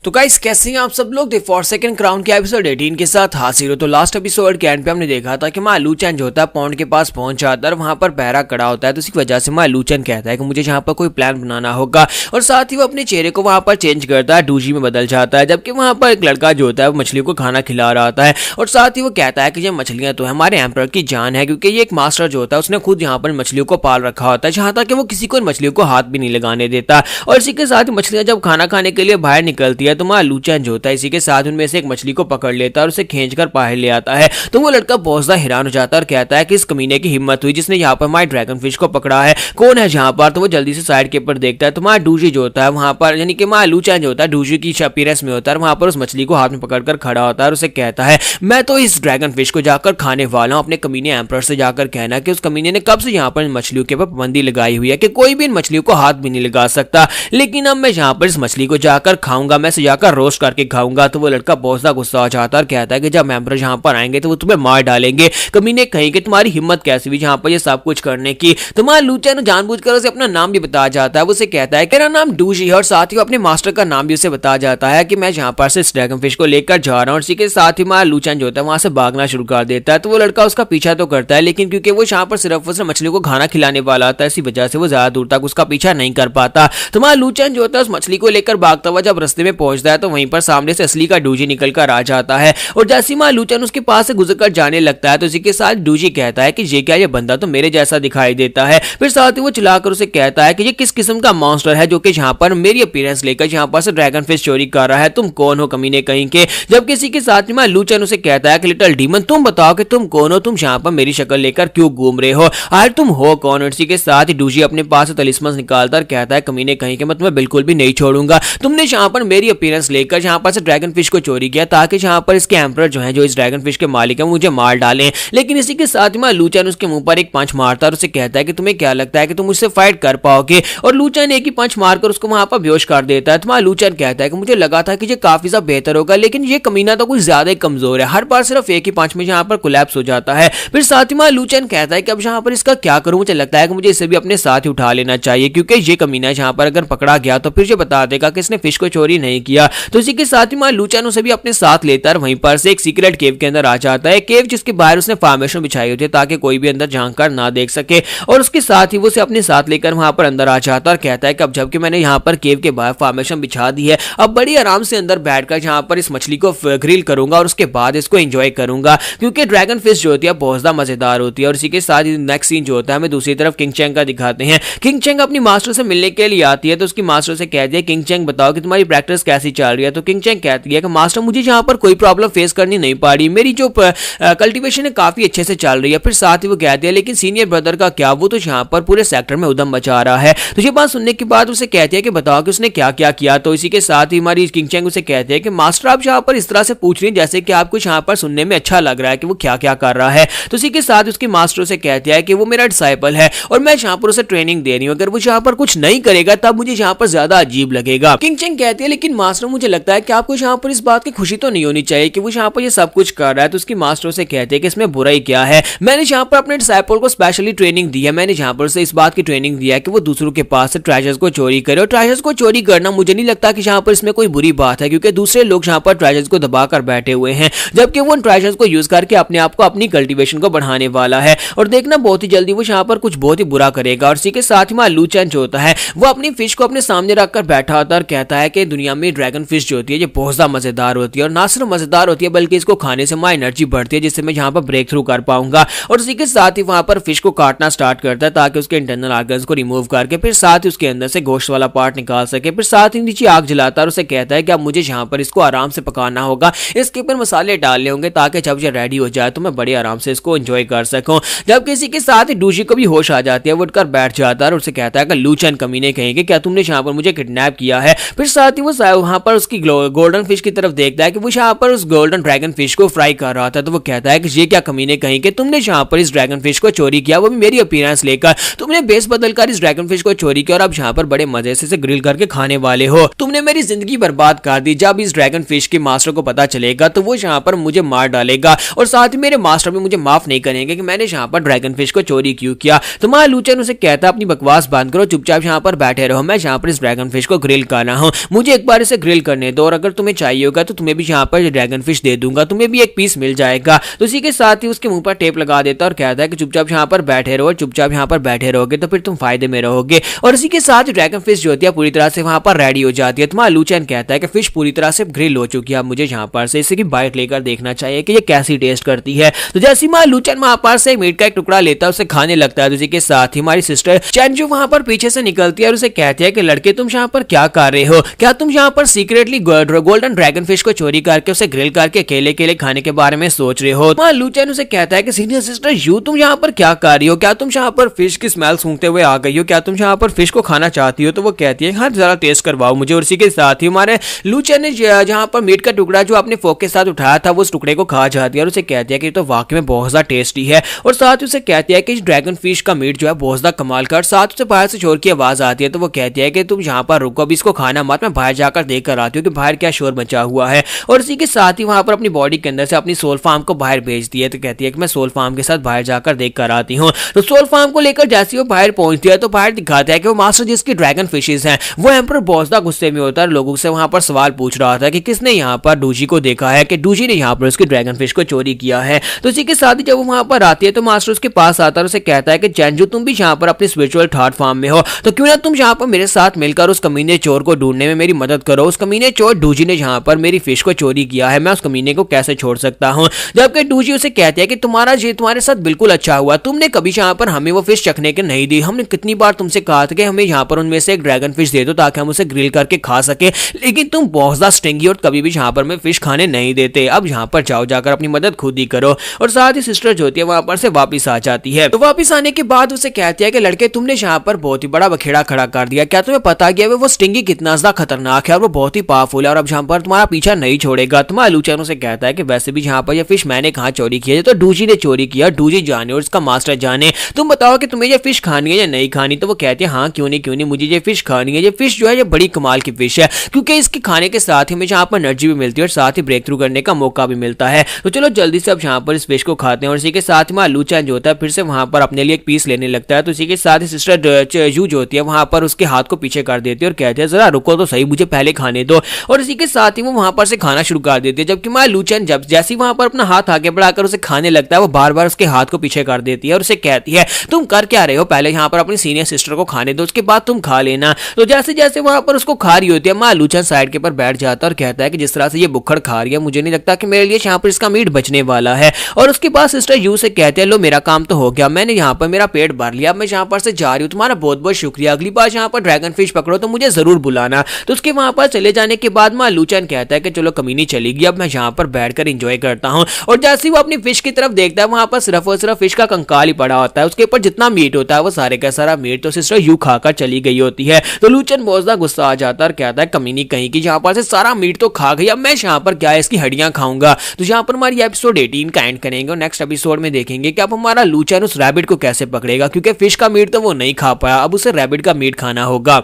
तो गाइस कैसे हैं आप सब लोग द फॉरसेकन क्राउन के एपिसोड 18 के साथ हाजिर हो। तो लास्ट एपिसोड के एंड पे हमने देखा था कि माँ लूचैन जो होता है पॉन्ड के पास पहुंच जाता है और वहां पर पहरा खड़ा होता है। तो इसी वजह से माँ लूचैन कहता है कि मुझे यहाँ पर कोई प्लान बनाना होगा और साथ ही वो अपने चेहरे को वहां पर चेंज करता है, डूजी में बदल जाता है। जबकि वहां पर एक लड़का जो होता है वो मछलियों को खाना खिला रहा होता है और साथ ही वो कहता है कि ये मछलियां तो हमारे एम्परर की जान है, क्योंकि ये एक मास्टर जो होता है उसने खुद यहाँ पर मछलियों को पाल रखा होता है, जहां तक कि वो किसी को मछलियों को हाथ भी नहीं लगाने देता। और इसी के साथ मछलियां जब खाना खाने के लिए बाहर निकलती है तो माँ लूचैन होता है इसी के साथ उनमें से एक मछली को पकड़ लेता है और उसे खींचकर बाहर ले आता है। तो वो लड़का बहुत ज्यादा हैरान हो जाता है और कहता है कि इस कमीने की हिम्मत हुई जिसने यहाँ पर माय ड्रैगन फिश को पकड़ा है, कौन है यहाँ पर। तो वो जल्दी से साइड के ऊपर देखता है तो माँ डूजी जो होता है वहां पर यानी कि माँ लूचैन जो होता है डूजी की अपीयरेंस में होता है, वहां पर उस मछली को हाथ में पकड़कर खड़ा होता है और उसे कहता है मैं तो इस ड्रैगन फिश को जाकर खाने वाला हूँ। अपने कमीने एम्परर से जाकर कहना कि उस कमीने ने कब से यहाँ पर मछलियों के ऊपर पाबंदी लगाई हुई है कि कोई भी इन मछलियों को हाथ भी नहीं लगा सकता, लेकिन अब मैं यहाँ पर इस मछली को जाकर खाऊंगा, मैं इसे जाकर रोस्ट करके खाऊंगा। तो वो लड़का बहुत ज्यादा गुस्सा हो जाता है और कहता है कि जब एम्परर यहाँ पर आएंगे तो वो तुम्हें मार डालेंगे। कमीने कहेंगे तुम्हारी हिम्मत कैसी हुई यहाँ पर ये सब कुछ करने की। तो माँ लूचैन जानबूझकर उसे अपना नाम भी बता जाता है। वो उसे कहता है मेरा नाम डूजी है और साथ ही अपने मास्टर का नाम भी उसे बता जाता है कि मैं यहाँ पर से इस ड्रैगन फिश को लेकर जा रहा हूँ। इसी के साथ ही माँ लूचैन जो होता है वहां से भागना शुरू कर देता है। तो वो लड़का उसका पीछा तो करता है, लेकिन क्योंकि वो यहाँ पर सिर्फ उस मछलियों को खाना खिलाने वाला था इसी वजह से वो ज्यादा दूर तक उसका पीछा नहीं कर पाता। तो माँ लूचैन जो होता है उस मछली को लेकर भागता हुआ जब रास्ते में पहुंचता है तो वहीं पर सामने से असली का डूजी निकल कर आ जाता है और जैसी माँ लूचैन उसके पास से गुजरकर जाने लगता है तो इसी के साथ डूजी कहता है कि ये क्या, ये बंदा तो मेरे जैसा दिखाई देता है। फिर साथ ही वो चिल्लाकर उसे कहता है कि ये किस किस्म का मॉन्स्टर है जो कि यहाँ पर मेरी अपीयरेंस लेकर यहाँ पर से ड्रैगन फिश चोरी कर रहा है, तुम कौन हो कमीने कहीं के। जब किसी के साथ माँ लूचैन उसे कहता है कि लिटिल डीमन तुम बताओ कि तुम कौन हो, तुम यहाँ पर मेरी शक्ल लेकर क्यों घूम रहे हो, आखिर तुम हो कौन। इसी के साथ ही डूजी अपने पास से तलिस्मन निकालता और कहता है कमीने कहीं के मैं तुम्हें बिल्कुल भी नहीं छोड़ूंगा, तुमने यहाँ पर मेरी अपीयरेंस लेकर यहाँ पर से ड्रैगन फिश को चोरी किया ताकि यहाँ पर इसके एम्परर जो है जो इस ड्रैगन फिश के मालिक है मुझे मार डालें। लेकिन इसी के साथ में लूचैन उसके मुंह पर एक पंच मारता है और उसे कहता है कि तुम्हें क्या लगता है कि तुम मुझसे फाइट कर पाओगे। और लूचैन एक ही पंच मारकर उसको वहां पर बेहोश कर देता है। तो लूचैन कहता है कि मुझे लगा था कि ये काफी ज्यादा बेहतर होगा, लेकिन ये कमीना तो कुछ ज्यादा ही कमजोर है, हर बार सिर्फ एक ही पंच में यहाँ पर कोलैप्स हो जाता है। फिर साथ ही लूचैन कहता है कि अब यहाँ पर इसका क्या करूं, मुझे लगता है कि मुझे इसे भी अपने साथ ही उठा लेना चाहिए, क्योंकि ये कमीना यहाँ पर अगर पकड़ा गया तो फिर ये बता देगा कि इसने फिश को चोरी नहीं किया। तो इसी के साथ ही लूचैन उसे भी अपने साथ लेता है, वहीं पर से एक सीक्रेट केव के अंदर आ जाता है, केव जिसके बाहर उसने फॉर्मेशन बिछाई होती है ताकि कोई भी अंदर झांक कर ना देख सके। और उसके साथ ही वो उसे अपने साथ लेकर वहां पर अंदर आ जाता है और कहता है कि अब जबकि मैंने यहाँ पर केव के बाहर फॉर्मेशन बिछा दी है, अब बड़ी आराम से अंदर बैठकर यहाँ पर इस मछली को ग्रिल करूंगा और उसके बाद इसको एंजॉय करूंगा, क्योंकि ड्रैगन फिश जो होती है बहुत ज्यादा मजेदार होती है। और इसी के साथ ही नेक्स्ट सीन जो होता है हमें दूसरी तरफ किंग चैंग का दिखाते हैं। किंग चैंग अपनी मास्टर से मिलने के लिए आती है तो उसकी मास्टर से कहती है किंग चैंग बताओ कि तुम्हारी प्रैक्टिस कैसी चल रही है। तो किंग चैंग कहती है कि मास्टर मुझे यहाँ पर कोई प्रॉब्लम फेस करनी नहीं पा रही, मेरी जो कल्टीवेशन है काफी अच्छे से चल रही है। फिर साथ ही वो कहती है लेकिन सीनियर ब्रदर का क्या, वो तो यहाँ पर पूरे सेक्टर में उधम मचा रहा है। तो ये बात सुनने के बाद उसे कहती है कि बताओ कि उसने क्या क्या किया। तो इसी के साथ ही हमारी किंग चैंग उसे कहते हैं कि मास्टर आप यहाँ पर इस तरह से पूछ रही हैं जैसे कि आपको यहाँ पर सुनने में अच्छा लग रहा है कि वो क्या क्या कर रहा है। तो इसी के साथ उसकी मास्टर से कहती है कि वो मेरा डिसाइपल है और मैं यहाँ पर उसे ट्रेनिंग दे रही हूँ, अगर वो यहाँ पर कुछ नहीं करेगा तब मुझे यहाँ पर ज्यादा अजीब लगेगा। किंग चैंग कहती है लेकिन मास्टर मुझे लगता है कि आपको यहाँ पर इस बात की खुशी तो नहीं होनी चाहिए कि वो यहाँ पर ये सब कुछ कर रहा है। तो उसकी मास्टर से कहते हैं कि इसमें बुराई क्या है, मैंने यहाँ पर अपने डिसाइपल को स्पेशली ट्रेनिंग दी है, मैंने यहाँ पर से इस बात की ट्रेनिंग दिया है कि वो दूसरों के पास से ट्रेजर्स को चोरी करे। और ट्रेजर्स को चोरी करना मुझे नहीं लगता कि यहाँ पर इसमें कोई बुरी बात है, क्योंकि दूसरे लोग यहाँ पर ट्रेजर्स को दबा कर बैठे हुए हैं, जबकि वो उन ट्रेजर्स को यूज करके अपने आप को अपनी कल्टीवेशन को बढ़ाने वाला है। और देखना बहुत ही जल्दी वो यहाँ पर कुछ बहुत ही बुरा करेगा। और इसी के साथ ही लूचैन जो होता है वो अपनी फिश को अपने सामने रखकर बैठा होता है और कहता है कि दुनिया में ड्रैगन फिश जो होती है ये बहुत ज्यादा मजेदार होती है और ना सिर्फ मजेदार होती है बल्कि इसको खाने से हमारी एनर्जी बढ़ती है जिससे मैं यहाँ पर ब्रेक थ्रू कर पाऊंगा। और उसी के साथ ही वहां पर फिश को काटना स्टार्ट करता है ताकि उसके इंटरनल ऑर्गन्स को रिमूव करके फिर साथ ही उसके अंदर से गोश्त वाला पार्ट निकाल सके। फिर साथ ही नीचे आग जलाता है और उसे कहता है कि अब मुझे यहाँ पर इसको आराम से पकाना होगा, इसके ऊपर मसाले डालने होंगे ताकि जब ये रेडी हो जाए तो मैं बड़े आराम से इसको एंजॉय कर सकूं। जब किसी के साथ ही डूजी को भी होश आ जाती है, वो उठकर बैठ जाता है और उसे कहता है कि लूचन कमीने कहेंगे क्या तुमने यहाँ पर मुझे किडनैप किया है। फिर साथ ही वो वहां पर उसकी गोल्डन फिश की तरफ देखता है कि वो यहाँ पर उस गोल्डन ड्रैगन फिश को फ्राई कर रहा था, तो वो कहता है कि ये क्या कमीने कहेंगे तुमने यहाँ पर इस ड्रैगन फिश को चोरी किया, वो भी मेरी अपीयरेंस लेकर तुमने बेस बदलकर इस ड्रैगन फिश को चोरी किया और अब यहाँ पर बड़े मजे से ग्रिल करके खाने वाले हो। तुमने मेरी जिंदगी बर्बाद कर दी। जब इस ड्रैगन फिश के मास्टर को पता चलेगा तो वो यहाँ पर मुझे मार डालेगा और साथ ही मेरे मास्टर भी मुझे माफ नहीं करेंगे कि मैंने यहाँ पर ड्रैगन फिश को चोरी क्यों किया। तो मां लूचन उसे कहता है अपनी बकवास बंद करो, चुपचाप यहाँ पर बैठे रहो, मैं यहाँ पर इस ड्रैगन फिश को ग्रिल कर रहा हूँ, मुझे एक बार इसे ग्रिल करने दो और अगर तुम्हें चाहिए होगा तो तुम्हें भी यहाँ पर ड्रैगन फिश दे दूंगा, तुम्हें भी एक पीस मिल जाएगा। तो इसी के साथ ही उसके मुंह पर टेप लगा देता और कहता है कि चुपचाप यहाँ पर बैठे रहो, चुपचाप यहाँ पर बैठे रहोगे तो फिर तुम फायदे में रहोगे। और इसी के साथ ड्रैगन फिश जो होती है पूरी तरह से वहां पर रेडी हो जाती है। तो मां लूचन कहता है कि फिश पूरी तरह से ग्रिल हो चुकी है, अब मुझे यहाँ पर से इसे की बाइट लेकर देखना चाहिए कि ये कैसी टेस्ट करती है। तो जैसी मां लूचन वहां पर से मीट का एक टुकड़ा लेता है उसे खाने लगता है। तो इसी के साथ ही हमारी सिस्टर चेंजू वहां पर पीछे से निकलती है और उसे कहती है कि लड़के तुम यहाँ पर क्या कर रहे हो, क्या तुम यहाँ पर सीक्रेटली गोल्डन ड्रैगन फिश को चोरी करके उसे ग्रिल करके अकेले अकेले खाने के बारे में सोच रहे हो। मां लूचन उसे कहता है कि सीनियर सिस्टर यू तुम यहाँ पर क्या कर रही हो, क्या तुम यहाँ पर फिश की स्मेल सूंघते हुए आ गई हो, क्या तुम यहाँ पर फिश को खाना चाहती हो। तो वो कहती है हाँ जरा टेस्ट करवाओ मुझे। और इसी के साथ ही हमारे लूचन ने जहाँ पर मीट का टुकड़ा जो अपने फोक के साथ उठाया था वो उस टुकड़े को खा जाती है और उसे कहती है कि तो वाकई में बहुत ज्यादा टेस्टी है। और साथ ही उसे कहती है कि ड्रैगन फिश का मीट जो है बहुत ज्यादा कमाल का। साथ उसे बाहर से शोर की आवाज आती है तो वो कहती है कि तुम यहाँ पर रुको, अभी इसको खाना मत, मैं बाहर जाकर देख कर आती हूँ कि बाहर क्या शोर मचा हुआ है। और इसी के साथ ही वहां पर अपनी बॉडी के अंदर से अपनी सोल फार्म को बाहर भेजती है। तो कहती है कि मैं सोल फार्म के साथ बाहर जाकर देख कर आती हूँ। तो सोल फार्म को लेकर जैसे वो बाहर पहुंचती है तो बाहर दिखाता है कि वो मास्टर जिसकी ड्रैगन फिशेस हैं वो एम्पर बहुत ज्यादा गुस्से में होता है, लोगों से वहां पर सवाल पूछ रहा था कि किसने यहाँ पर डूजी को देखा है, कि डूजी ने यहाँ पर उसकी ड्रैगन फिश को चोरी किया है। तो इसी के साथ ही जब वो वहां पर आती है तो मास्टर उसके पास आता है और उसे कहता है कि चेंजू तुम भी यहाँ पर अपनी स्पिरिचुअल थर्ड फॉर्म में हो, तो क्यों ना तुम यहाँ पर मेरे साथ मिलकर उस कमीने चोर को ढूंढने में मेरी मदद करो। उस कमीने चोर डूजी ने यहाँ पर मेरी फिश को चोरी किया है, मैं उस कमीने को कैसे छोड़ सकता हूँ। जबकि डूजी उसे कहती है कि तुम्हारे साथ बिल्कुल अच्छा हुआ, तुमने कभी यहाँ पर हमें वो फिश चखने के नहीं दी, हमने कितनी बार तुमसे कहा था कि हमें यहाँ पर उनमें से एक ड्रैगन फिश दे दो ताकि हम उसे ग्रिल करके खा सके, लेकिन तुम बहुत ज्यादा स्टिंगी और कभी भी यहाँ पर मैं फिश खाने नहीं देते। अब यहाँ पर जाओ, जाकर अपनी मदद खुद ही करो। और साथ ही सिस्टर जो होती है वहां पर से वापस आ जाती है। तो वापस आने के बाद उसे कहती है कि लड़के तुमने यहाँ पर बहुत ही बड़ा बखेड़ा खड़ा कर दिया, क्या तुम्हें पता गया वो स्टिंगी कितना ज्यादा खतरनाक है और वो बहुत ही पावरफुल है और अब यहाँ पर तुम्हारा पीछा नहीं छोड़ेगा। तुम्हारा लूचन उसे कहता है कि वैसे भी यहाँ पर ये फिश मैंने कहा चोरी की है, तो डूजी ने चोरी किया, डूजी जाने और इसका मास्टर जाने, तुम बताओ कि तुम्हें ये फिश खानी है या नहीं खानी। तो वो कहते हैं हाँ क्यों नहीं मुझे ये फिश खानी है। ये फिश जो है ये बड़ी कमाल की फिश है क्योंकि इसके खाने के साथ ही हमें यहाँ पर एनर्जी भी मिलती है और साथ ही ब्रेक थ्रू करने का मौका भी मिलता है। तो चलो जल्दी से अब यहाँ पर इस फिश को खाते हैं। और इसी के साथ ही लूचन जो होता है फिर से वहां पर अपने लिए एक पीस लेने लगता है। तो इसी के साथ ही सिस्टर यू जो होती है वहां पर उसके हाथ को पीछे कर देती है और कहते हैं जरा रुको तो सही, मुझे पहले खाने दो। और इसी के साथ ही वो वहां पर से खाना शुरू कर देती है, जबकि लूचन जब जैसे वहां पर अपना हाथ आगे बढ़ाकर उसे खाने लगता है वो बार बार उसके हाथ को पीछे कर देती है और उसे कहती है तुम कर क्या रहे हो, पहले यहाँ पर अपनी सीनियर सिस्टर को खाने दो उसके बाद तुम खा लेना। तो जैसे जैसे वहां पर उसको खा रही होती है लूचन साइड के पर बैठ जाता है और कहता है कि जिस तरह से ये बुक्खड़ खा रही है मुझे नहीं लगता कि मेरे लिए यहाँ पर इसका मीट बचने वाला है। और उसके बाद सिस्टर यू से कहते हैं लो मेरा काम तो हो गया, मैंने यहाँ पर मेरा पेट भर लिया, मैं यहाँ पर से जा रही हूँ, तुम्हारा बहुत बहुत शुक्रिया, अगली बार यहाँ पर ड्रैगन फिश पकड़ो तो मुझे जरूर बुलाना। तो उसके वहां पर चले जाने के बाद लूचन कहता है कि चलो कमीनी चलेगी, अब मैं यहाँ पर बैठकर एंजॉय करता हूँ। और जैसे वो अपनी फिश की तरफ देखता है वहां पर सिर्फ और सिर्फ फिश का कंकाल ही पड़ा होता है, उसके ऊपर जितना मीट होता है वो सारे का सारा मीट तो सिस्टर यू खाकर चली गई होती है। तो लूचन बहुत ज्यादा गुस्सा आ जाता है और कहता है कमीनी कहीं की यहाँ पर से सारा मीट तो खा गई, अब मैं यहाँ पर क्या है इसकी हड्डियां खाऊंगा। तो यहाँ पर हमारी एपिसोड 18 का एंड करेंगे और नेक्स्ट एपिसोड में देखेंगे कि अब हमारा लूचन उस रैबिट को कैसे पकड़ेगा, क्योंकि फिश का मीट तो वो नहीं खा पाया, अब उसे रैबिट का मीट खाना होगा।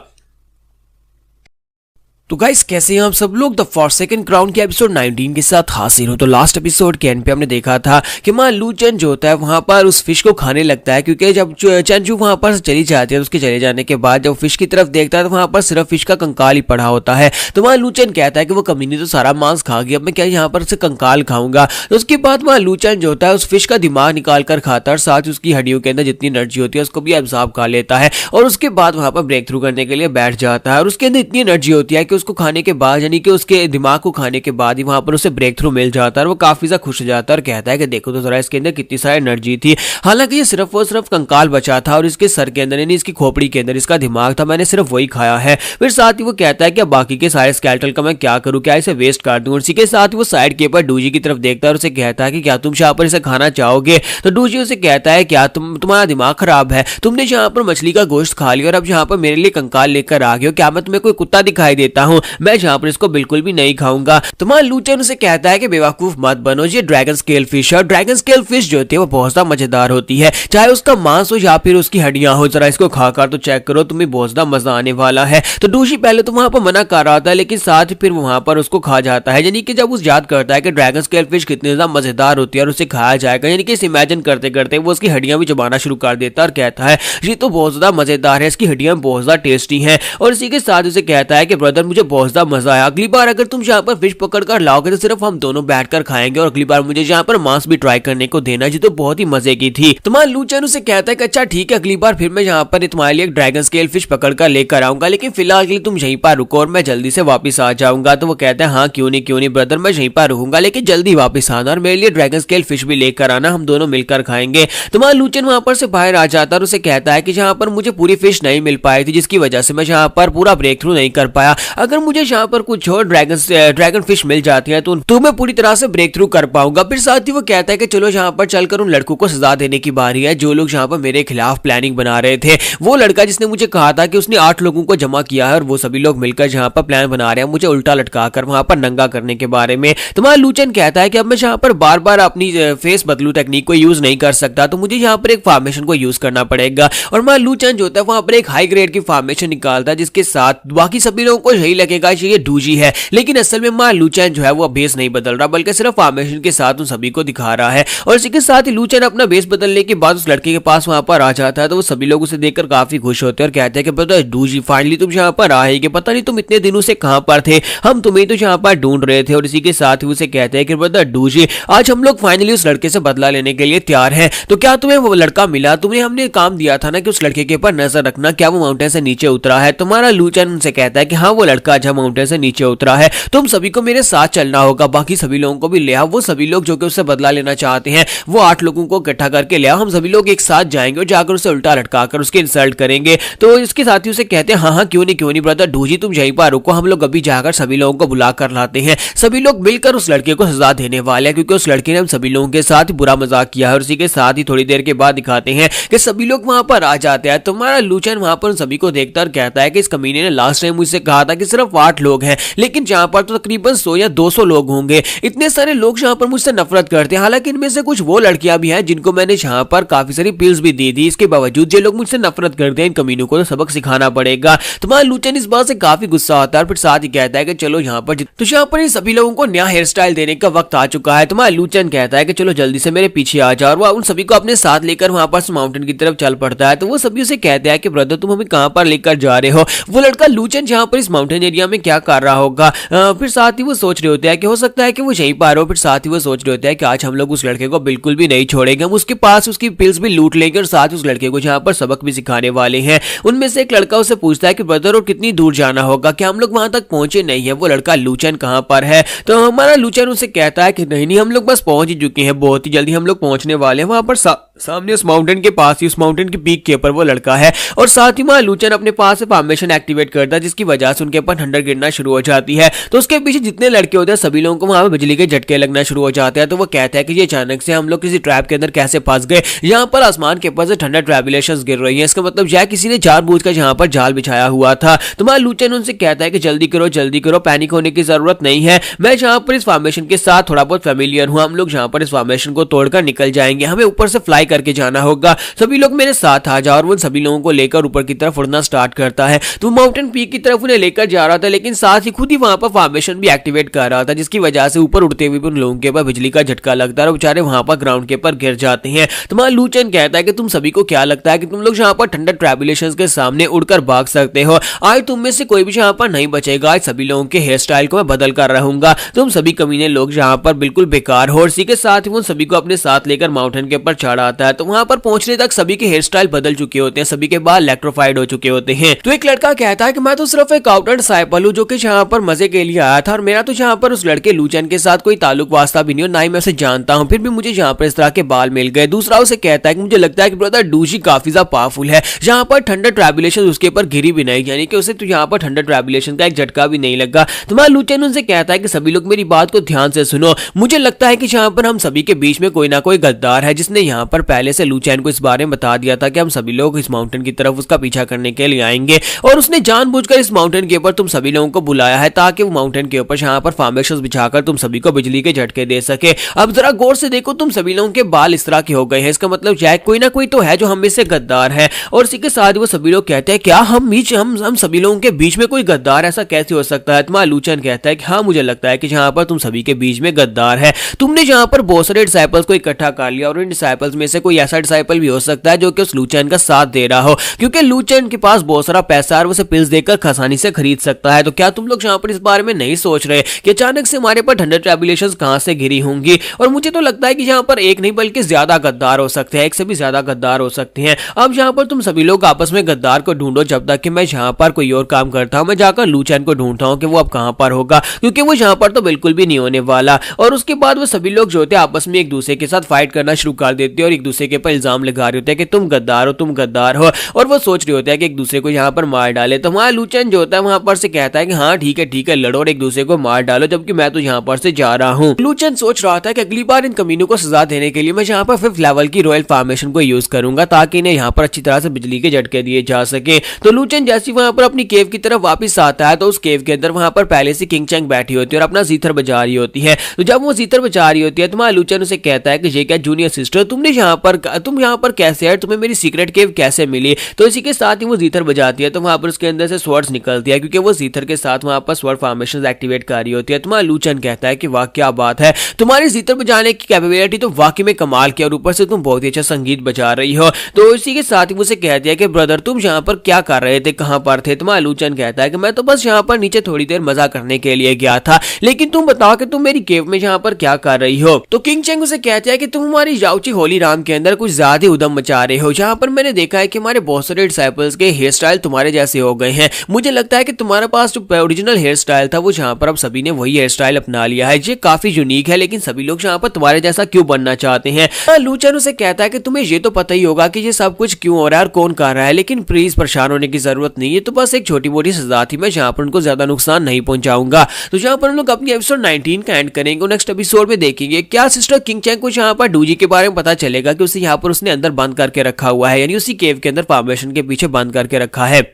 तो गाइस कैसे हैं आप सब लोग। द फॉरसेकन क्राउन के एपिसोड 19 के साथ हाजिर हो। तो लास्ट एपिसोड के एंड पे हमने देखा था कि लूचन जो होता है वहां पर उस फिश को खाने लगता है, क्योंकि जब चेंजू वहां पर चली जाती है तो उसके चले जाने के बाद जब फिश की तरफ देखता है तो वहां पर सिर्फ फिश का कंकाल ही पड़ा होता है। तो लूचन कहता है कि वो कमीनी तो सारा मांस खा गई, अब मैं क्या यहाँ पर से कंकाल खाऊंगा। तो उसके बाद लूचन जो होता है उस फिश का दिमाग निकाल कर खाता है और साथ ही उसकी हड्डियों के अंदर जितनी एनर्जी होती है उसको भी एब्जॉर्ब कर लेता है और उसके बाद वहां पर ब्रेक थ्रू करने के लिए बैठ जाता है। और उसके अंदर इतनी एनर्जी होती है कि उसको खाने के बाद यानी कि उसके दिमाग को खाने के बाद ही वहां पर उसे ब्रेक थ्रू मिल जाता है और वो काफी ज्यादा खुश हो जाता है और कहता है कि देखो तो जरा इसके अंदर कितनी सारी एनर्जी थी। हालांकि ये सिर्फ और सिर्फ कंकाल बचा था और इसके सर के अंदर यानी इसकी खोपड़ी के अंदर इसका दिमाग था, मैंने सिर्फ वही खाया है। फिर साथ ही वो कहता है कि अब बाकी के सारे स्केलेटल का मैं क्या करूं, क्या इसे वेस्ट कर दूं। इसी के साथ वो साइड के ऊपर डूजी की तरफ देखता है और उसे कहता है कि क्या तुम यहाँ पर इसे खाना चाहोगे। तो डूजी उसे कहता है क्या तुम्हारा दिमाग खराब है, तुमने यहाँ पर मछली का गोश्त खा लिया और अब यहाँ पर मेरे लिए कंकाल लेकर आ गए हो, क्या मैं तुम्हें कोई कुत्ता दिखाई देता हूँ, मैं यहाँ पर इसको बिल्कुल भी नहीं खाऊंगा। तुम्हारा लूचन उसे कहता है कि बेवकूफ मत बनो, ये ड्रैगन स्केल फिश है और ड्रैगन स्केल फिश जो होती है वो बहुत ज्यादा मजेदार होती है, चाहे उसका मांस हो या फिर उसकी हड्डियां हो, जरा इसको खाकर तो चेक करो, तुम्हें बहुत ज्यादा मजा आने वाला है। तो डूशी पहले तो वहां पर मना कर रहा था लेकिन साथ फिर वहां पर उसको खा जाता है, यानी कि जब उस याद करता है कि ड्रैगन स्केल फिश कितनी ज्यादा मजेदार होती है और उसे खाया जाएगा, यानी कि इस इमेजिन करते करते वो उसकी हड्डियां भी चबाना शुरू कर देता है और कहता है ये तो बहुत ज्यादा मजेदार है, इसकी हड्डियां बहुत ज्यादा टेस्टी हैं। और इसी के साथ उसे कहता है कि ब्रदर मुझे बहुत ज्यादा मजा आया, अगली बार अगर तुम यहाँ पर फिश पकड़ कर लाओगे तो सिर्फ हम दोनों बैठकर खाएंगे और अगली बार मुझे यहाँ पर मांस भी ट्राई करने को देना, जी तो बहुत ही मजे की थी। तुम्हारा लूचन उसे कहता है कि अच्छा ठीक है, अगली बार फिर मैं यहाँ पर तुम्हारे लिए एक ड्रैगन स्केल फिश पकड़ कर लेकर आऊंगा, लेकिन फिलहाल के लिए तुम यहीं पर रुको और मैं जल्दी से वापस आ जाऊंगा। तो वो कहता है हाँ क्यों नहीं ब्रदर, मैं यहीं पर रहूंगा लेकिन जल्दी वापस आना और मेरे लिए ड्रैगन स्केल फिश भी लेकर आना, हम दोनों मिलकर खाएंगे। तुम्हारा लूचन वहां पर से बाहर आ जाता है और उसे कहता है कि यहाँ पर मुझे पूरी फिश नहीं मिल पाई थी जिसकी वजह से मैं यहाँ पर पूरा ब्रेक थ्रू नहीं कर पाया, अगर मुझे यहाँ पर कुछ और ड्रैगन फिश मिल जाती है तो मैं पूरी तरह से ब्रेक थ्रू कर पाऊंगा। फिर साथ ही वो कहता है कि चलो यहाँ पर चलकर उन लड़कों को सजा देने की बारी है जो लोग यहाँ पर मेरे खिलाफ प्लानिंग बना रहे थे। वो लड़का जिसने मुझे कहा था कि उसने 8 लोगों को जमा किया है और वो सभी लोग मिलकर यहाँ पर प्लान बना रहे हैं मुझे उल्टा लटका कर वहां पर नंगा करने के बारे में। तुम्हारा लूचन कहता है कि अब मैं यहाँ पर बार बार अपनी फेस बदलू टेक्निक को यूज नहीं कर सकता, तो मुझे यहाँ पर एक फॉर्मेशन को यूज करना पड़ेगा। और मैं लूचन जो होता है वहां पर एक हाई ग्रेड की फॉर्मेशन निकालता है जिसके साथ बाकी सभी लोगों को यही लगेगा कि ये डूजी है, लेकिन असल में मां लूचन जो है वो बेस नहीं बदल रहा बल्कि सिर्फ फॉर्मेशन के साथ उन सभी को दिखा रहा है। और इसी के साथ ही लूचन अपना बेस बदलने के बाद उस लड़के के पास वहां पर आ जाता है, तो वो सभी लोग उसे देखकर काफी खुश होते हैं और कहते हैं कि पता है डूजी फाइनली तुम यहाँ पर आए, कि पता नहीं तुम इतने दिनों से कहां पर थे, हम तुम्हें तो यहाँ पर ढूंढ रहे थे। और इसी के साथ ही उसे कहते हैं कि पता है डूजी आज हम लोग फाइनली उस लड़के से बदला लेने के लिए तैयार हैं, तो क्या तुम्हें वो लड़का मिला, तुम्हें हमने काम दिया था ना कि उस लड़के के ऊपर नजर रखना, क्या वो माउंटेन से नीचे उतरा है। तुम्हारा लूचन उनसे कहता है कि हाँ वो लड़का जब माउंटेन से नीचे उतरा है, तुम सभी को मेरे साथ चलना होगा, बाकी सभी लोगों को भी ले आओ, वो सभी लोग जो कि उससे बदला लेना चाहते हैं वो 8 लोगों को इकट्ठा करके ले आओ, हम सभी लोग एक साथ जाएंगे और जाकर उसे उल्टा लटकाकर उसके इंसल्ट करेंगे। तो इसके साथी उसे कहते हैं हाँ क्यों नहीं ब्रदर डूजी तुम यहीं पर रुको, हम लोग अभी जाकर सभी लोगों को बुला कर लाते हैं, सभी लोग मिलकर उस लड़के को सजा देने वाले हैं क्योंकि उस लड़के ने हम सभी लोगों के साथ बुरा मजाक किया है। और इसी के साथ ही थोड़ी देर के बाद दिखाते हैं कि सभी लोग वहां पर आ जाते हैं। तुम्हारा लूचन वहां पर सभी को देखता और कहता है कि इस कमीने ने लास्ट टाइम मुझसे कहा था कि सिर्फ 8 लोग हैं, लेकिन जहां पर तो तकरीबन 100 या 200 लोग होंगे, इतने सारे लोग यहाँ पर मुझसे नफरत करते हैं, हालांकि इनमें से कुछ वो लड़कियां भी हैं जिनको मैंने यहाँ पर काफी सारी पिल्स भी दी थी, इसके बावजूद जो लोग मुझसे नफरत करते हैं इन कमीनों को तो सबक सिखाना पड़ेगा। तुम्हारा लूचन इस बात से काफी गुस्सा होता है और फिर साथ ही कहता है कि चलो यहाँ पर इन सभी लोगों को नया हेयर स्टाइल देने का वक्त आ चुका है। तुम्हारा लूचन कहता है कि चलो जल्दी से मेरे पीछे आ जाओ, और वो उन सभी को अपने साथ लेकर वहां पर माउंटेन की तरफ चल पड़ता है। तो वो सभी उसे कहते हैं कि ब्रदर तुम हमें कहां पर लेकर जा रहे हो। वो लड़का लूचन जहां पर इस माउंटेन एरिया में क्या कर रहा होगा, फिर साथ ही वो सोच रहे होते हैं कि हो सकता है कि वो यहीं पर हो। फिर साथ ही वो सोच रहे होते हैं कि आज हम लोग उस लड़के को बिल्कुल भी नहीं छोड़ेंगे, हम उसके पास उसकी पिल्स भी लूट लेंगे और साथ उस लड़के को जहां पर सबक भी सिखाने वाले हैं। उनमें से एक लड़का उसे पूछता है कि ब्रदर और कितनी दूर जाना होगा, क्या हम लोग वहां तक पहुंचे नहीं है। वो लड़का लूचन कहां पर है, तो हमारा लूचन उसे कहता है कि नहीं हम लोग बस पहुंच ही चुके हैं, बहुत ही जल्दी हम लोग पहुंचने वाले हैं। वहां पर सामने उस माउंटेन के पास ही उस माउंटेन के पीक के ऊपर वो लड़का है और साथ ही वहां लूचन अपने पास से फॉर्मेशन एक्टिवेट करता है जिसकी वजह से उनके ऊपर ठंडक गिरना शुरू हो जाती है। तो उसके पीछे जितने लड़के होते हैं सभी लोगों को वहां पर बिजली के झटके लगना शुरू हो जाते हैं। तो वो कहता है कि ये अचानक से हम लोग किसी ट्रैप के अंदर कैसे फंस गए, यहाँ पर आसमान के ऊपर से ठंडा ट्रैबुलेशंस गिर रही है, इसका मतलब यह किसी ने जानबूझकर यहाँ पर जाल बिछाया हुआ था। तुम्हारा लूचन उनसे कहता है कि जल्दी करो, पैनिक होने की जरूरत नहीं है, मैं यहाँ पर इस फॉर्मेशन के साथ थोड़ा बहुत फेमिलियर हूँ, हम लोग यहाँ पर इस फॉर्मेशन को तोड़कर निकल जाएंगे, हमें ऊपर से फ्लाई करके जाना होगा, सभी लोग मेरे साथ आ जाओ। और वो सभी लोगों को लेकर ऊपर की तरफ उड़ना स्टार्ट करता है। तो माउंटेन पीक की तरफ उन्हें लेकर जा रहा था, लेकिन साथ ही खुद ही वहां पर फॉर्मेशन भी एक्टिवेट कर रहा था जिसकी वजह से ऊपर उड़ते हुए भी उन लोगों के ऊपर बिजली का झटका लगता है और बेचारे वहां पर ग्राउंड के ऊपर गिर जाते हैं। तुम्हारा लूचन कहता है कि तुम सभी को क्या लगता है कि तुम लोग यहाँ पर ठंडा ट्रैबुलेशंस के सामने उड़कर भाग सकते हो, आज तुम में से कोई भी यहाँ पर नहीं बचेगा, आज सभी लोगों के हेयर स्टाइल को मैं बदल कर रहूंगा, तुम सभी कमीने लोग यहाँ पर बिल्कुल बेकार हो। इसी के साथ ही वो सभी को अपने साथ लेकर माउंटेन के ऊपर चढ़ आता है। तो वहां पर पहुंचने तक सभी के हेयर स्टाइल बदल चुके होते हैं, सभी के बाल इलेक्ट्रोफाइड हो चुके होते हैं। तो एक लड़का कहता है कि मैं तो सिर्फ एक आउटवर्ड साइपल हूँ जो कि यहाँ पर मजे के लिए आया था, और मेरा तो यहाँ पर उस लड़के लूचन के साथ कोई ताल्लुक वास्ता भी नहीं हो, ना ही मैं उसे जानता हूँ, फिर भी मुझे यहाँ पर इस तरह के बाल मिल गए। दूसरा उसे कहता है कि मुझे लगता है कि ब्रदर डूजी काफी ज्यादा पावरफुल है, जहाँ पर थंडर ट्रैबुलेशन उसके ऊपर गिरी भी नहीं, यानी कि उसे तो यहाँ पर थंडर ट्रैबुलेशन का एक झटका भी नहीं लगा। तुम्हारा लूचन उनसे कहता है कि सभी लोग मेरी बात को ध्यान से सुनो, मुझे लगता है कि यहाँ पर हम सभी के बीच में कोई ना कोई गद्दार है जिसने यहाँ पर पहले से लूचैन को इस बारे में बता दिया था कि हम सभी लोग इस माउंटेन की तरफ उसका पीछा करने के लिए आएंगे, और उसने जानबूझकर इस माउंटेन के ऊपर तुम सभी लोगों को बुलाया है ताकि वो माउंटेन के ऊपर यहाँ पर फॉर्मेशंस बिछाकर तुम सभी को बिजली के झटके दे सके। अब जरा गौर से देखो, तुम सभी लोगों के बाल इस तरह के हो गए हैं, इसका मतलब शायद कोई ना कोई तो है जो हम में से गद्दार है। और इसी के साथ वो सभी लोग कहते हैं क्या हम सभी लोगों के बीच में कोई गद्दार, ऐसा कैसे हो सकता है? तुम्हारा लूचन कहता है कि हाँ मुझे लगता है कि यहाँ पर तुम सभी के बीच में गद्दार है, तुमने यहाँ पर बहुत सारे डिसाइपल्स को इकट्ठा कर लिया, और इन डिसाइपल्स में से कोई ऐसा डिसाइपल भी हो सकता है जो कि उस लूचन का साथ दे रहा हो, क्योंकि लूचन के पास बहुत सारा पैसा है और उसे पिल्स देकर आसानी से खरीद सकता है। तो क्या तुम लोग यहाँ पर इस बारे में नहीं सोच रहे कि अचानक से हमारे पर थंडर ट्रैबुलेशंस कहां से गिरी होंगी? और मुझे तो लगता है कि यहाँ पर एक नहीं बल्कि ज्यादा गद्दार हो सकते हैं, एक से भी ज्यादा गद्दार हो सकते हैं। अब यहाँ पर तुम सभी लोग आपस में गद्दार को ढूंढो, जब तक कि मैं यहाँ पर कोई और काम करता हूँ। मैं जाकर लूचन को ढूंढता हूँ कि वो अब कहां पर होगा, क्योंकि वो यहाँ पर तो बिल्कुल भी नहीं होने वाला। और उसके बाद वो सभी लोग जो होते हैं आपस में एक दूसरे के साथ फाइट करना शुरू कर देते हैं और एक दूसरे के ऊपर इल्जाम लगा रहे होते हैं कि तुम गद्दार हो, और वो सोच रहे होते हैं कि एक दूसरे को यहाँ पर मार डाले। तो हमारा लूचन जो होता है वहां पर से कहता है कि हाँ ठीक है लड़ो और एक दूसरे को मार डालो, जबकि मैं तो यहाँ पर से जा रहा हूँ। लूचन सोच रहा था कि अगली बार इन कमीनों को सजा देने के लिए मैं यहाँ पर 5th लेवल की रॉयल फॉर्मेशन को यूज करूंगा ताकि इन्हें यहाँ पर अच्छी तरह से बिजली के झटके दिए जा सके। तो लूचन जैसे वहां पर अपनी केव की तरफ वापस आता है तो उस केव के अंदर वहां पर पहले से किंग चैंग बैठी होती है और अपना जीथर बजा रही होती है। तो जब वो जीथर बजा रही होती है तो लूचन उसे कहता है कि ये क्या जूनियर सिस्टर, तुम यहाँ पर कैसे है, तुम्हें मेरी सीक्रेट केव कैसे मिली? तो इसी के साथ ही वो जीथर बजाती है तो वहां पर उसके अंदर से स्वर्ड्स निकलती है, क्योंकि वो जीथर के साथ वहां पर स्वर्ड फॉर्मेशन एक्टिवेट कर रही होती है। तुम्हारा लूचन कहता है कि वाह क्या बात है, तुम्हारी जीथर बजाने की कैपेबिलिटी तो वाकई में कमाल की, और ऊपर से तुम बहुत ही अच्छा संगीत बजा रही हो। तो इसी के साथ ही मुझे कहती है कि ब्रदर तुम यहाँ पर क्या कर रहे थे, कहां पर थे? तुम्हारा लूचन कहता है कि मैं तो बस यहाँ पर नीचे थोड़ी देर मजा करने के लिए गया था, लेकिन तुम बताओ कि तुम मेरी केव में यहाँ पर क्या कर रही हो? तो किंग चैंग उसे कहता है कि तुम हमारी याओची होली राम के अंदर कुछ ज्यादा ही उदम मचा रहे हो। जहाँ पर मैंने देखा है कि हमारे बहुत सारे डिसाइपल्स के हेयर स्टाइल तुम्हारे जैसे हो गए हैं, मुझे लगता है कि तुम्हारे पास जो ओरिजिनल हेयर स्टाइल था वो जहाँ पर अब सभी ने वही हेयर स्टाइल अपना लिया है। ये काफी यूनिक है, लेकिन सभी लोग यहाँ पर तुम्हारे जैसा क्यों बनना चाहते हैं? लूचन उसे कहता है कि तुम्हें ये तो पता ही होगा कि ये सब कुछ क्यों हो रहा है और कौन कर रहा है, लेकिन प्लीज परेशान होने की जरूरत नहीं है, तो बस एक छोटी मोटी सजा थी, मैं जहाँ पर उनको ज्यादा नुकसान नहीं पहुंचाऊंगा। तो जहाँ पर हम लोग अपनी एपिसोड 19 का एंड करेंगे, नेक्स्ट एपिसोड में देखेंगे क्या सिस्टर किंग चैंग को यहाँ पर डूजी के बारे में पता चलेगा कि उसे यहाँ पर उसने अंदर बंद करके रखा हुआ है, यानी उसी केव के अंदर फॉर्मेशन के पीछे बंद करके रखा है।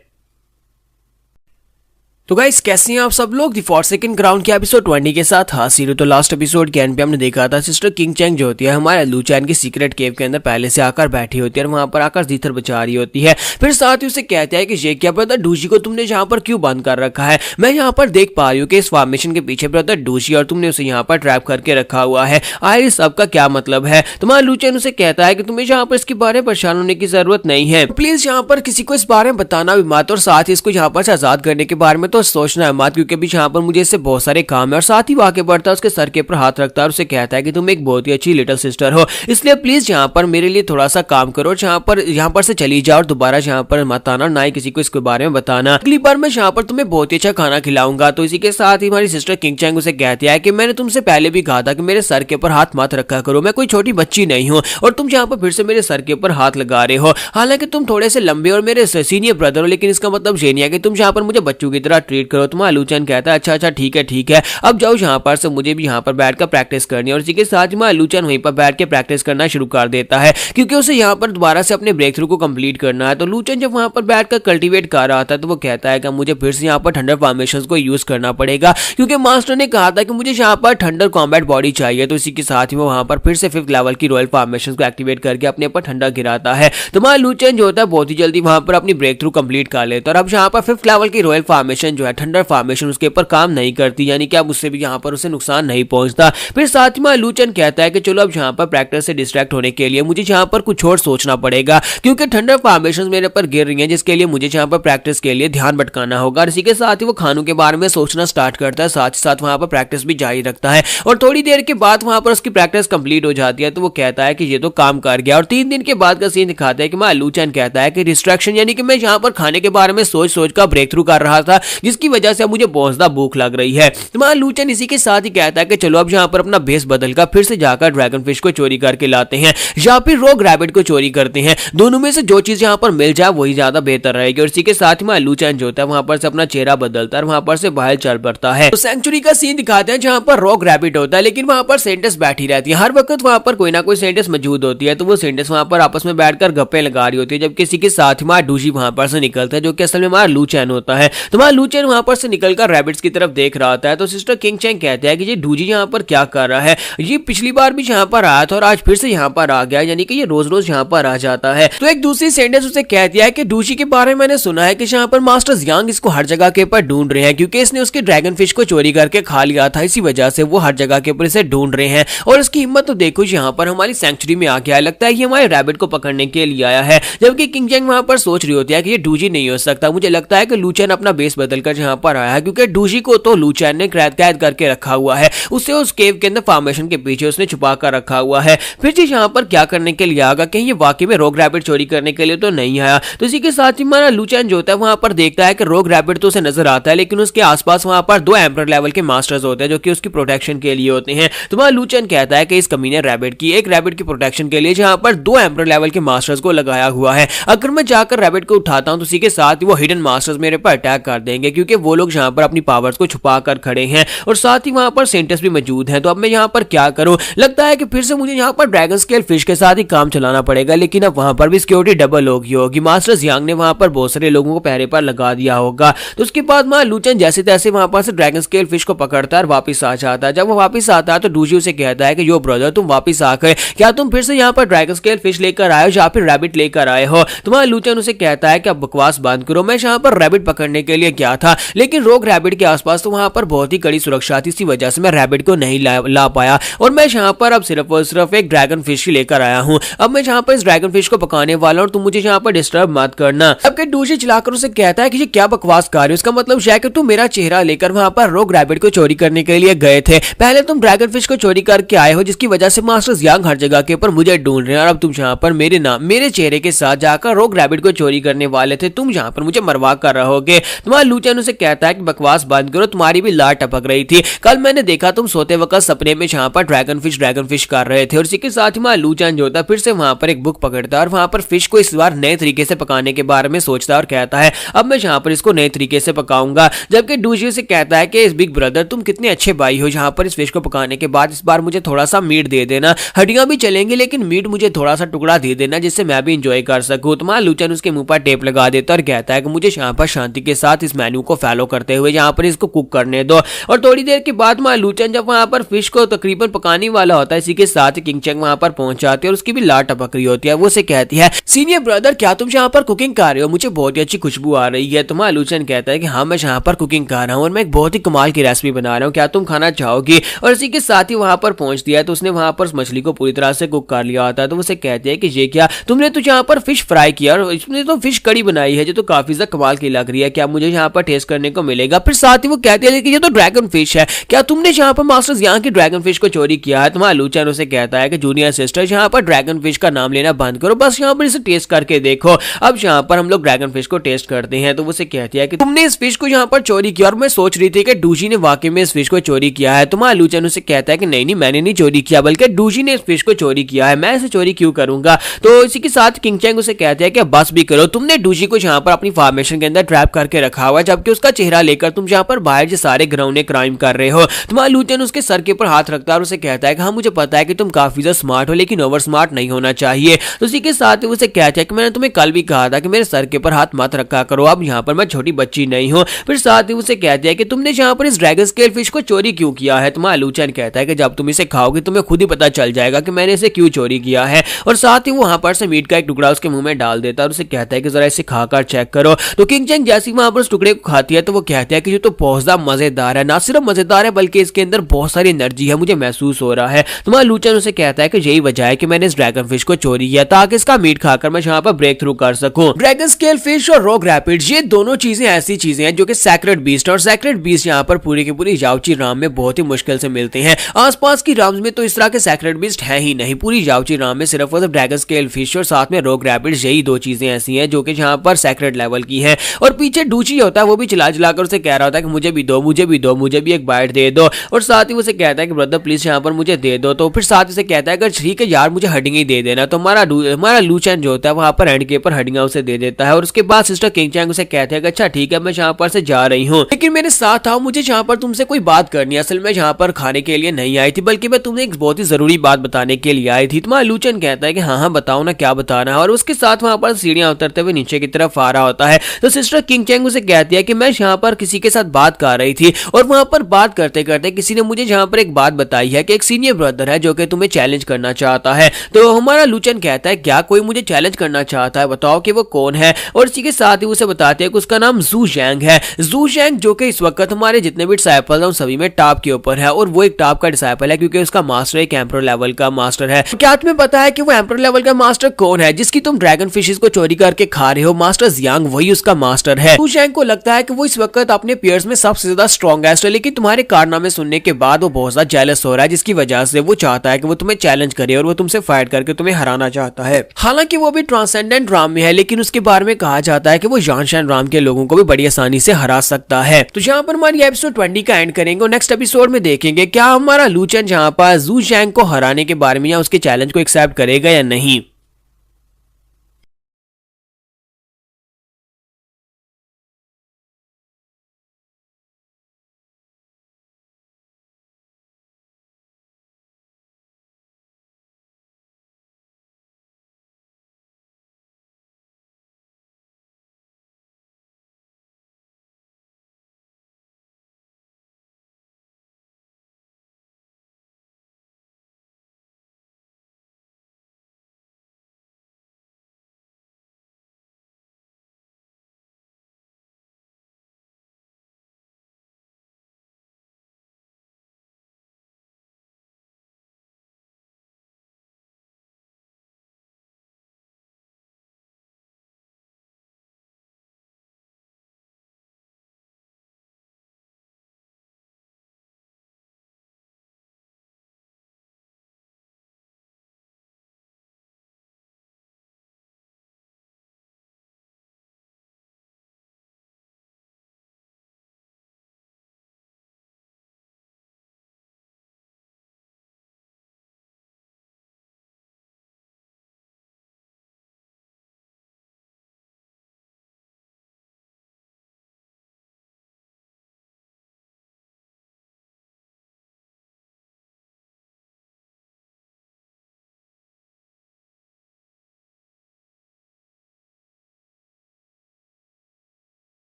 तो गाइस कैसे हैं आप सब लोग? द फॉरसेकन क्राउन के एपिसोड 20 के साथ हाजिर हो। तो लास्ट एपिसोड के एंड पे हमने देखा था सिस्टर किंग चैंग जो होती है हमारे लूचैन की सीक्रेट केव के अंदर पहले से आकर बैठी होती है और वहां पर आकर जीथर बचा रही होती है। फिर साथ ही उसे कहता है कि ये क्या ब्रदर डूजी को तुमने यहाँ पर क्यों बंद कर रखा है? मैं यहाँ पर देख पा रही हूँ कि इस फॉर्मेशन के पीछे ब्रदर डूजी और तुमने उसे यहाँ पर ट्रैप करके रखा हुआ है। आखिर इस सब का क्या मतलब है? तुम्हारा लूचैन उसे कहता है कि तुम्हें यहाँ पर इसके बारे में परेशान होने की जरूरत नहीं है, प्लीज यहाँ पर किसी को इस बारे में बताना भी मत, और साथ ही इसको यहाँ पर से आजाद करने के बारे में तो सोचना है मत, क्योंकि अभी यहाँ पर मुझे इससे बहुत सारे काम है। और साथ ही आगे बढ़ता है, उसके सर के ऊपर हाथ रखता है और उसे कहता है कि तुम एक बहुत ही अच्छी लिटिल सिस्टर हो, इसलिए प्लीज यहाँ पर मेरे लिए थोड़ा सा काम करो, यहाँ पर से चली जाओ और दोबारा यहाँ पर मत आना, ना ही किसी को इसके बारे में बताना। अगली बार मैं यहाँ पर तुम्हें बहुत ही अच्छा खाना खिलाऊंगा। तो इसी के साथ ही हमारी सिस्टर किंग चैंग उसे कहती है कि मैंने तुमसे पहले भी कहा था कि मेरे सर के ऊपर हाथ मत रखा करो, मैं कोई छोटी बच्ची नहीं हूँ, और तुम यहाँ पर फिर से मेरे सर के ऊपर हाथ लगा रहे हो। हालांकि तुम थोड़े से लंबे और मेरे सीनियर ब्रदर हो, लेकिन इसका मतलब ये नहीं है कि तुम यहाँ पर मुझे बच्चों की तरह ट्रीट करो। तुम्हारा लूचैन कहता है अच्छा ठीक है, अब जाओ यहाँ पर से, मुझे भी यहाँ पर बैठकर प्रैक्टिस करनी है। और इसी के साथ ही लूचैन वहीं पर बैठ के प्रैक्टिस करना शुरू कर देता है, क्योंकि उसे यहाँ पर दोबारा से अपने ब्रेक थ्रू को कंप्लीट करना है। तो लूचैन जब वहां पर बैठकर कल्टीवेट कर रहा था तो वो कहता है कि मुझे फिर से यहाँ पर थंडर फॉर्मेशंस को यूज करना पड़ेगा, क्योंकि मास्टर ने कहा था कि मुझे यहाँ पर थंडर कॉम्बैट बॉडी चाहिए। तो इसी के साथ ही वो वहां पर फिर से 5th लेवल की रॉयल फॉर्मेशंस को एक्टिवेट करके अपने ऊपर ठंडा गिराता है। तो लूचैन जो होता है बहुत ही जल्दी वहां पर अपनी ब्रेक थ्रू कंप्लीट कर लेता है। और अब यहाँ पर 5th लेवल की रॉयल फॉर्मेशन जो है थंडर फॉर्मेशन उसके ऊपर काम नहीं करती, यानी कि अब उससे भी यहाँ पर उसे नुकसान नहीं पहुंचता। फिर साथ में लूचैन कहता है कि चलो अब यहाँ पर प्रैक्टिस से डिस्ट्रैक्ट होने के लिए मुझे यहाँ पर कुछ और सोचना पड़ेगा, क्योंकि थंडर फॉर्मेशंस मेरे पर गिर रही हैं, जिसके लिए मुझे यहाँ पर प्रैक्टिस के लिए ध्यान भटकाना होगा। और इसी के साथ ही वो खानों के बारे में सोचना स्टार्ट करता है, साथ ही साथ वहां पर प्रैक्टिस भी जारी रखता है। और थोड़ी देर के बाद वहां पर उसकी प्रैक्टिस कंप्लीट हो जाती है। तो वो कहता है कि ये तो काम कर गया। और 3 दिन के बाद का सीन दिखाता है कि लूचैन कहता है कि डिस्ट्रैक्शन, यानी कि मैं यहाँ पर खाने के बारे में सोच कर ब्रेक थ्रू कर रहा था, जिसकी वजह से अब मुझे बहुत ज्यादा भूख लग रही है। तुम्हारा लूचन इसी के साथ ही कहता है कि चलो अब यहाँ पर अपना भेस बदलकर फिर से जाकर ड्रैगन फिश को चोरी करके लाते हैं या फिर रॉक रैबिट को चोरी करते हैं। दोनों में से जो चीज यहाँ पर मिल जाए वही ज्यादा बेहतर रहेगी। और इसी के साथ ही लूचन जो होता है वहां पर से अपना चेहरा बदलता है, वहां पर से बाहर चल पड़ता है। तो सेंचुरी का सीन दिखाते हैं जहां पर रॉक रैबिट होता है, लेकिन वहां पर सेंटेस बैठी रहती है। हर वक्त वहां पर कोई ना कोई सेंटेस मौजूद होती है, तो वो सेंटेस वहां पर आपस में बैठकर गप्पे लगा रही होती है। जब किसी के साथ ही डूजी वहां पर से निकलता है, जो कि असल में हमारा लूचैन होता है। तो हमारा लूचैन वहां पर से निकलकर रैबिट्स की तरफ देख रहा होता है। तो सिस्टर किंग चैंग कहते हैं कि ये डूजी यहाँ पर क्या कर रहा है, ये पिछली बार भी यहाँ पर आया था और आज फिर से यहाँ पर आ गया, यानी कि ये रोज रोज यहाँ पर आ जाता है। तो एक दूसरी सेंटेंस उसे कहती है कि डूजी के बारे में मैंने सुना है कि यहाँ पर मास्टर यांग इसको हर जगह के ऊपर ढूंढ रहे हैं, क्योंकि इसने उसके ड्रैगन फिश को चोरी करके खा लिया था। इसी वजह से वो हर जगह के ऊपर इसे ढूंढ रहे हैं। और इसकी हिम्मत तो देखो, यहाँ पर हमारी सेंचुरी में आ गया है। लगता है ये हमारे रैबिट को पकड़ने के लिए आया है। जबकि किंग चैंग वहां पर सोच रही होती है कि ये डूजी नहीं हो सकता। मुझे लगता है कि लूचैन अपना बेस बदलकर यहाँ पर आया है, क्योंकि डूजी को तो लूचैन ने कैद करके रखा हुआ है। उसे उस केव के अंदर फॉर्मेशन के पीछे उसने छुपा कर रखा हुआ है। फिर जी यहाँ पर क्या करने के लिए आगा, कहीं ये वाकई में रॉक रैबिट चोरी करने के लिए तो नहीं आया। तो इसी के साथ ही हमारा लूचैन जो होता है वहां पर देखता है कि रॉक रैबिट तो उसे नजर आता है, लेकिन उसके आसपास वहां पर 2 एम्परर लेवल के मास्टर्स होते हैं जो कि उसकी प्रोटेक्शन के लिए होते हैं। तो हमारा लूचैन कहता है कि इस कमीने रैबिट की प्रोटेक्शन के लिए जहां पर 2 एम्परर लेवल के मास्टर्स को लगाया हुआ है। अगर मैं जाकर रैबिट को उठाता हूं तो इसी के साथ ही वो हिडन मास्टर्स मेरे पर अटैक कर देंगे, क्योंकि वो लोग जहां पर अपनी पावर्स को छुपा कर खड़े हैं और साथ ही वहां पर सेंटेस भी मौजूद है। तो अब मैं यहाँ पर क्या करूं, लगता है कि फिर से मुझे यहाँ पर ड्रैगन स्केल फिश के साथ ही काम चलाना पड़ेगा, लेकिन अब वहां पर भी सिक्योरिटी डबल होगी। मास्टर्स यांग ने वहां पर बहुत सारे लोगों को पहरे पर लगा दिया होगा। तो उसके बाद वहां लूचैन जैसे तैसे वहां पर से ड्रैगन स्केल फिश को पकड़ता है और वापस आ जाता है। जब वो वापस आता है तो डूजी उसे कहता है कि यो ब्रदर, तुम वापस आकर क्या तुम फिर से यहाँ पर ड्रैगन स्केल फिश लेकर आए हो या फिर रैबिट लेकर आए हो। तुम्हारा लूचैन उसे कहता है कि अब बकवास बंद करो, मैं यहाँ पर रैबिट पकड़ने के लिए गया था, लेकिन रॉक रैबिट के आसपास तो वहां पर बहुत ही कड़ी सुरक्षा थी, इसी वजह से मैं रैबिट को नहीं ला पाया और मैं यहाँ पर अब सिर्फ और सिर्फ एक ड्रैगन फिश ही लेकर आया हूँ। अब मैं यहाँ पर इस ड्रैगन फिश को पकाने वाला हूँ, तुम मुझे यहाँ पर डिस्टर्ब मत करना। अब के डूजी चिल्लाकर उसे कहता है कि ये क्या बकवास कर रहे हो, इसका मतलब है कि तुम मेरा चेहरा लेकर वहां पर रॉक रैबिट को चोरी करने के लिए गए थे। पहले तुम ड्रैगन फिश को चोरी करके आए हो, जिसकी वजह से मास्टर्स यांग हर जगह के ऊपर मुझे ढूंढ रहे हैं, और अब तुम यहाँ पर मेरे चेहरे के साथ जाकर रॉक रैबिट को चोरी करने वाले थे, तुम यहाँ पर मुझे मरवा कर रहोगे। तुम्हारा लूचैन उसे कहता है कि बकवास बंद करो, तुम्हारी भी लार टपक रही थी, कल मैंने देखा तुम सोते वक्त सपने में यहाँ पर ड्रैगन फिश कर रहे थे। और इसी के साथ ही हमारा लूचैन जो होता है फिर से वहां पर एक बुक पकड़ता है और वहां पर फिश को इस बार नए तरीके से पकाने के बारे में सोचता है और कहता है अब मैं यहाँ पर इसको नए तरीके से पकाऊंगा। जबकि डूजी से कहता है कि इस बिग ब्रदर तुम कितने अच्छे भाई हो, यहाँ पर इस फिश को पकाने के बाद इस बार मुझे थोड़ा सा मीट दे देना, हड्डियां भी चलेंगी लेकिन मीट मुझे थोड़ा सा टुकड़ा दे देना जिससे मैं भी इंजॉय कर सकूं। तुम्हारा लूचैन उसके मुंह पर टेप लगा देता और कहता है कि मुझे यहाँ पर शांति के साथ इस मेन्यू को फॉलो करते हुए यहाँ पर इसको कुक करने दो। और थोड़ी देर के बाद हमारा लूचैन जब वहां पर फिश को तकरीबन पकाने वाला होता है, इसी के साथ किंग चैंग वहां पर पहुंच जाती है और उसकी भी लार टपक रही होती है। वो से कहती है सीनियर ब्रदर क्या तुम यहाँ पर कुकिंग कर रहे हो, मुझे बहुत ही अच्छी खुशबू आ रही है। तुम्हारा लूचैन कहता है कि हाँ मैं यहाँ पर कुकिंग कर रहा हूँ और मैं एक बहुत ही कमाल की रेसिपी बना रहा हूँ, क्या तुम खाना चाहोगी। और इसी के साथ ही वहां पर पहुंच दिया है, तो उसने वहां पर मछली को पूरी तरह से कुक कर लिया होता है। तो उसे कहते हैं कि ये क्या तुमने तो यहाँ पर फिश फ्राई किया और इसमें तो फिश कड़ी बनाई है जो तो काफी ज्यादा कमाल की लग रही है, क्या मुझे यहाँ पर टेस्ट करने को मिलेगा। फिर साथ ही वो कहते हैं कि ये तो ड्रैगन फिश है, क्या तुमने यहाँ पर मास्टर्स यहाँ की ड्रैगन फिश को चोरी किया है। तुम्हारा लूचैन उसे कहता है कि जूनियर सिस्टर यहाँ पर ड्रैगन फिश का नाम लेना बंद करो, बस यहाँ पर इसे टेस्ट करके देखो। अब यहाँ पर हम लोग ड्रैगन फिश को टेस्ट करते हैं। तो उसे कहती है कि तुमने इस फिश को यहाँ पर चोरी किया और मैं सोच रही थी कि डूजी ने वाकई में इस फिश को चोरी किया है। तुम्हारा लूचैन उसे कहता है कि नहीं मैंने नहीं चोरी किया, बल्कि डूजी ने इस फिश को चोरी किया है, मैं इसे चोरी क्यों करूंगा। तो इसी के साथ किंग चैंग उसे कहते हैं कि बस भी करो, तुमने डूजी को यहाँ पर अपनी फॉर्मेशन के अंदर ट्रैप करके रखा हुआ है, जबकि उसका चेहरा लेकर तुम यहाँ पर बाहर जो सारे ग्राउंड क्राइम कर रहे हो। तुम्हारा लूचैन उसके सर के ऊपर हाथ रखता है और उसे कहता है कि हाँ मुझे पता है कि तुम काफी ज्यादा स्मार्ट हो, लेकिन ओवर स्मार्ट नहीं होना चाहिए। तो इसी के साथ उसे कहता है कि मैंने तुम्हें कल भी कहा था कि मेरे सर के ऊपर हाथ मत रखा करो, अब यहाँ पर मैं छोटी बच्ची नहीं हूँ। फिर साथ ही उसे कहती है कि तुमने यहाँ पर इस ड्रैगन स्केल फिश को चोरी क्यों किया है। तुम्हारा लूचैन कहता है कि जब तुम इसे खाओगे तुम्हें खुद ही पता चल जाएगा कि मैंने इसे क्यों चोरी किया है। और साथ ही वो वहां पर से मीट का एक टुकड़ा उसके मुंह में डाल देता है और उसे कहता है कि जरा इसे खाकर चेक करो। तो किंग चैंग जैसे वहां पर उस टुकड़े को खाती है तो वो कहता है कि ये तो बहुत ज्यादा मजेदार है, ना सिर्फ मजेदार है बल्कि इसके अंदर बहुत सारी एनर्जी है, मुझे महसूस हो रहा है। तुम्हारा लूचैन उसे कहता है कि यही वजह है कि मैंने इस ड्रैगन फिश को चोरी किया ताकि इसका मीट खाकर मैं यहाँ पर ब्रेक थ्रू कर सकूं। ड्रैगन स्केल फिश और रॉक रैपिड ये दोनों चीजें ऐसी चीजें हैं जो कि सैक्रेड बीस्ट और सैक्रेड बीस्ट यहाँ पर पूरी की पूरी याओची राम में बहुत ही मुश्किल से मिलते हैं। आसपास की राम्स में तो इस तरह के सैक्रेड बीस्ट है ही नहीं, पूरी याओची राम में सिर्फ और सिर्फ ड्रैगन स्केल फिश और साथ में रॉक रैपिड यही दो चीजें ऐसी हैं जो कि यहाँ पर सैक्रेड लेवल की है। और पीछे डूची होता है वो भी चिल्ला चिल्लाकर उसे कह रहा होता है कि मुझे भी दो, मुझे भी दो, मुझे भी एक बाइट दे दो। और साथ ही उसे कहता है कि ब्रदर प्लीज यहाँ पर मुझे दे दो। तो फिर साथ ही उसे कहता है कि ठीक है यार मुझे हड्डियां ही दे देना। तो हमारा लू चैन जो होता है वहां पर एंड के पर हड्डियां उसे दे देता है। और उसके बाद सिस्टर किंग चैंग उसे कहते हैं कि अच्छा ठीक है मैं यहाँ पर से जा रही हूँ, लेकिन मेरे साथ आओ, मुझे यहाँ पर तुमसे कोई बात करनी है। असल में यहाँ पर खाने के लिए नहीं आई थी, बल्कि मैं तुम्हें एक बहुत ही जरूरी बात बताने के लिए आई थी। तुम्हारा लू चैन कहता है कि हाँ हाँ बताओ ना क्या बताना है। और उसके साथ वहां पर सीढ़ियां उतरते हुए नीचे की तरफ आ रहा होता है। तो सिस्टर किंग चैंग उसे कहती है कि मैं यहाँ पर किसी के साथ बात कर रही थी और वहां पर बात करते करते किसी ने मुझे यहाँ पर एक बात बताई है कि एक सीनियर ब्रदर है जो कि तुम्हें चैलेंज करना चाहता है। तो हमारा लू चैन कहता है क्या कोई मुझे चैलेंज करना चाहता है, बताओ कि वो कौन है। और इसी के साथ ही उसे बताते हैं कि उसका नाम जू जैंग है। जू जैंग जो कि इस वक्त हमारे जितने भी डिसाइपल हैं उन सभी में टॉप के ऊपर है और वो एक टॉप का डिसाइपल है क्योंकि उसका मास्टर एक एम्परर लेवल का मास्टर है। तो क्या तुम्हें पता है कि वो एम्परर लेवल का मास्टर कौन है जिसकी तुम ड्रैगन फिशेस को चोरी करके खा रहे हो? मास्टर जियांग वही उसका मास्टर है। जू जैंग को लगता है कि वो इस वक्त अपने पेयर्स में सबसे ज्यादा स्ट्रॉन्गेस्ट है, लेकिन तुम्हारे कारनामे सुनने के बाद वो बहुत ज्यादा जेलस हो रहा है, जिसकी वजह से वो चाहता है कि वो तुम्हें चैलेंज करे और वो तुमसे फाइट करके तुम्हें हराना चाहता है। हालांकि वो भी ट्रांसेंडेंट राम में है, लेकिन उसके बारे में कहा जाता है कि वो जानशान राम के लोगों को भी बड़ी आसानी से हरा सकता है। तो यहाँ पर हमारी एपिसोड 20 का एंड करेंगे और नेक्स्ट एपिसोड में देखेंगे क्या हमारा लू चैन जहाँ पर जू जैंग को हराने के बारे में या उसके चैलेंज को एक्सेप्ट करेगा या नहीं।